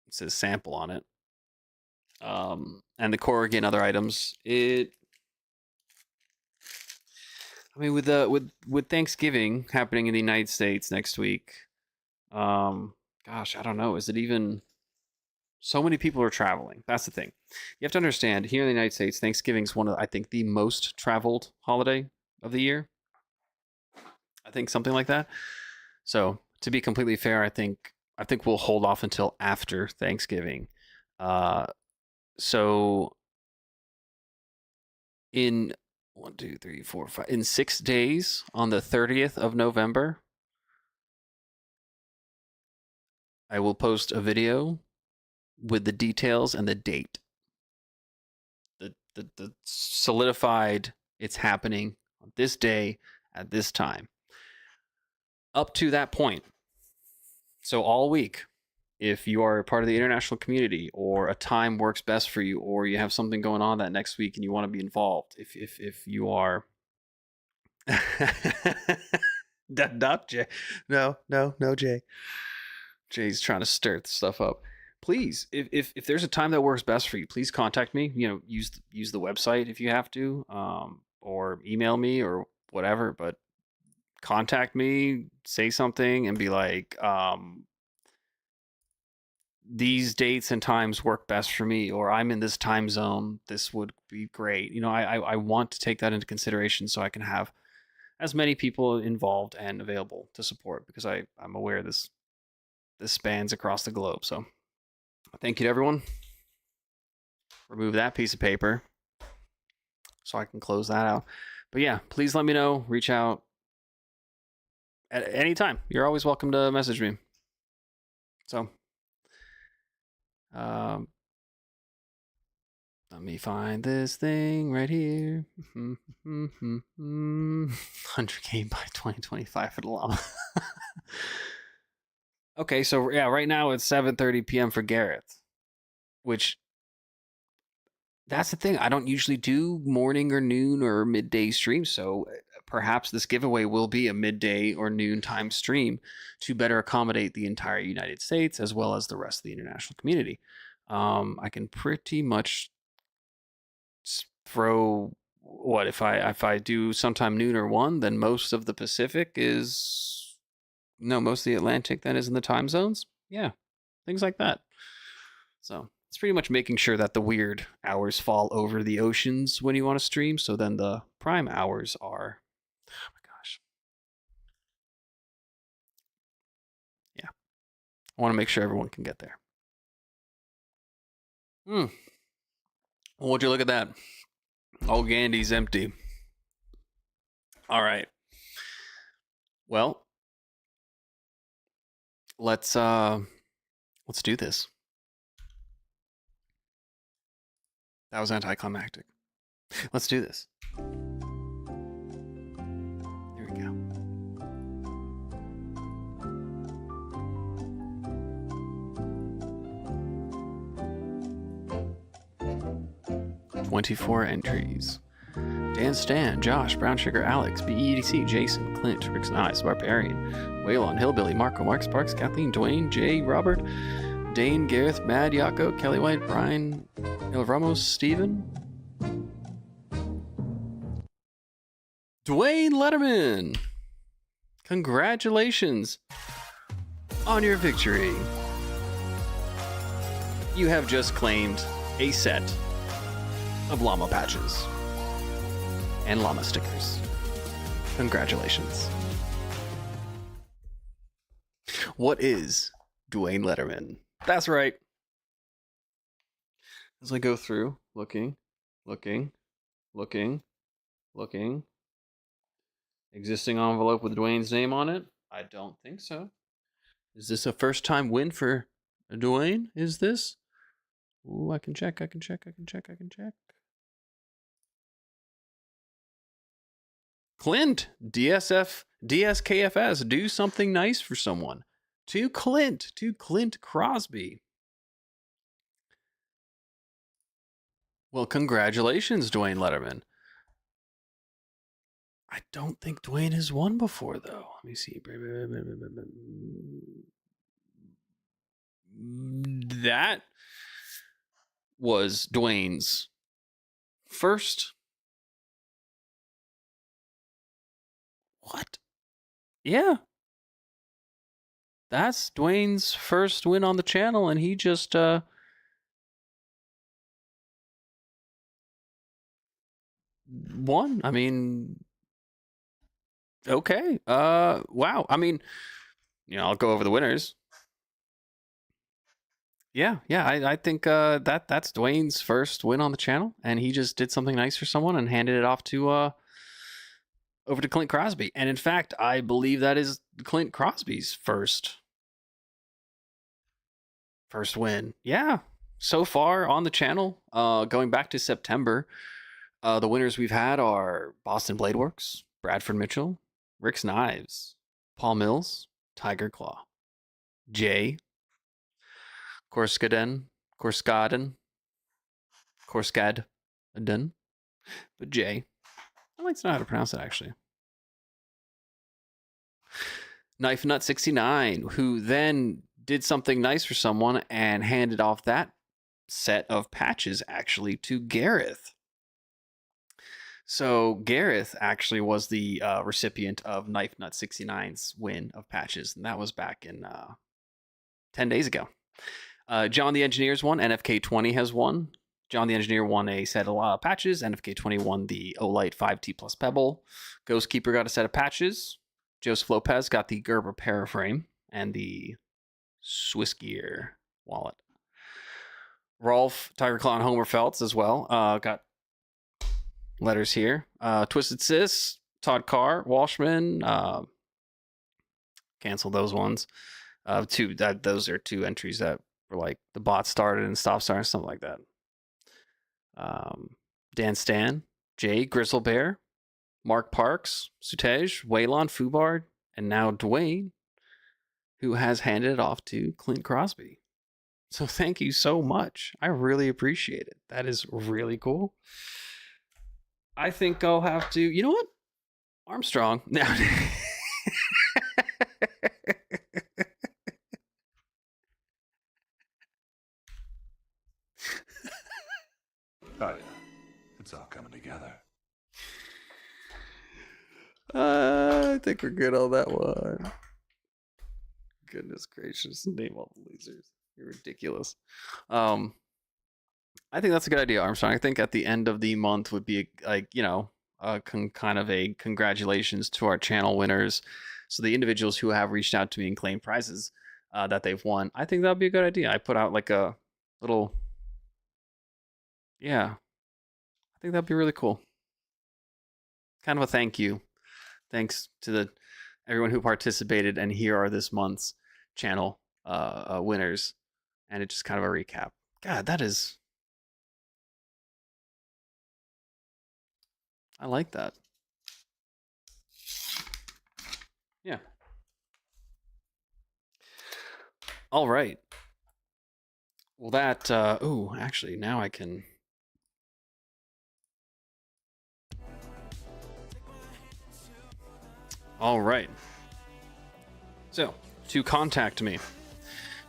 It says sample on it. And the Corrigan other items. With Thanksgiving happening in the United States next week, gosh, I don't know. Is it even? So many people are traveling. That's the thing. You have to understand, here in the United States, Thanksgiving is one of, I think, the most traveled holiday of the year. I think something like that. So, to be completely fair, I think we'll hold off until after Thanksgiving. So in 1, 2, 3, 4, 5, in 6 days, on the 30th of November, I will post a video with the details and the date. The solidified, it's happening on this day at this time. Up to that point. So all week, if you are part of the international community, or a time works best for you, or you have something going on that next week and you want to be involved, if you are not Jay. No, Jay. Jay's trying to stir stuff up. Please, if there's a time that works best for you, please contact me. Use the website if you have to, or email me or whatever. But contact me, say something, and be like, these dates and times work best for me, or I'm in this time zone. This would be great. I want to take that into consideration so I can have as many people involved and available to support, because I'm aware this spans across the globe. So thank you to everyone. Remove that piece of paper so I can close that out. But yeah, please let me know. Reach out at any time. You're always welcome to message me. So, let me find this thing right here. 100K by 2025 for the llama. Okay, so yeah, right now it's 7:30 p.m. for Gareth, which, that's the thing. I don't usually do morning or noon or midday streams, so perhaps this giveaway will be a midday or noon time stream to better accommodate the entire United States as well as the rest of the international community. I can pretty much throw what if I do sometime noon or 1, then most of the Pacific is most of the Atlantic then is in the time zones. Yeah, things like that. So it's pretty much making sure that the weird hours fall over the oceans when you want to stream. So then the prime hours are, oh my gosh. I want to make sure everyone can get there. Well, would you look at that? Oh, Gandy's empty. All right. Well, let's do this. That was anticlimactic. Let's do this. Here we go. "24 entries. Dan Stan, Josh, Brown Sugar, Alex, BEDC, Jason, Clint, Rick's Nice, Barbarian, Waylon, Hillbilly, Marco, Mark Sparks, Kathleen, Dwayne, Jay, Robert, Dane, Gareth, Mad, Yako, Kelly White, Brian, El Ramos, Steven, Dwayne Letterman. Congratulations on your victory. You have just claimed a set of llama patches and llama stickers. Congratulations. What is Dwayne Letterman? That's right. As I go through, looking. Existing envelope with Dwayne's name on it? I don't think so. Is this a first time win for Dwayne? Is this? Ooh, I can check. Clint, DSKFS, do something nice for someone. To Clint Crosby. Well, congratulations, Dwayne Letterman. I don't think Dwayne has won before, though. Let me see. That was Dwayne's first. What? Yeah. That's Dwayne's first win on the channel, and he just won. I mean, okay. Wow. I mean, I'll go over the winners. Yeah. I think that's Dwayne's first win on the channel, and he just did something nice for someone and handed it off to over to Clint Crosby. And in fact, I believe that is Clint Crosby's first win. Yeah. So far on the channel, going back to September, the winners we've had are Boston Blade Works, Bradford Mitchell, Rick's Knives, Paul Mills, Tiger Claw, Jay, Korskaden, but Jay. I like to know how to pronounce it, actually. Knife Nut 69, who then did something nice for someone and handed off that set of patches, actually, to Gareth. So Gareth actually was the recipient of Knife Nut 69's win of patches, and that was back in 10 days ago. John the Engineer's won. NFK20 has won. John the Engineer won a set of patches. NFK20 won the Olight 5T Plus Pebble. Ghost Keeper got a set of patches. Joseph Lopez got the Gerber Paraframe and the Swiss Gear wallet. Rolf, Tiger Claw, and Homer Feltz as well got letters here. Twisted Sis, Todd Carr, Walshman. Cancel those ones. Those are two entries that were like the bot started and stop started, something like that. Dan Stan, Jay, Grizzle Bear, Mark Parks, Sutej, Waylon, Fubard, and now Dwayne, who has handed it off to Clint Crosby. So thank you so much. I really appreciate it. That is really cool. I think I'll have to, you know what? Armstrong. Now. Oh, yeah. It's all coming together. I think we're good on that one. Goodness gracious. Name all the losers. You're ridiculous. I think that's a good idea, Armstrong. I think at the end of the month would be kind of a congratulations to our channel winners. So the individuals who have reached out to me and claimed prizes, that they've won. I think that would be a good idea. I put out like a little, yeah, I think that'd be really cool. Kind of a thank you. Thanks to everyone who participated, and here are this month's channel winners. And it's just kind of a recap. God, that is... I like that. Yeah. All right. Well, that... ooh, actually, now I can... All right. So, to contact me,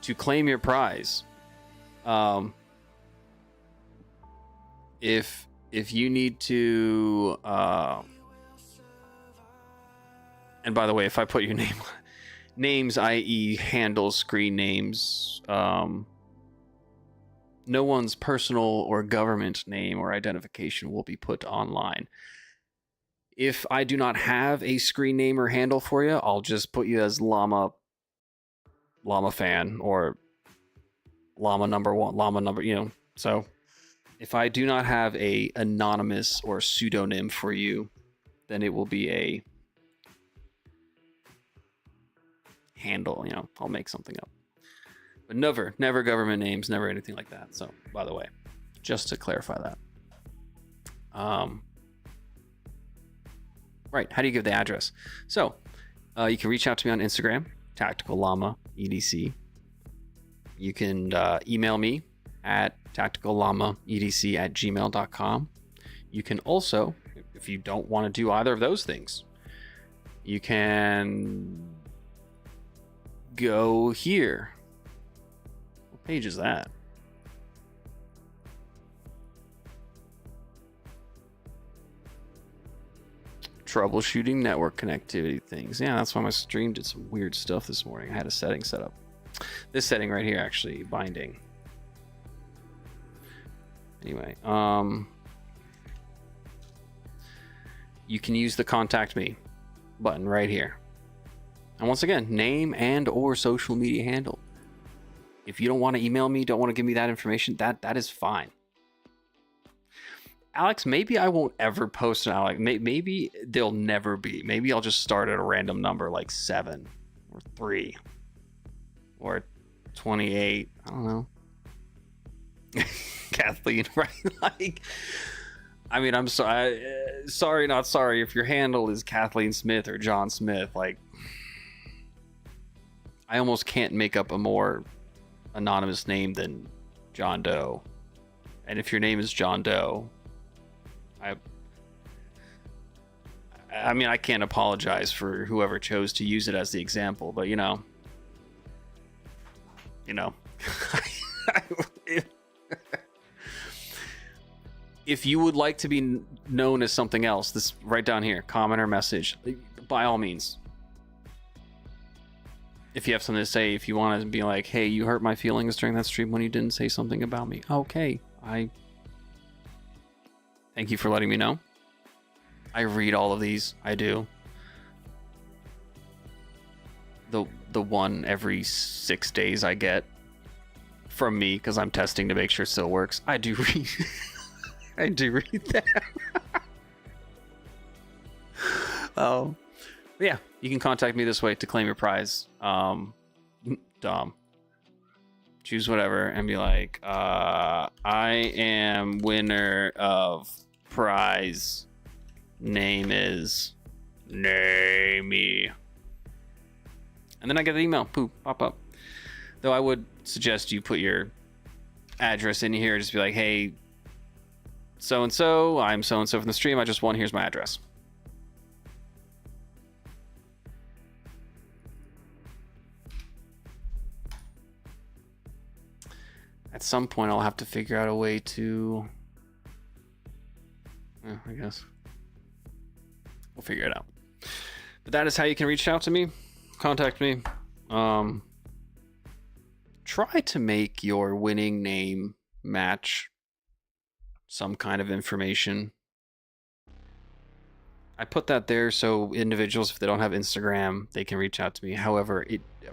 to claim your prize, if you need to, and by the way, if I put your names, i.e., handles, screen names, no one's personal or government name or identification will be put online. If I do not have a screen name or handle for you, I'll just put you as Llama fan, or Llama number one, Llama number, so if I do not have a anonymous or pseudonym for you, then it will be a handle, I'll make something up. But never government names, never anything like that. So, by the way, just to clarify that. Right, how do you give the address? So, you can reach out to me on Instagram, Tactical Llama EDC. You can email me at tacticalllamaedc@gmail.com. You can also, if you don't want to do either of those things, you can go here. What page is that? Troubleshooting network connectivity things. Yeah, that's why my stream did some weird stuff this morning. I had a setting set up. This setting right here, actually, binding. Anyway, you can use the contact me button right here. And once again, name and or social media handle. If you don't want to email me, don't want to give me that information, that is fine. Alex, maybe I won't ever post an Alex. Maybe there'll never be. Maybe I'll just start at a random number like 7 or 3 or 28. I don't know. Kathleen, right? Like, I mean, I'm sorry. Sorry, not sorry. If your handle is Kathleen Smith or John Smith, like, I almost can't make up a more anonymous name than John Doe. And if your name is John Doe, I mean, I can't apologize for whoever chose to use it as the example, but if you would like to be known as something else, this right down here, comment or message, by all means. If you have something to say, if you want to be like, hey, you hurt my feelings during that stream when you didn't say something about me. Okay, thank you for letting me know. I read all of these. I do. The one every 6 days I get from me because I'm testing to make sure it still works. I do read. I do read that. Oh, yeah. You can contact me this way to claim your prize. Dom. Choose whatever and be like, I am winner of prize. Name is Namey. And then I get an email. Poof, pop up. Though I would suggest you put your address in here. Just be like, hey, so-and-so. I'm so-and-so from the stream. I just won. Here's my address. At some point, I'll have to figure out a way to... I guess. We'll figure it out. But that is how you can reach out to me. Contact me. Try to make your winning name match some kind of information. I put that there so individuals, if they don't have Instagram, they can reach out to me. However,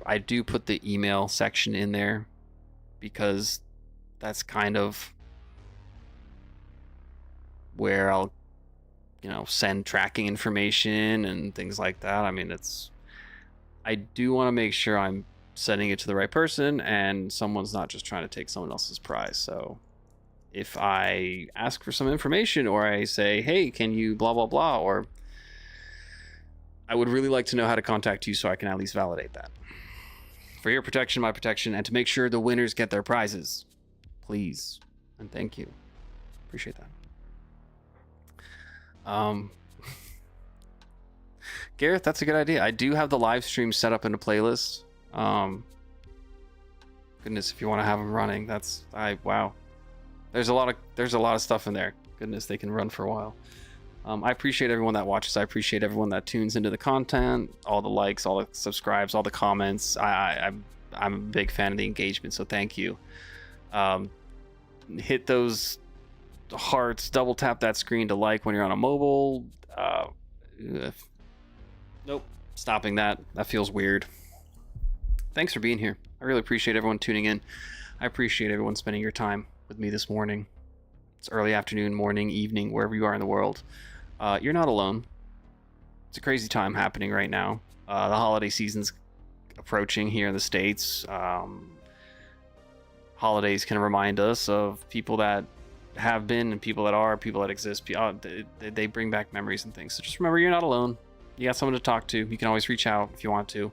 I do put the email section in there because that's kind of where I'll, send tracking information and things like that. I mean, I do want to make sure I'm sending it to the right person and someone's not just trying to take someone else's prize. So if I ask for some information or I say, hey, can you blah, blah, blah, or I would really like to know how to contact you so I can at least validate that. For your protection, my protection, and to make sure the winners get their prizes. Please. And thank you. Appreciate that. Gareth, that's a good idea. I do have the live stream set up in a playlist. Goodness, if you want to have them running, wow. There's a lot of stuff in there. Goodness, they can run for a while. I appreciate everyone that watches. I appreciate everyone that tunes into the content, all the likes, all the subscribes, all the comments. I'm a big fan of the engagement, so thank you. Hit those hearts, double tap that screen to like when you're on a mobile. Nope, stopping that. That feels weird. Thanks for being here. I really appreciate everyone tuning in. I appreciate everyone spending your time with me this morning. It's early afternoon, morning, evening, wherever you are in the world. You're not alone. It's a crazy time happening right now. The holiday season's approaching here in the States. Holidays can remind us of people that have been and people that are, people that exist. They bring back memories and things. So just remember, you're not alone. You got someone to talk to. You can always reach out if you want to.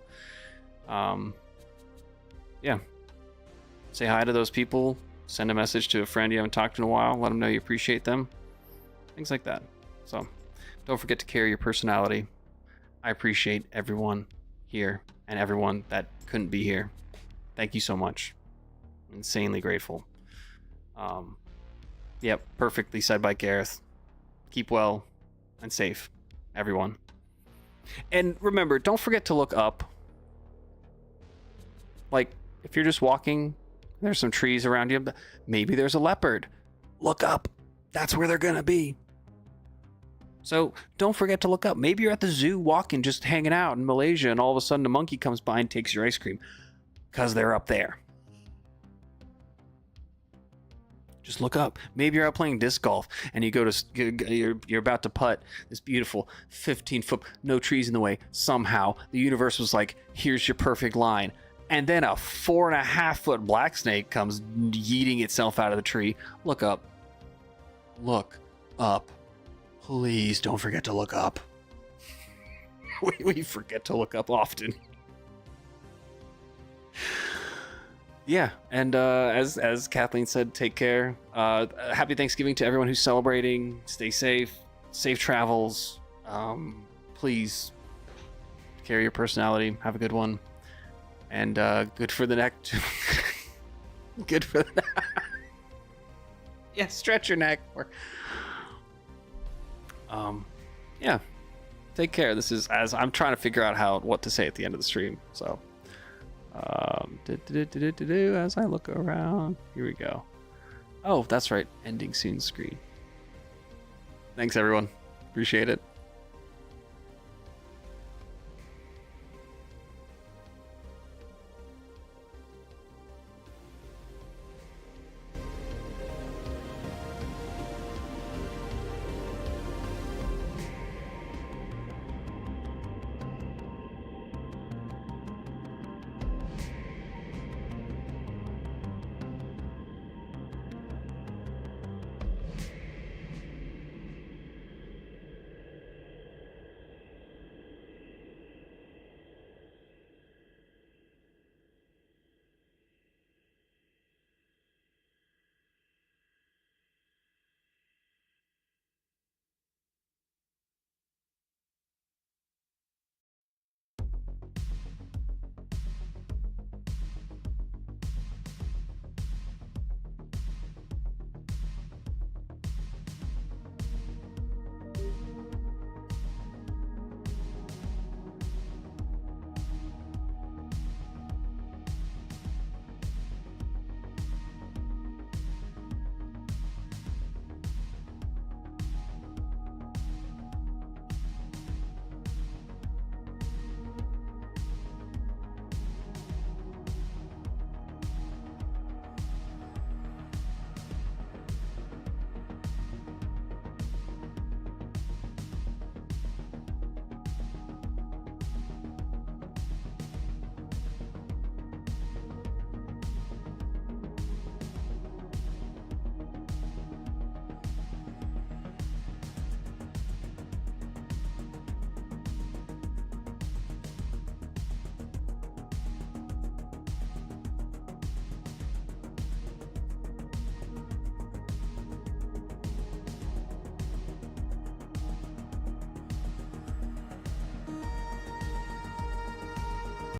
Yeah. Say hi to those people. Send a message to a friend you haven't talked to in a while. Let them know you appreciate them. Things like that. So don't forget to carry your personality. I appreciate everyone here and everyone that couldn't be here. Thank you so much. Insanely grateful. Yep, perfectly said by Gareth. Keep well and safe, everyone. And remember, don't forget to look up. Like, if you're just walking, there's some trees around you. Maybe there's a leopard. Look up. That's where they're going to be. So don't forget to look up. Maybe you're at the zoo walking, just hanging out in Malaysia, and all of a sudden a monkey comes by and takes your ice cream. Because they're up there. Just look up. Maybe you're out playing disc golf and you go to you're about to putt this beautiful 15-foot, no trees in the way. Somehow the universe was like, here's your perfect line. And then a 4.5-foot black snake comes yeeting itself out of the tree. Look up. Look up. Please don't forget to look up. We forget to look up often. Yeah, and as Kathleen said, take care. Happy Thanksgiving to everyone who's celebrating. Stay safe. Safe travels. Please carry your personality. Have a good one. And good for the neck. Good for the neck. Yeah, stretch your neck. Yeah. Take care. This is as I'm trying to figure out what to say at the end of the stream. So as I look around, here we go. Oh, that's right. Ending soon screen. Thanks everyone. Appreciate it.